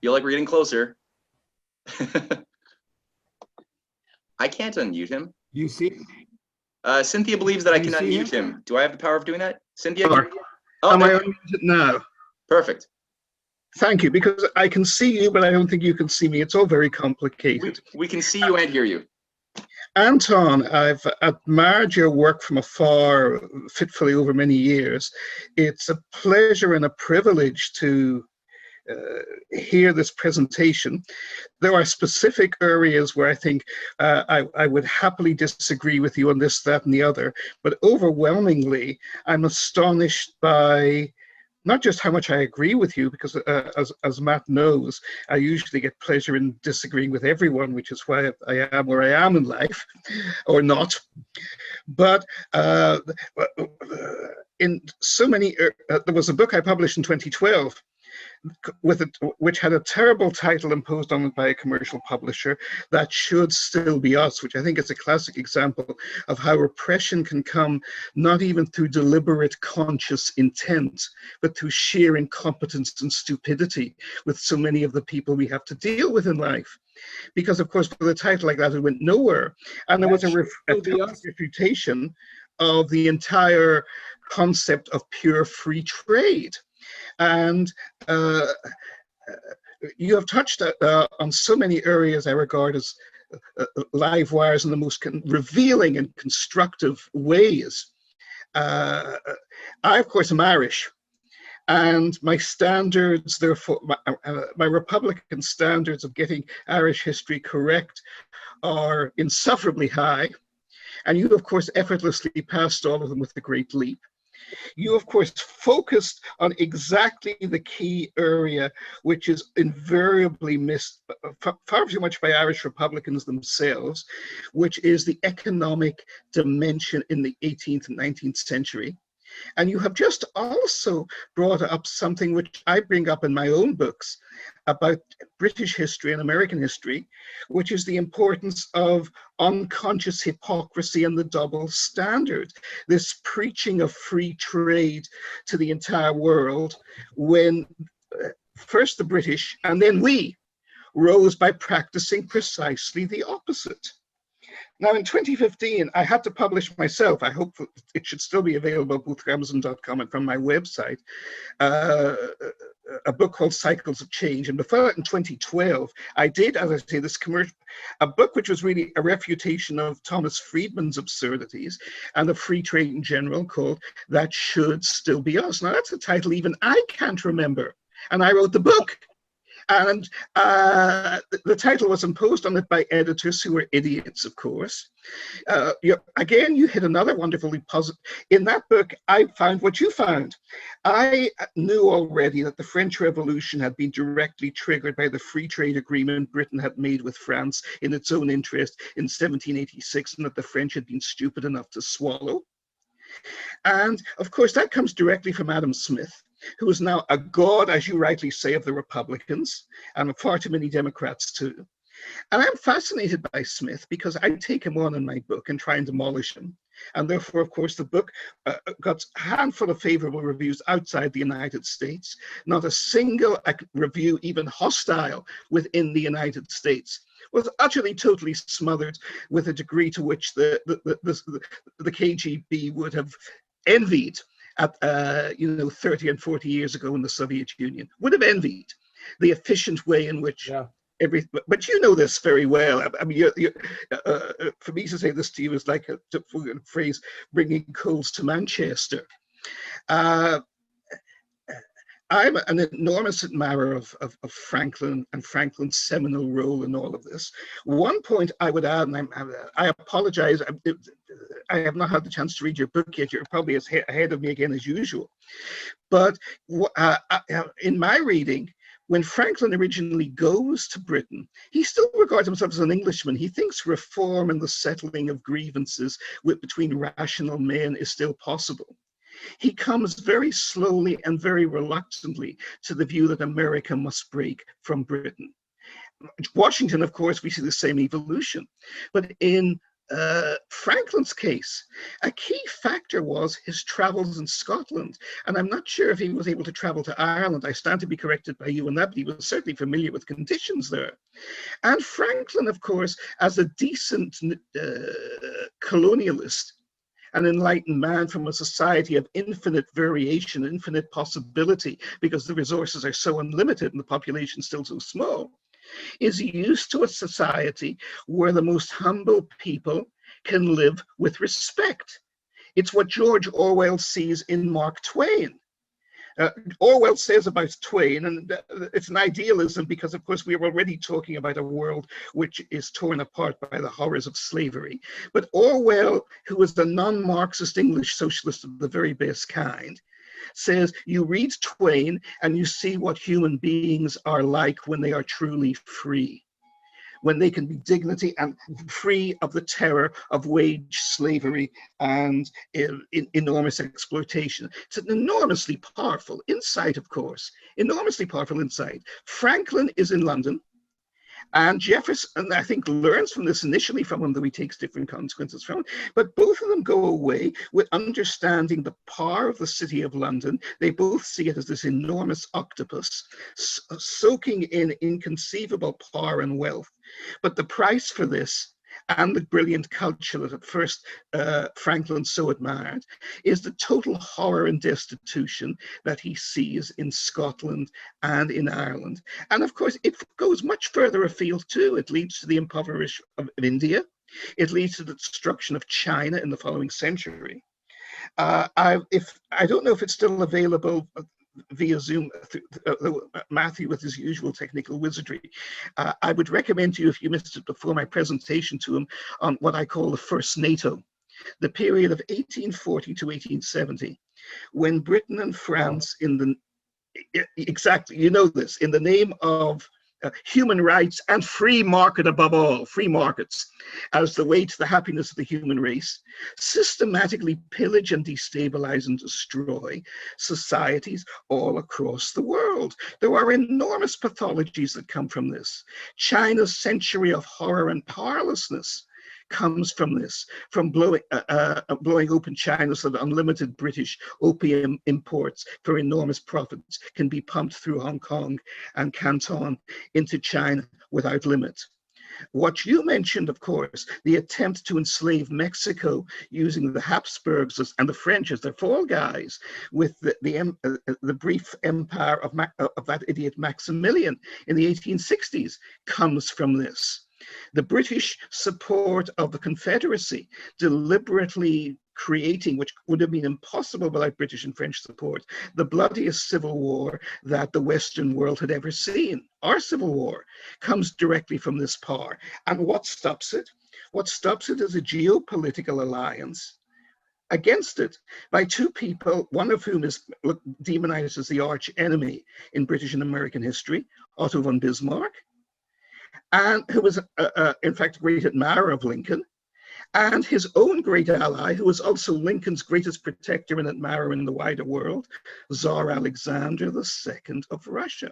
Feel like we're getting closer. I can't unmute him. You see? Cynthia believes that I can unmute him. Do I have the power of doing that? Cynthia? Am I unmuted now? Perfect. Thank you, because I can see you, but I don't think you can see me. It's all very complicated. We can see you and hear you. Anton, I've admired your work from afar, fitfully over many years. It's a pleasure and a privilege to hear this presentation. There are specific areas where I think I would happily disagree with you on this, that, and the other, but overwhelmingly, I'm astonished by not just how much I agree with you, because as Matt knows, I usually get pleasure in disagreeing with everyone, which is why I am where I am in life, or not. But in so many, there was a book I published in 2012 which had a terrible title imposed on it by a commercial publisher, That Should Still Be Us, which I think is a classic example of how repression can come not even through deliberate conscious intent, but through sheer incompetence and stupidity with so many of the people we have to deal with in life. Because of course, with a title like that, it went nowhere. And there was a refutation of the entire concept of pure free trade. And you have touched on so many areas I regard as live wires in the most revealing and constructive ways. I, of course, am Irish, and my standards, therefore, my Republican standards of getting Irish history correct are insufferably high. And you, of course, effortlessly passed all of them with a great leap. You, of course, focused on exactly the key area, which is invariably missed far too much by Irish Republicans themselves, which is the economic dimension in the 18th and 19th century. And you have just also brought up something which I bring up in my own books about British history and American history, which is the importance of unconscious hypocrisy and the double standard, this preaching of free trade to the entire world, when first the British and then we rose by practicing precisely the opposite. Now, in 2015, I had to publish myself. I hope it should still be available both from Amazon.com and from my website, a book called Cycles of Change. And before that, in 2012, I did, as I say, a book which was really a refutation of Thomas Friedman's absurdities and of free trade in general, called That Should Still Be Us. Now, that's a title even I can't remember. And I wrote the book. And the title was imposed on it by editors who were idiots, of course. Again, you hit another wonderfully positive. In that book, I found what you found. I knew already that the French Revolution had been directly triggered by the free trade agreement Britain had made with France in its own interest in 1786, and that the French had been stupid enough to swallow. And of course, that comes directly from Adam Smith, who is now a god, as you rightly say, of the Republicans, and far too many Democrats too. And I'm fascinated by Smith because I take him on in my book and try and demolish him. And therefore, of course, the book got a handful of favorable reviews outside the United States, not a single review, even hostile, within the United States. Was utterly, totally smothered with a degree to which the KGB would have envied at 30 and 40 years ago in the Soviet Union, would have envied the efficient way in which but you know this very well. I mean, for me to say this to you is like a phrase, bringing coals to Manchester. I'm an enormous admirer of Franklin and Franklin's seminal role in all of this. One point I would add, and I apologize, I have not had the chance to read your book yet. You're probably ahead of me again as usual. But in my reading, when Franklin originally goes to Britain, he still regards himself as an Englishman. He thinks reform and the settling of grievances between rational men is still possible. He comes very slowly and very reluctantly to the view that America must break from Britain. Washington, of course, we see the same evolution. But in Franklin's case, a key factor was his travels in Scotland. And I'm not sure if he was able to travel to Ireland. I stand to be corrected by you on that, but he was certainly familiar with conditions there. And Franklin, of course, as a decent colonialist, an enlightened man from a society of infinite variation, infinite possibility, because the resources are so unlimited and the population still so small, is used to a society where the most humble people can live with respect. It's what George Orwell sees in Mark Twain. Orwell says about Twain, and it's an idealism because, of course, we are already talking about a world which is torn apart by the horrors of slavery. But Orwell, who is a non-Marxist English socialist of the very best kind, says you read Twain and you see what human beings are like when they are truly free. when they can be dignity and free of the terror of wage slavery and enormous exploitation. It's an enormously powerful insight, of course, enormously powerful insight. Franklin is in London. And Jefferson, I think, learns from this initially from him, though he takes different consequences from it. But both of them go away with understanding the power of the city of London. They both see it as this enormous octopus soaking in inconceivable power and wealth. But the price for this, and the brilliant culture that at first Franklin so admired, is the total horror and destitution that he sees in Scotland and in Ireland. And of course, it goes much further afield too. It leads to the impoverishment of India. It leads to the destruction of China in the following century. I don't know if it's still available via Zoom, Matthew with his usual technical wizardry. I would recommend to you, if you missed it before, my presentation to him on what I call the first NATO, the period of 1840 to 1870, when Britain and France exactly, you know this, in the name of human rights and free market above all, free markets, as the way to the happiness of the human race, systematically pillage and destabilize and destroy societies all across the world. There are enormous pathologies that come from this. China's century of horror and powerlessness comes from this, from blowing open China so that unlimited British opium imports for enormous profits can be pumped through Hong Kong and Canton into China without limit. What you mentioned, of course, the attempt to enslave Mexico using the Habsburgs and the French as their fall guys, with the brief empire of that idiot Maximilian in the 1860s, comes from this. The British support of the Confederacy, deliberately creating, which would have been impossible without British and French support, the bloodiest civil war that the Western world had ever seen. Our civil war comes directly from this power. And what stops it? What stops it is a geopolitical alliance against it by two people, one of whom is demonized as the arch enemy in British and American history, Otto von Bismarck, and who was, in fact, a great admirer of Lincoln, and his own great ally, who was also Lincoln's greatest protector and admirer in the wider world, Tsar Alexander II of Russia.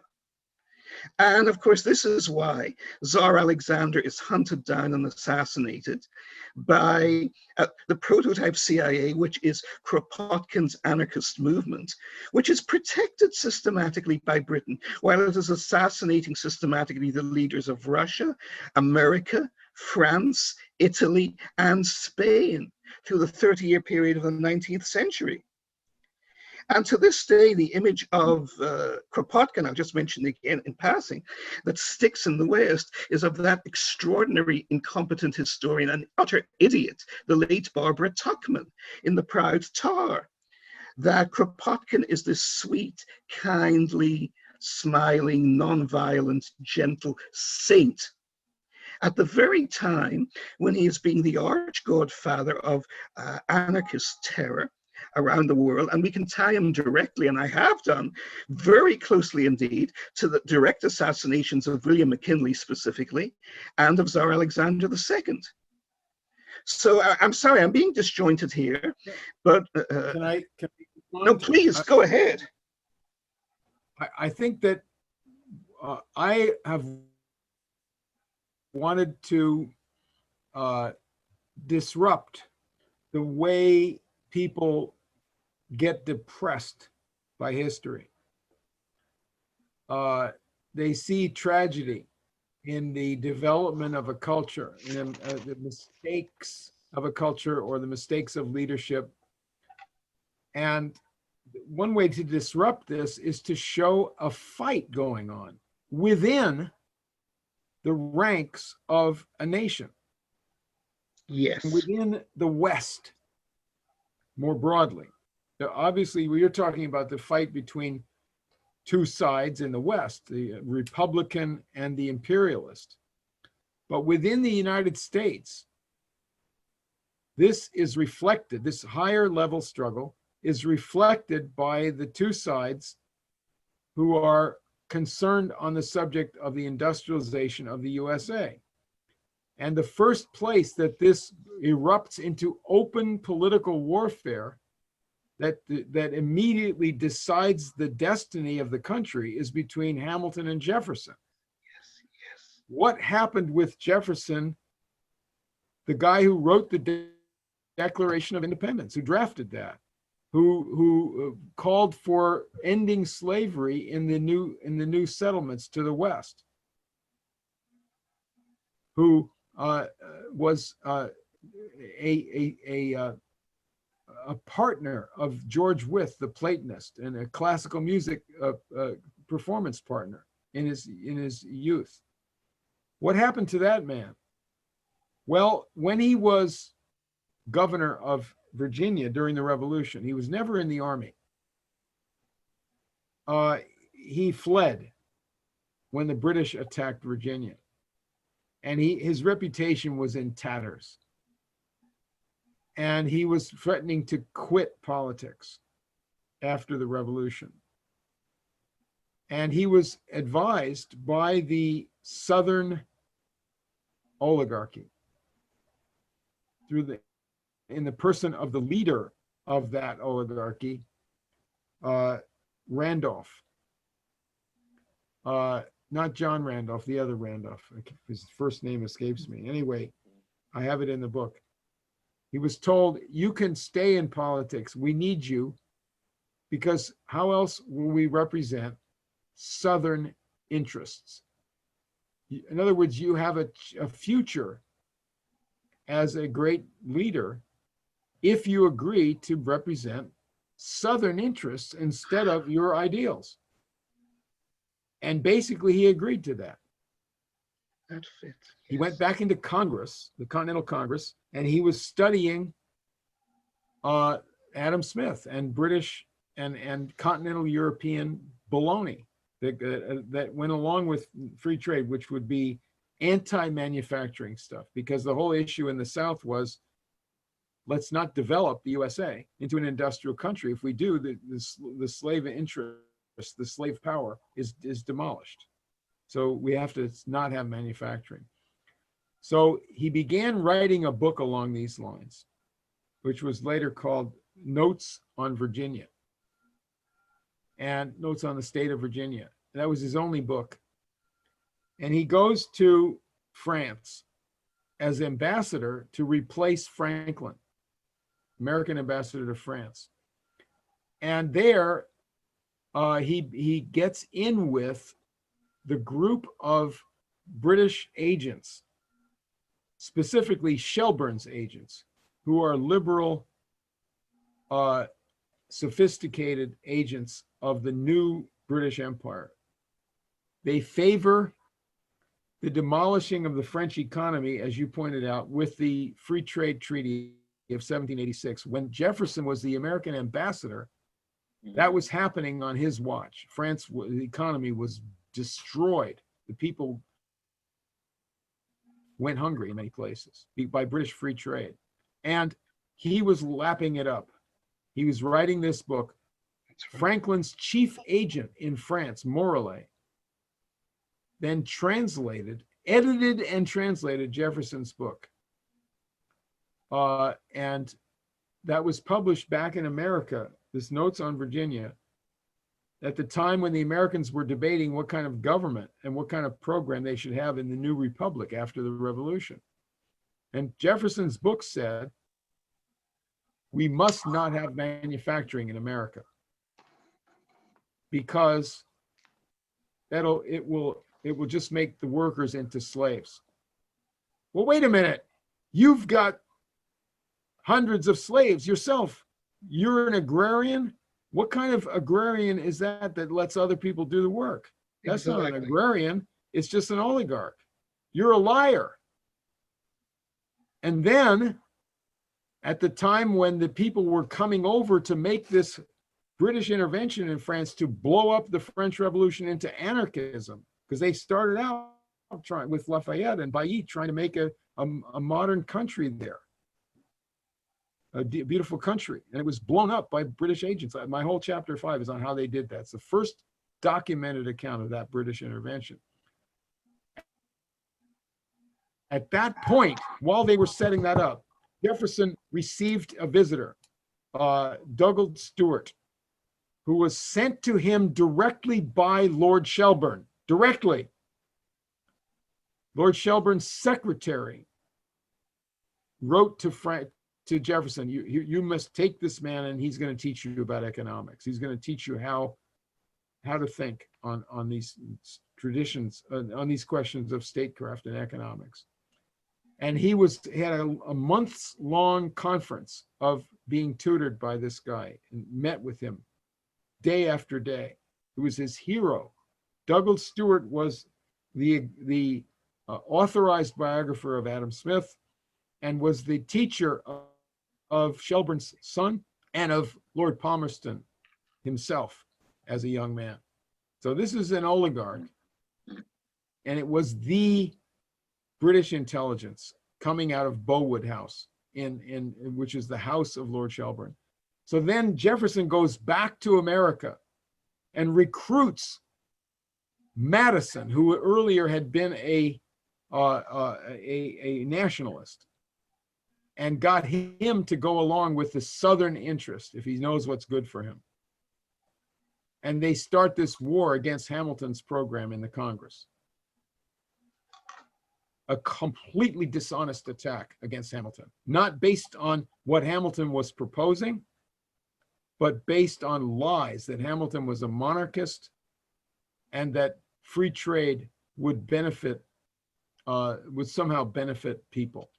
And of course, this is why Tsar Alexander is hunted down and assassinated by the prototype CIA, which is Kropotkin's anarchist movement, which is protected systematically by Britain, while it is assassinating systematically the leaders of Russia, America, France, Italy, and Spain through the 30-year period of the 19th century. And to this day, the image of Kropotkin, I'll just mention again in passing, that sticks in the West is of that extraordinary, incompetent historian and utter idiot, the late Barbara Tuchman, in The Proud Tar, that Kropotkin is this sweet, kindly, smiling, non-violent, gentle saint at the very time when he is being the arch-godfather of anarchist terror around the world. And we can tie him directly, and I have done very closely indeed, to the direct assassinations of William McKinley specifically, and of Tsar Alexander II. So I'm sorry, I'm being disjointed here, but no, please go ahead. I think that I have wanted to disrupt the way people get depressed by history. They see tragedy in the development of a culture, in the mistakes of a culture or the mistakes of leadership. And one way to disrupt this is to show a fight going on within the ranks of a nation. Yes. Within the West, more broadly. Now, obviously, we are talking about the fight between two sides in the West, the Republican and the imperialist. But within the United States, this is reflected, this higher level struggle is reflected by the two sides who are concerned on the subject of the industrialization of the USA. And the first place that this erupts into open political warfare that immediately decides the destiny of the country is between Hamilton and Jefferson. What happened with Jefferson, the guy who wrote the Declaration of Independence, who drafted that, who called for ending slavery in the new settlements to the west, who was a partner of George Wythe, the Platonist, and a classical music performance partner in his youth. What happened to that man? Well, when he was governor of Virginia during the Revolution, he was never in the army. He fled when the British attacked Virginia, and his reputation was in tatters. And he was threatening to quit politics after the Revolution. And he was advised by the Southern oligarchy in the person of the leader of that oligarchy, Randolph. Not John Randolph, the other Randolph. His first name escapes me. Anyway, I have it in the book. He was told, you can stay in politics. We need you, because how else will we represent Southern interests? In other words, you have a future as a great leader if you agree to represent Southern interests instead of your ideals. And basically, he agreed to that. That fits. He went back into Congress, the Continental Congress, and he was studying Adam Smith and British and continental European baloney that went along with free trade, which would be anti-manufacturing stuff, because the whole issue in the South was, let's not develop the USA into an industrial country. If we do, the slave interest, the slave power is demolished. So we have to not have manufacturing. So he began writing a book along these lines, which was later called Notes on Virginia and Notes on the State of Virginia. That was his only book. And he goes to France as ambassador to replace Franklin, American ambassador to France. And there he gets in with the group of British agents, specifically Shelburne's agents, who are liberal, sophisticated agents of the new British Empire. They favor the demolishing of the French economy, as you pointed out, with the Free Trade Treaty of 1786. When Jefferson was the American ambassador, that was happening on his watch. France, the economy was destroyed. The people went hungry in many places by British free trade. And he was lapping it up. He was writing this book. Franklin's chief agent in France, Morellet, then edited and translated Jefferson's book. And that was published back in America, this Notes on Virginia, at the time when the Americans were debating what kind of government and what kind of program they should have in the new republic after the Revolution. And Jefferson's book said, we must not have manufacturing in America, because it will just make the workers into slaves. Well, wait a minute. You've got hundreds of slaves yourself. You're an agrarian. What kind of agrarian is that lets other people do the work? That's not an agrarian. It's just an oligarch. You're a liar. And then at the time when the people were coming over to make this British intervention in France to blow up the French Revolution into anarchism, because they started out with Lafayette and Bailly trying to make a modern country there, a beautiful country, and it was blown up by British agents. My whole chapter 5 is on how they did that. It's the first documented account of that British intervention. At that point, while they were setting that up, Jefferson received a visitor, Douglas Stewart, who was sent to him directly by Lord Shelburne, directly. Lord Shelburne's secretary wrote to Jefferson, you must take this man and he's going to teach you about economics. He's going to teach you how to think on these traditions, on these questions of statecraft and economics. And he had a months long conference of being tutored by this guy and met with him day after day. It was his hero. Douglas Stewart was the authorized biographer of Adam Smith and was the teacher of Shelburne's son and of Lord Palmerston himself as a young man. So this is an oligarch, and it was the British intelligence coming out of Bowood House, which is the house of Lord Shelburne. So then Jefferson goes back to America and recruits Madison, who earlier had been a nationalist, and got him to go along with the Southern interest if he knows what's good for him. And they start this war against Hamilton's program in the Congress. A completely dishonest attack against Hamilton, not based on what Hamilton was proposing, but based on lies that Hamilton was a monarchist and that free trade would somehow benefit people.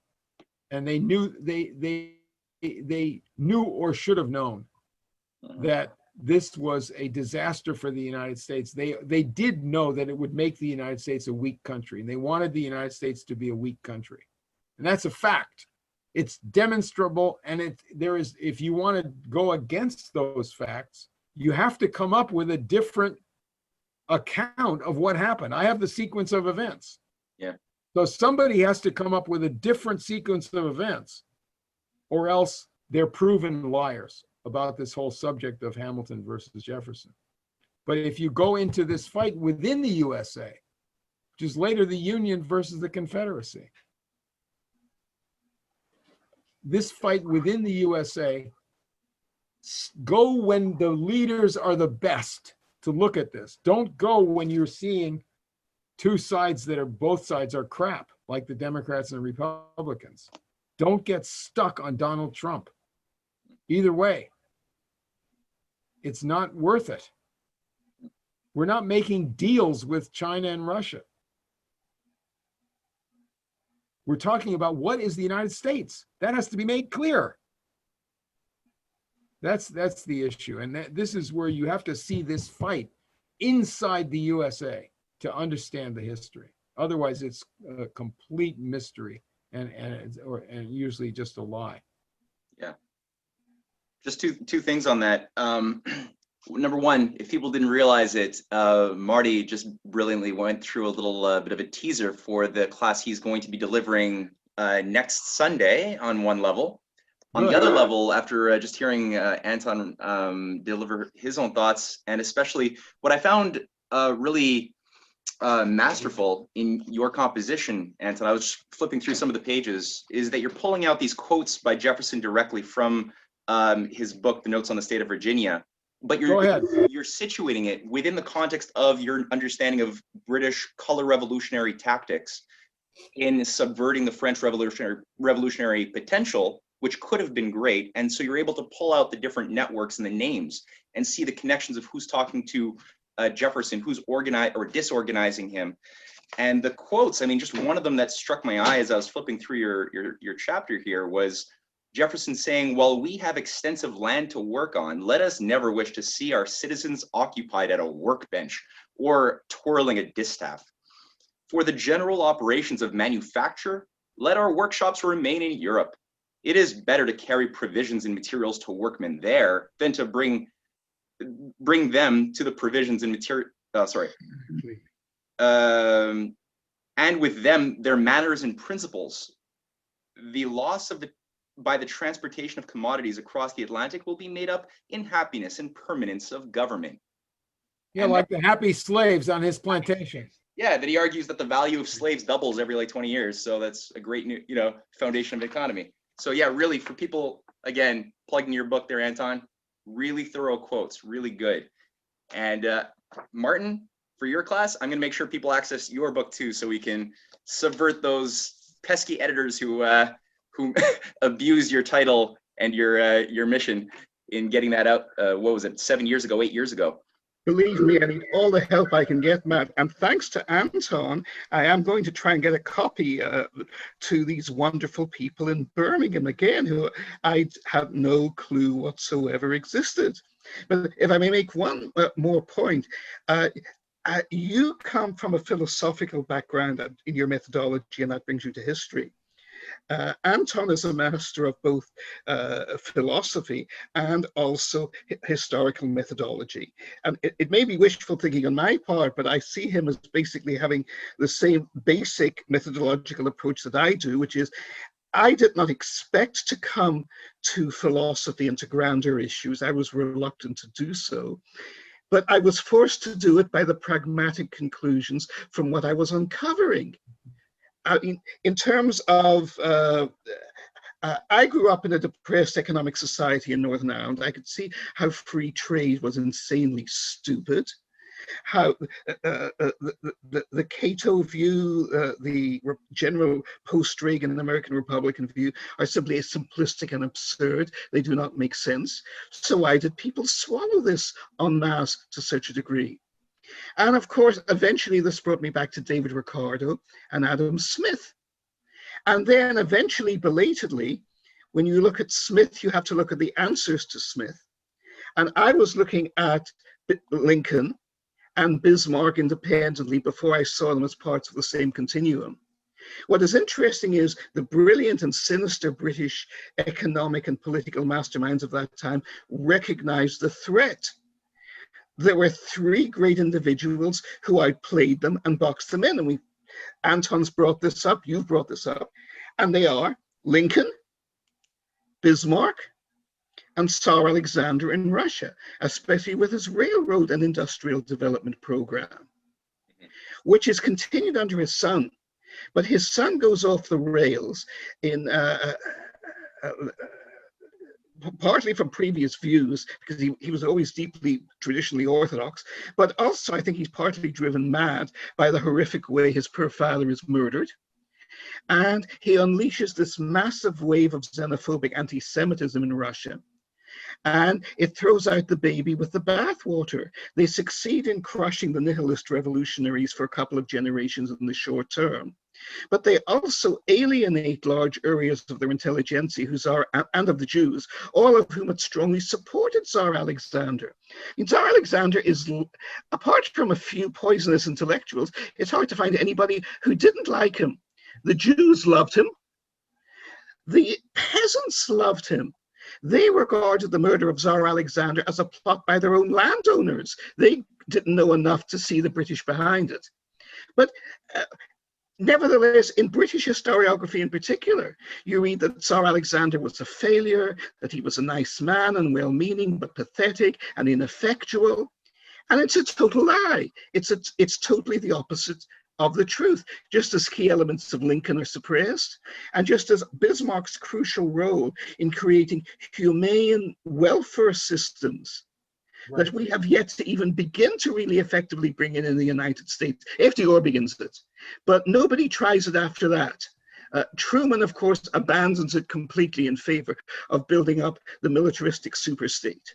And they knew they knew or should have known that this was a disaster for the United States. They did know that it would make the United States a weak country, and they wanted the United States to be a weak country. And that's a fact. It's demonstrable, and if you want to go against those facts, you have to come up with a different account of what happened. I have the sequence of events. Yeah. So somebody has to come up with a different sequence of events, or else they're proven liars about this whole subject of Hamilton versus Jefferson. But if you go into this fight within the USA, which is later the Union versus the Confederacy, this fight within the USA, go when the leaders are the best to look at this. Don't go when you're seeing two sides that are both sides are crap, like the Democrats and Republicans. Don't get stuck on Donald Trump. Either way, it's not worth it. We're not making deals with China and Russia. We're talking about what is the United States. That has to be made clear. That's the issue. And this is where you have to see this fight inside the USA to understand the history. Otherwise, it's a complete mystery and usually just a lie. Yeah. Just two things on that. Number one, if people didn't realize it, Marty just brilliantly went through a little bit of a teaser for the class he's going to be delivering next Sunday on one level. On the other level, after just hearing Anton deliver his own thoughts, and especially what I found really masterful in your composition, Anton, I was flipping through some of the pages, is that you're pulling out these quotes by Jefferson directly from his book, The Notes on the State of Virginia, but you're situating it within the context of your understanding of British color revolutionary tactics in subverting the French revolutionary potential, which could have been great. And so you're able to pull out the different networks and the names and see the connections of who's talking to Jefferson, who's organized or disorganizing him. And the quotes, I mean, just one of them that struck my eye as I was flipping through your chapter here was Jefferson saying, while we have extensive land to work on, let us never wish to see our citizens occupied at a workbench or twirling a distaff. For the general operations of manufacture, let our workshops remain in Europe. It is better to carry provisions and materials to workmen there than to bring them to the provisions and material, and with them their manners and principles. The loss by the transportation of commodities across the Atlantic will be made up in happiness and permanence of government. Yeah, and like the happy slaves on his plantation. Yeah, that he argues that the value of slaves doubles every like 20 years. So that's a great new, foundation of the economy. So yeah, really for people, again, plugging your book there, Anton, really thorough quotes, really good. And Martin, for your class, I'm gonna make sure people access your book too, so we can subvert those pesky editors who abuse your title and your mission in getting that out. What was it, 7 years ago, 8 years ago? Believe me, I need all the help I can get, Matt. And thanks to Anton, I am going to try and get a copy to these wonderful people in Birmingham again, who I had no clue whatsoever existed. But if I may make one more point, you come from a philosophical background in your methodology, and that brings you to history. Anton is a master of both philosophy and also historical methodology. And it may be wishful thinking on my part, but I see him as basically having the same basic methodological approach that I do, which is I did not expect to come to philosophy and to grander issues. I was reluctant to do so. But I was forced to do it by the pragmatic conclusions from what I was uncovering. In terms of, I grew up in a depressed economic society in Northern Ireland. I could see how free trade was insanely stupid, how the Cato view, the general post-Reagan American Republican view are simply simplistic and absurd. They do not make sense. So why did people swallow this en masse to such a degree? And of course, eventually this brought me back to David Ricardo and Adam Smith. And then eventually, belatedly, when you look at Smith, you have to look at the answers to Smith. And I was looking at Lincoln and Bismarck independently before I saw them as parts of the same continuum. What is interesting is the brilliant and sinister British economic and political masterminds of that time recognized the threat. There were three great individuals who outplayed them and boxed them in. And Anton's brought this up, you've brought this up, and they are Lincoln, Bismarck, and Tsar Alexander in Russia, especially with his railroad and industrial development program, which is continued under his son. But his son goes off the rails in partly from previous views, because he was always deeply traditionally orthodox, but also I think he's partly driven mad by the horrific way his poor father is murdered. And he unleashes this massive wave of xenophobic anti-Semitism in Russia. And it throws out the baby with the bathwater. They succeed in crushing the nihilist revolutionaries for a couple of generations in the short term. But they also alienate large areas of their intelligentsia and of the Jews, all of whom had strongly supported Tsar Alexander. Tsar Alexander is, apart from a few poisonous intellectuals, it's hard to find anybody who didn't like him. The Jews loved him. The peasants loved him. They regarded the murder of Tsar Alexander as a plot by their own landowners. They didn't know enough to see the British behind it. But nevertheless, in British historiography in particular, you read that Tsar Alexander was a failure, that he was a nice man and well-meaning, but pathetic and ineffectual. And it's a total lie. It's totally the opposite of the truth, just as key elements of Lincoln are suppressed, and just as Bismarck's crucial role in creating humane welfare systems that we have yet to even begin to really effectively bring in the United States. FDR begins it, but nobody tries it after that. Truman, of course, abandons it completely in favor of building up the militaristic superstate.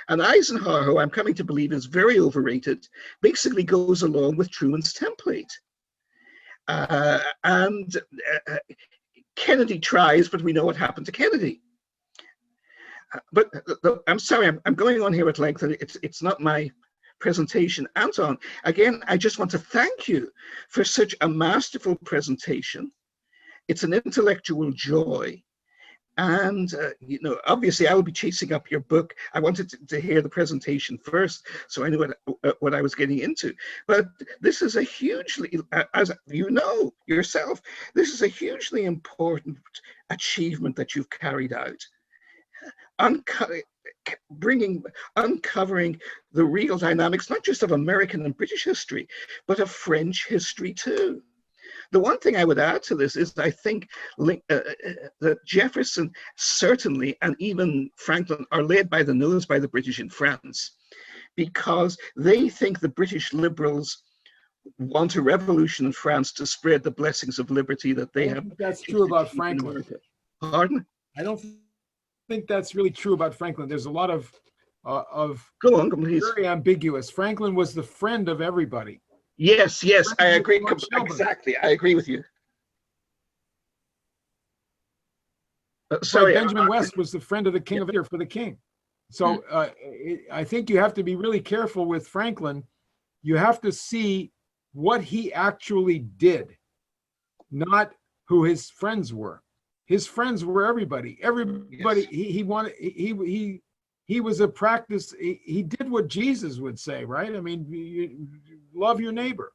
And Eisenhower, who I'm coming to believe is very overrated, basically goes along with Truman's template. And Kennedy tries, but we know what happened to Kennedy. But I'm sorry, I'm going on here at length, and it's not my presentation. Anton, again, I just want to thank you for such a masterful presentation. It's an intellectual joy. And, obviously I will be chasing up your book. I wanted to hear the presentation first, so I knew what I was getting into. But this is a hugely, as you know yourself, this is a hugely important achievement that you've carried out. uncovering the real dynamics, not just of American and British history, but of French history too. The one thing I would add to this is I think that Jefferson certainly, and even Franklin, are led by the nose by the British in France, because they think the British liberals want a revolution in France to spread the blessings of liberty that they have. That's true about Franklin. Pardon? I don't think that's really true about Franklin. There's a lot of go on, please. Very ambiguous. Franklin was the friend of everybody. Yes, I agree. Exactly, I agree with you. Sorry, Benjamin West was the friend of the king of England for the king. So I think you have to be really careful with Franklin. You have to see what he actually did, not who his friends were. His friends were everybody. Everybody. Yes. He was a practice. He did what Jesus would say, right? I mean, you love your neighbor.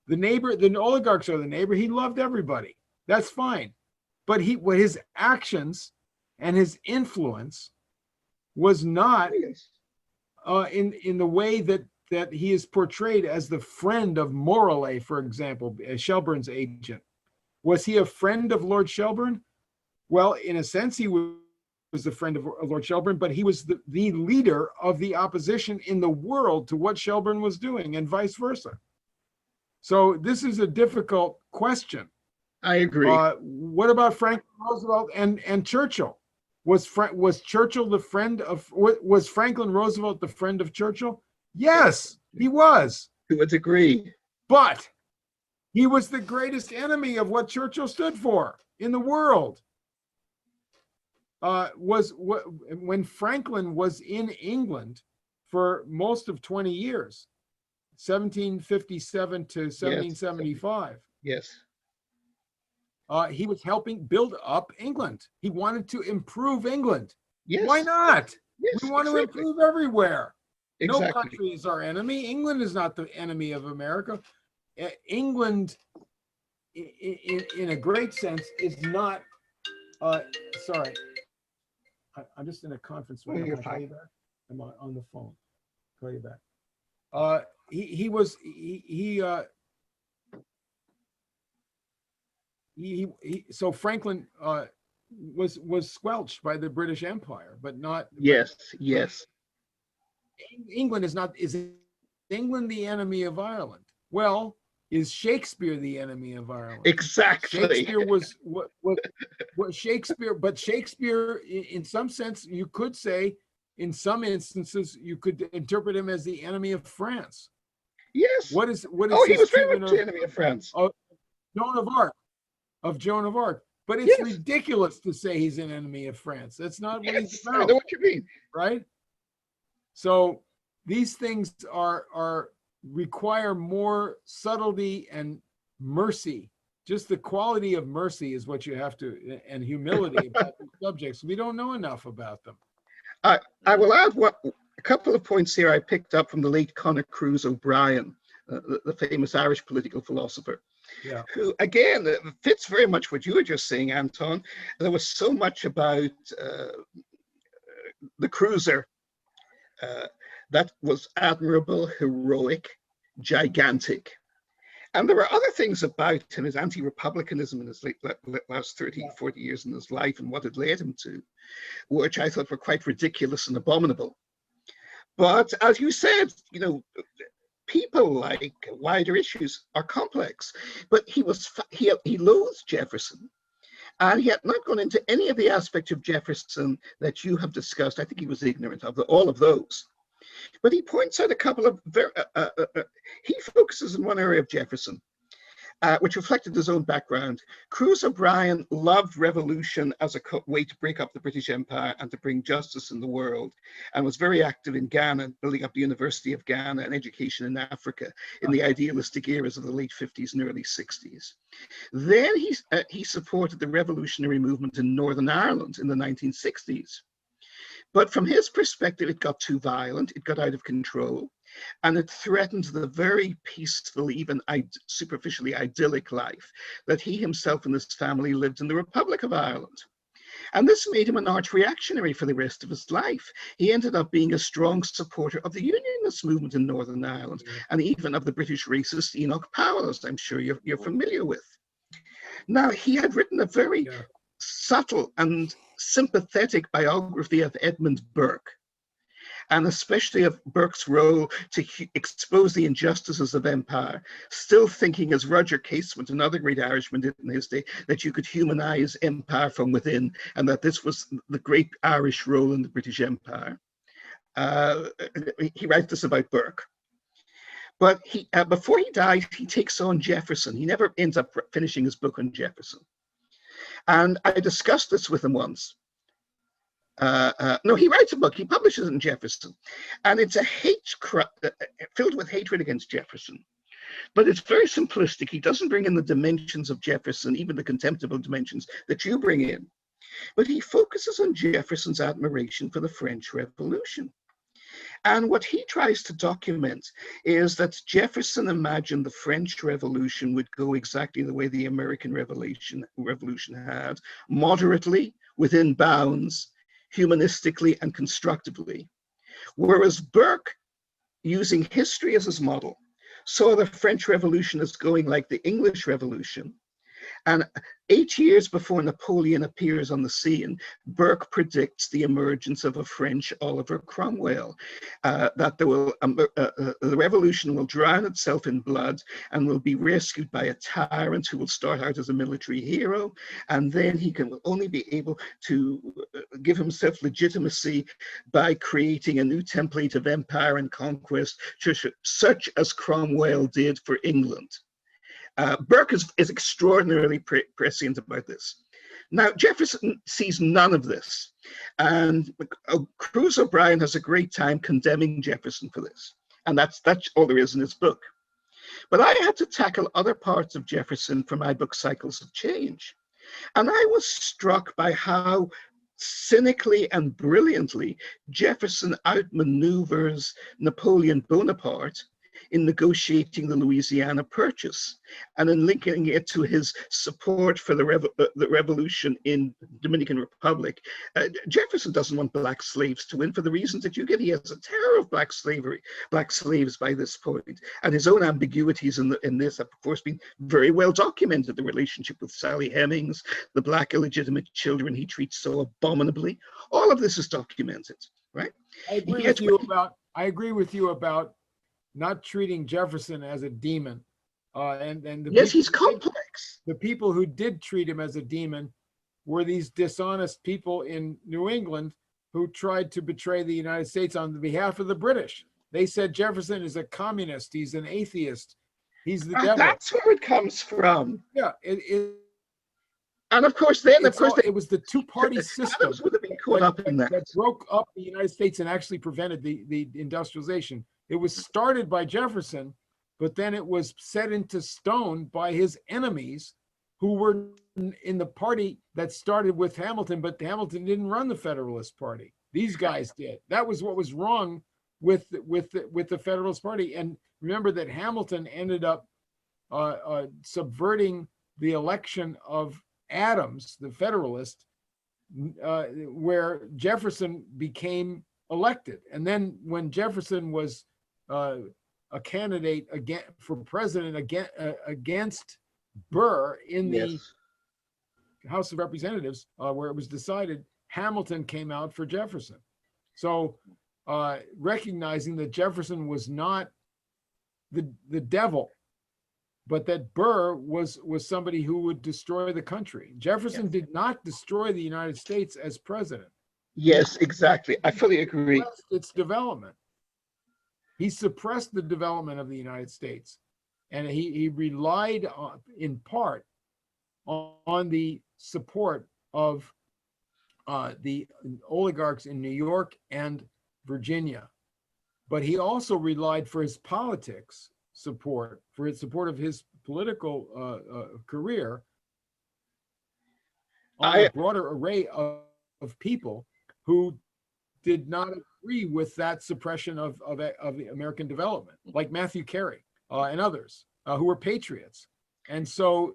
The neighbor, the oligarchs are the neighbor. He loved everybody. That's fine. But his actions and his influence was not in the way that he is portrayed as the friend of Morellet, for example, Shelburne's agent. Was he a friend of Lord Shelburne? Well, in a sense, he was the friend of Lord Shelburne, but he was the leader of the opposition in the world to what Shelburne was doing, and vice versa. So this is a difficult question. I agree. What about Franklin Roosevelt and Churchill? Was Churchill the friend of? Was Franklin Roosevelt the friend of Churchill? Yes, he was. To a degree. But he was the greatest enemy of what Churchill stood for in the world. When Franklin was in England for most of 20 years, 1757 to 1775. Yes. He was helping build up England. He wanted to improve England. Yes. Why not? Yes, we want to improve everywhere. Exactly. No country is our enemy. England is not the enemy of America. England, in a great sense, is not. Sorry, I'm just in a conference room. Can I call you back? I'm on the phone. Call you back. So Franklin was squelched by the British Empire, but not. Yes. England is England the enemy of Ireland? Well, is Shakespeare the enemy of Ireland? Exactly. Shakespeare was what Shakespeare, but Shakespeare, in some sense, you could say, in some instances, you could interpret him as the enemy of France. Yes. What is? Oh, he was very much the enemy of France. Joan of Arc. But it's ridiculous to say he's an enemy of France. That's not what he's about. I know what you mean. Right? So these things require more subtlety and mercy. Just the quality of mercy is what you have to, and humility about the subjects. We don't know enough about them. I will add a couple of points here I picked up from the late Conor Cruise O'Brien, the famous Irish political philosopher. Yeah. Who, again, fits very much what you were just saying, Anton. There was so much about the cruiser that was admirable, heroic, gigantic. And there were other things about him, his anti-republicanism in his last 30, 40 years in his life and what it led him to, which I thought were quite ridiculous and abominable. But as you said, people like wider issues are complex. But he loathed Jefferson, and he had not gone into any of the aspects of Jefferson that you have discussed. I think he was ignorant of all of those. But he points out a couple of he focuses on one area of Jefferson, which reflected his own background. Cruise O'Brien loved revolution as a way to break up the British Empire and to bring justice in the world, and was very active in Ghana, building up the University of Ghana and education in Africa in the idealistic eras of the late 50s and early 60s. Then he supported the revolutionary movement in Northern Ireland in the 1960s. But from his perspective, it got too violent, it got out of control, and it threatened the very peaceful, even superficially idyllic life that he himself and his family lived in the Republic of Ireland. And this made him an arch reactionary for the rest of his life. He ended up being a strong supporter of the Unionist movement in Northern Ireland, and even of the British racist Enoch Powell, as I'm sure you're familiar with. Now, he had written a very subtle and sympathetic biography of Edmund Burke, and especially of Burke's role to expose the injustices of empire, still thinking, as Roger Casement, another great Irishman, did in his day, that you could humanize empire from within, and that this was the great Irish role in the British Empire. He writes this about Burke. But before he died, he takes on Jefferson. He never ends up finishing his book on Jefferson. And I discussed this with him once. No, he writes a book, he publishes it in Jefferson, and it's filled with hatred against Jefferson. But it's very simplistic. He doesn't bring in the dimensions of Jefferson, even the contemptible dimensions that you bring in. But he focuses on Jefferson's admiration for the French Revolution. And what he tries to document is that Jefferson imagined the French Revolution would go exactly the way the American Revolution had, moderately, within bounds, humanistically and constructively. Whereas Burke, using history as his model, saw the French Revolution as going like the English Revolution. And 8 years before Napoleon appears on the scene, Burke predicts the emergence of a French Oliver Cromwell, that the revolution will drown itself in blood and will be rescued by a tyrant who will start out as a military hero, and then he can only be able to give himself legitimacy by creating a new template of empire and conquest, such as Cromwell did for England. Burke is extraordinarily prescient about this. Now, Jefferson sees none of this, and Cruz O'Brien has a great time condemning Jefferson for this, and that's all there is in his book. But I had to tackle other parts of Jefferson for my book, Cycles of Change, and I was struck by how cynically and brilliantly Jefferson outmaneuvers Napoleon Bonaparte in negotiating the Louisiana Purchase, and in linking it to his support for the revolution in Dominican Republic. Jefferson doesn't want black slaves to win for the reasons that you get. He has a terror of black slaves by this point, and his own ambiguities in this have, of course, been very well documented. The relationship with Sally Hemings, the black illegitimate children he treats so abominably. All of this is documented, right? I agree with you about not treating Jefferson as a demon. Yes, he's complex. The people who did treat him as a demon were these dishonest people in New England who tried to betray the United States on behalf of the British. They said Jefferson is a communist, he's an atheist, he's the devil. That's where it comes from. Yeah, and of course, it was the two-party system would have been caught up in that broke up the United States and actually prevented the industrialization. It was started by Jefferson, but then it was set into stone by his enemies who were in the party that started with Hamilton, but Hamilton didn't run the Federalist Party. These guys did. That was what was wrong with the Federalist Party. And remember that Hamilton ended up subverting the election of Adams, the Federalist, where Jefferson became elected. And then when Jefferson was a candidate for president against Burr in the House of Representatives, where it was decided, Hamilton came out for Jefferson. So recognizing that Jefferson was not the devil, but that Burr was somebody who would destroy the country. Jefferson did not destroy the United States as president. Yes, exactly. I fully agree. Its development. He suppressed the development of the United States, and he relied in part on the support of the oligarchs in New York and Virginia. But he also relied for his politics support, for his support of his political career, on a broader array of people who did not agree with that suppression of American development, like Matthew Carey and others who were patriots. And so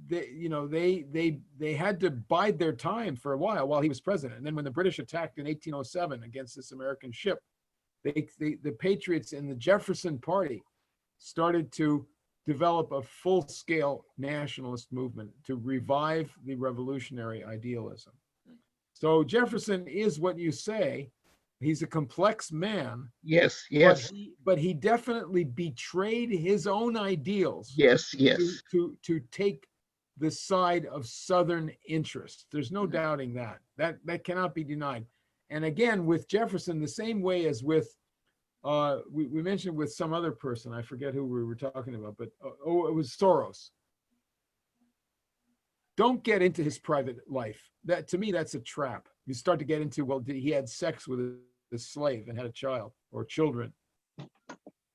they had to bide their time for a while he was president. And then when the British attacked in 1807 against this American ship, the Patriots in the Jefferson Party started to develop a full-scale nationalist movement to revive the revolutionary idealism. So Jefferson is what you say. He's a complex man. Yes, yes. But he definitely betrayed his own ideals. Yes, yes. To take the side of Southern interest. There's no doubting that. That cannot be denied. And again, with Jefferson, the same way as with, we mentioned with some other person, I forget who we were talking about, but it was Soros. Don't get into his private life. That, to me, that's a trap. You start to get into, well, he had sex with a slave and had a child or children.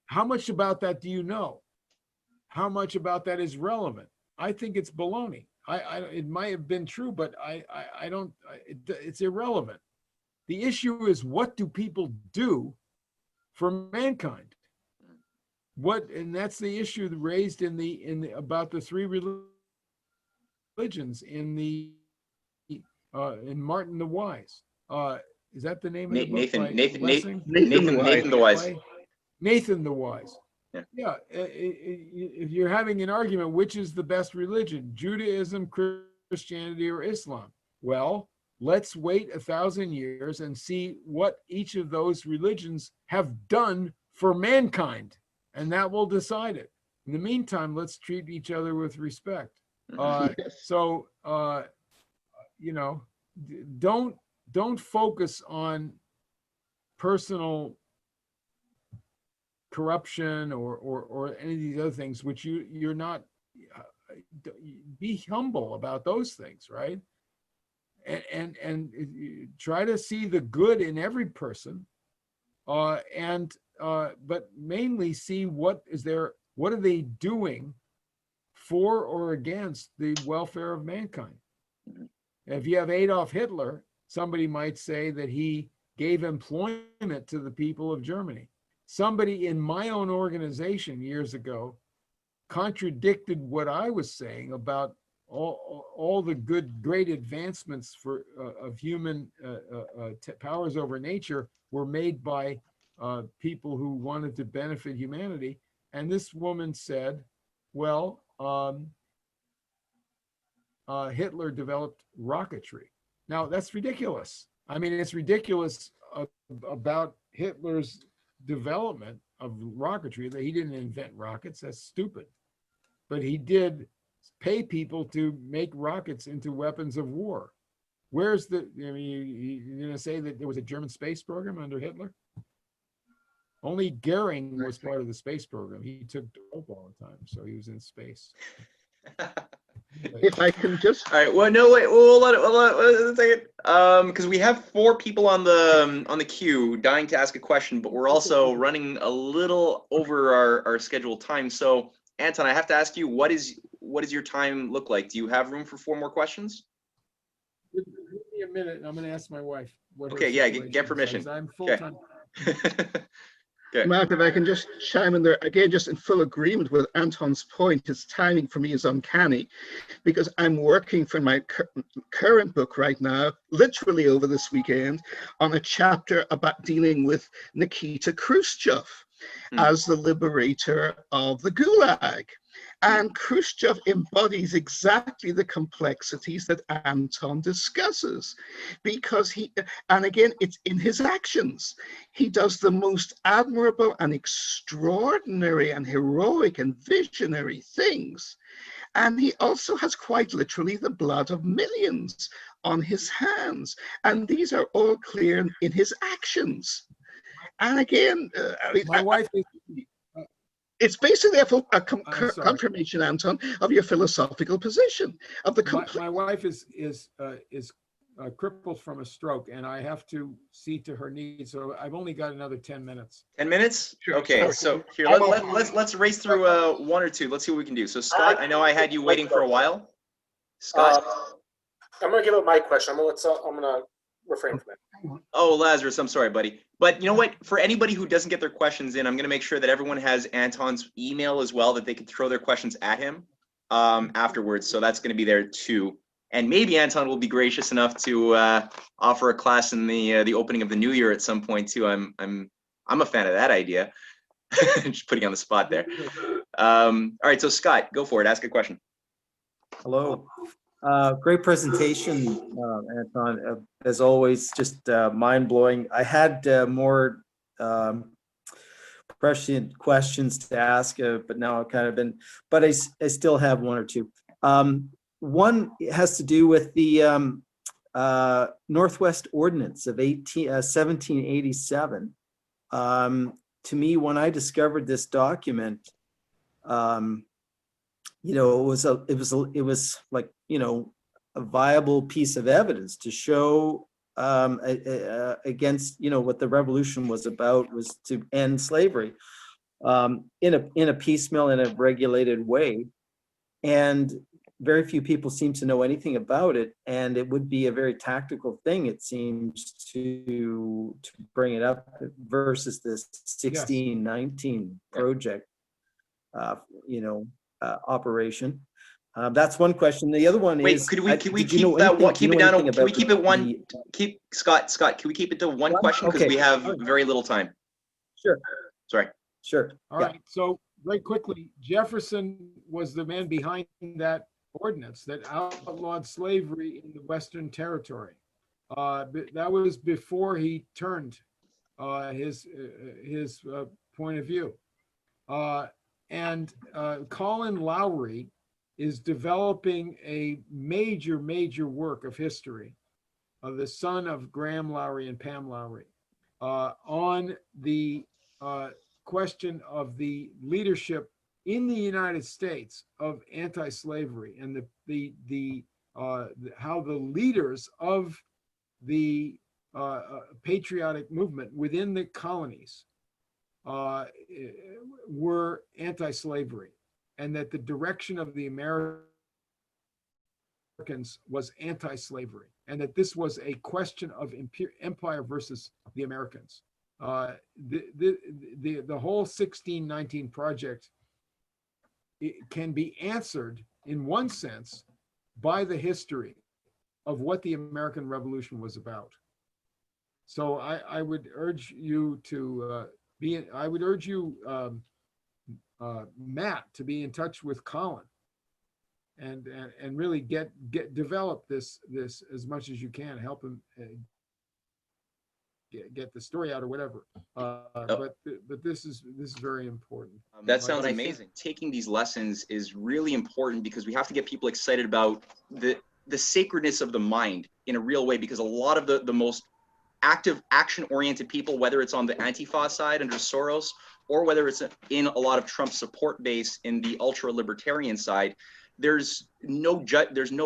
How much about that do you know? How much about that is relevant? I think it's baloney. It might have been true, but I don't, it's irrelevant. The issue is, what do people do for mankind? And that's the issue raised in about the three religions in Martin the Wise. Is that the name of the book? Nathan the Wise. Nathan the Wise. Yeah. If you're having an argument, which is the best religion, Judaism, Christianity, or Islam? Well, let's wait 1,000 years and see what each of those religions have done for mankind, and that will decide it. In the meantime, let's treat each other with respect. So, don't focus on personal corruption or any of these other things, which you're not. Be humble about those things, right? And try to see the good in every person, but mainly see what are they doing for or against the welfare of mankind. If you have Adolf Hitler, somebody might say that he gave employment to the people of Germany. Somebody in my own organization years ago contradicted what I was saying about all the great advancements of human powers over nature were made by people who wanted to benefit humanity. And this woman said, well, Hitler developed rocketry. Now, that's ridiculous. I mean, it's ridiculous about Hitler's development of rocketry, that he didn't invent rockets. That's stupid. But he did pay people to make rockets into weapons of war. Where's you're going to say that there was a German space program under Hitler? Only Goering was part of the space program. He took dope all the time, so he was in space. If I can just. All right. Well, no, wait. Well, hold on a second. Because we have 4 people on the queue dying to ask a question, but we're also running a little over our scheduled time. So, Anton, I have to ask you, what does your time look like? Do you have room for 4 more questions? Give me a minute, and I'm going to ask my wife. Okay. Yeah. Get permission. I'm full time. Okay. Mark, if I can just chime in there again, just in full agreement with Anton's point, his timing for me is uncanny, because I'm working for my current book right now, literally over this weekend, on a chapter about dealing with Nikita Khrushchev as the liberator of the Gulag. And Khrushchev embodies exactly the complexities that Anton discusses, because and again, it's in his actions. He does the most admirable and extraordinary and heroic and visionary things. And he also has quite literally the blood of millions on his hands. And these are all clear in his actions. And again, my wife is. It's basically a confirmation, Anton, of your philosophical position of the. My wife is crippled from a stroke, and I have to see to her needs. So I've only got another 10 minutes. 10 minutes? Sure. Okay. So here, let's race through 1 or 2. Let's see what we can do. So Scott, I know I had you waiting for a while. Scott, I'm gonna give up my question. I'm gonna refrain from it. Oh, Lazarus, I'm sorry, buddy. But you know what? For anybody who doesn't get their questions in, I'm going to make sure that everyone has Anton's email as well, that they can throw their questions at him. afterwards, so that's going to be there too. And maybe Anton will be gracious enough to offer a class in the opening of the new year at some point too. I'm a fan of that idea. Just putting you on the spot there. All right, so Scott, go for it. Ask a question. Hello. Great presentation, Anton. As always, just mind-blowing. I had more prescient questions to ask, but now I've kind of been, but I still have one or two. One has to do with the Northwest Ordinance of 1787. To me, when I discovered this document, you know, it was like, you know, a viable piece of evidence to show against, you know, what the revolution was about, was to end slavery in a piecemeal, in a regulated way. And very few people seem to know anything about it. And it would be a very tactical thing, it seems, to bring it up versus this 1619 project, you know, operation. That's one question. The other one is, can we keep that one? Keep it down. Can we keep it one? Scott. Can we keep it to one question, because we have very little time? Sure. Sorry. Sure. All right. So very quickly, Jefferson was the man behind that ordinance that outlawed slavery in the Western Territory. That was before he turned his point of view. And Colin Lowry is developing a major work of history, the son of Graham Lowry and Pam Lowry, on the question of the leadership in the United States of anti-slavery, and how the leaders of the patriotic movement within the colonies were anti-slavery, and that the direction of the Americans was anti-slavery, and that this was a question of empire versus the Americans. The whole 1619 project, it can be answered in one sense by the history of what the American Revolution was about. So I would urge you to Matt, to be in touch with Colin and really develop this as much as you can, help him get the story out or whatever. But this is very important. That sounds amazing. Taking these lessons is really important, because we have to get people excited about the sacredness of the mind in a real way, because a lot of the most active, action-oriented people, whether it's on the Antifa side under Soros, or whether it's in a lot of Trump's support base in the ultra-libertarian side, there's no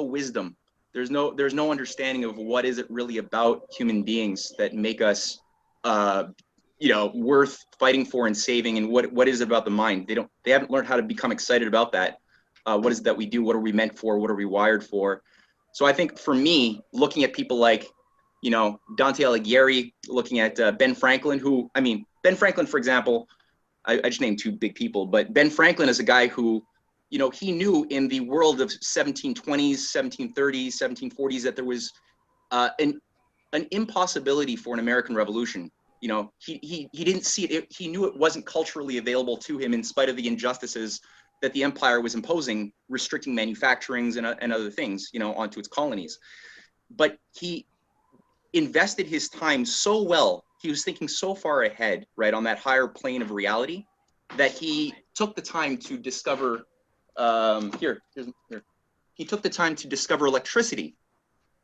wisdom. There's no understanding of what is it really about human beings that make us, you know, worth fighting for and saving, and what is it about the mind? They haven't learned how to become excited about that. What is it that we do? What are we meant for? What are we wired for? So I think for me, looking at people like, you know, Dante Alighieri, looking at Ben Franklin, Ben Franklin, for example, I just named two big people, but Ben Franklin is a guy who, you know, he knew in the world of 1720s, 1730s, 1740s that there was an impossibility for an American Revolution. You know, he didn't see it. He knew it wasn't culturally available to him, in spite of the injustices that the empire was imposing, restricting manufacturings and other things, you know, onto its colonies. But he invested his time so well. He was thinking so far ahead, right, on that higher plane of reality, that he took the time to discover he took the time to discover electricity,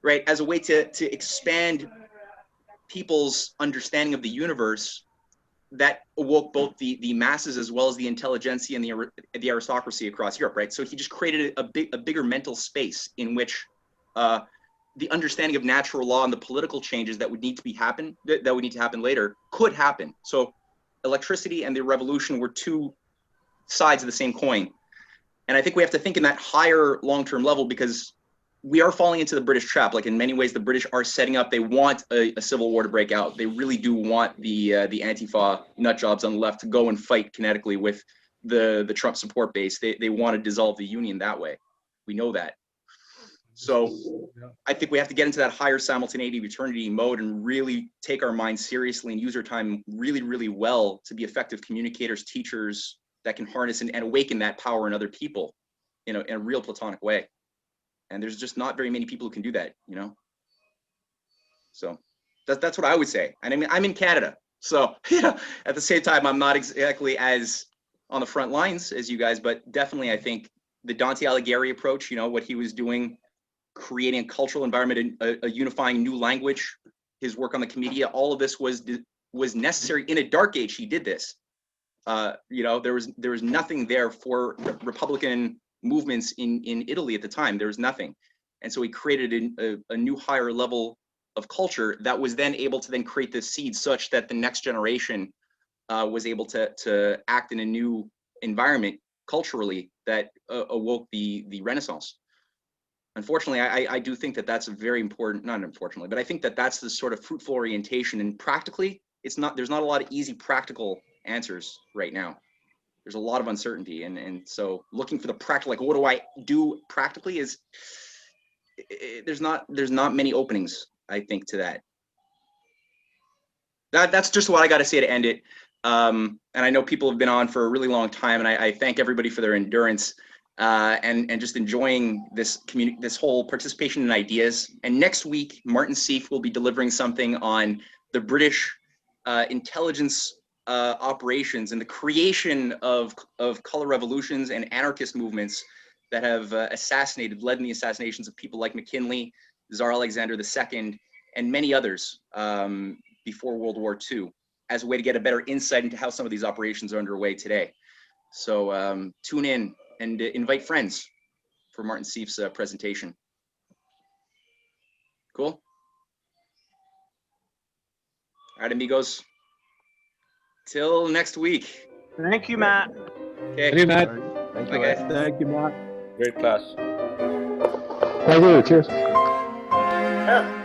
right, as a way to expand people's understanding of the universe, that awoke both the masses as well as the intelligentsia and the aristocracy across Europe, right? So he just created a bigger mental space in which the understanding of natural law and the political changes that would need to happen later could happen. So electricity and the revolution were two sides of the same coin. And I think we have to think in that higher long-term level, because we are falling into the British trap. Like, in many ways, the British are setting up, they want a civil war to break out. They really do want the Antifa nut jobs on the left to go and fight kinetically with the Trump support base. They want to dissolve the union that way. We know that. So I think we have to get into that higher simultaneity of eternity mode and really take our minds seriously and use our time really, really well to be effective communicators, teachers that can harness and awaken that power in other people in a real platonic way. And there's just not very many people who can do that, you know? So that's what I would say. And I mean, I'm in Canada. So, yeah, at the same time, I'm not exactly as on the front lines as you guys, but definitely I think the Dante Alighieri approach, you know, what he was doing, creating a cultural environment, a unifying new language, his work on the Commedia, all of this was necessary. In a dark age, he did this. You know, there was nothing there for Republican movements in Italy at the time. There was nothing. And so he created a new higher level of culture that was then able to then create this seed such that the next generation was able to act in a new environment culturally that awoke the Renaissance. Unfortunately, I do think that that's a very important, not unfortunately, but I think that that's the sort of fruitful orientation. And practically, there's not a lot of easy practical answers right now. There's a lot of uncertainty. And so looking for the practical, like, what do I do practically is, there's not many openings, I think, to that. That's just what I got to say to end it. And I know people have been on for a really long time, and I thank everybody for their endurance. And just enjoying this whole participation in ideas. And next week, Martin Sieff will be delivering something on the British intelligence operations and the creation of color revolutions and anarchist movements that have led in the assassinations of people like McKinley, Tsar Alexander II, and many others before World War II, as a way to get a better insight into how some of these operations are underway today. So tune in and invite friends for Martin Sieff's presentation. Cool? All right, amigos. Till next week. Thank you, Matt. Okay. Thank you, Matt. Thank you, guys. Thank you, Matt. Great class. Thank you. Cheers. Yeah.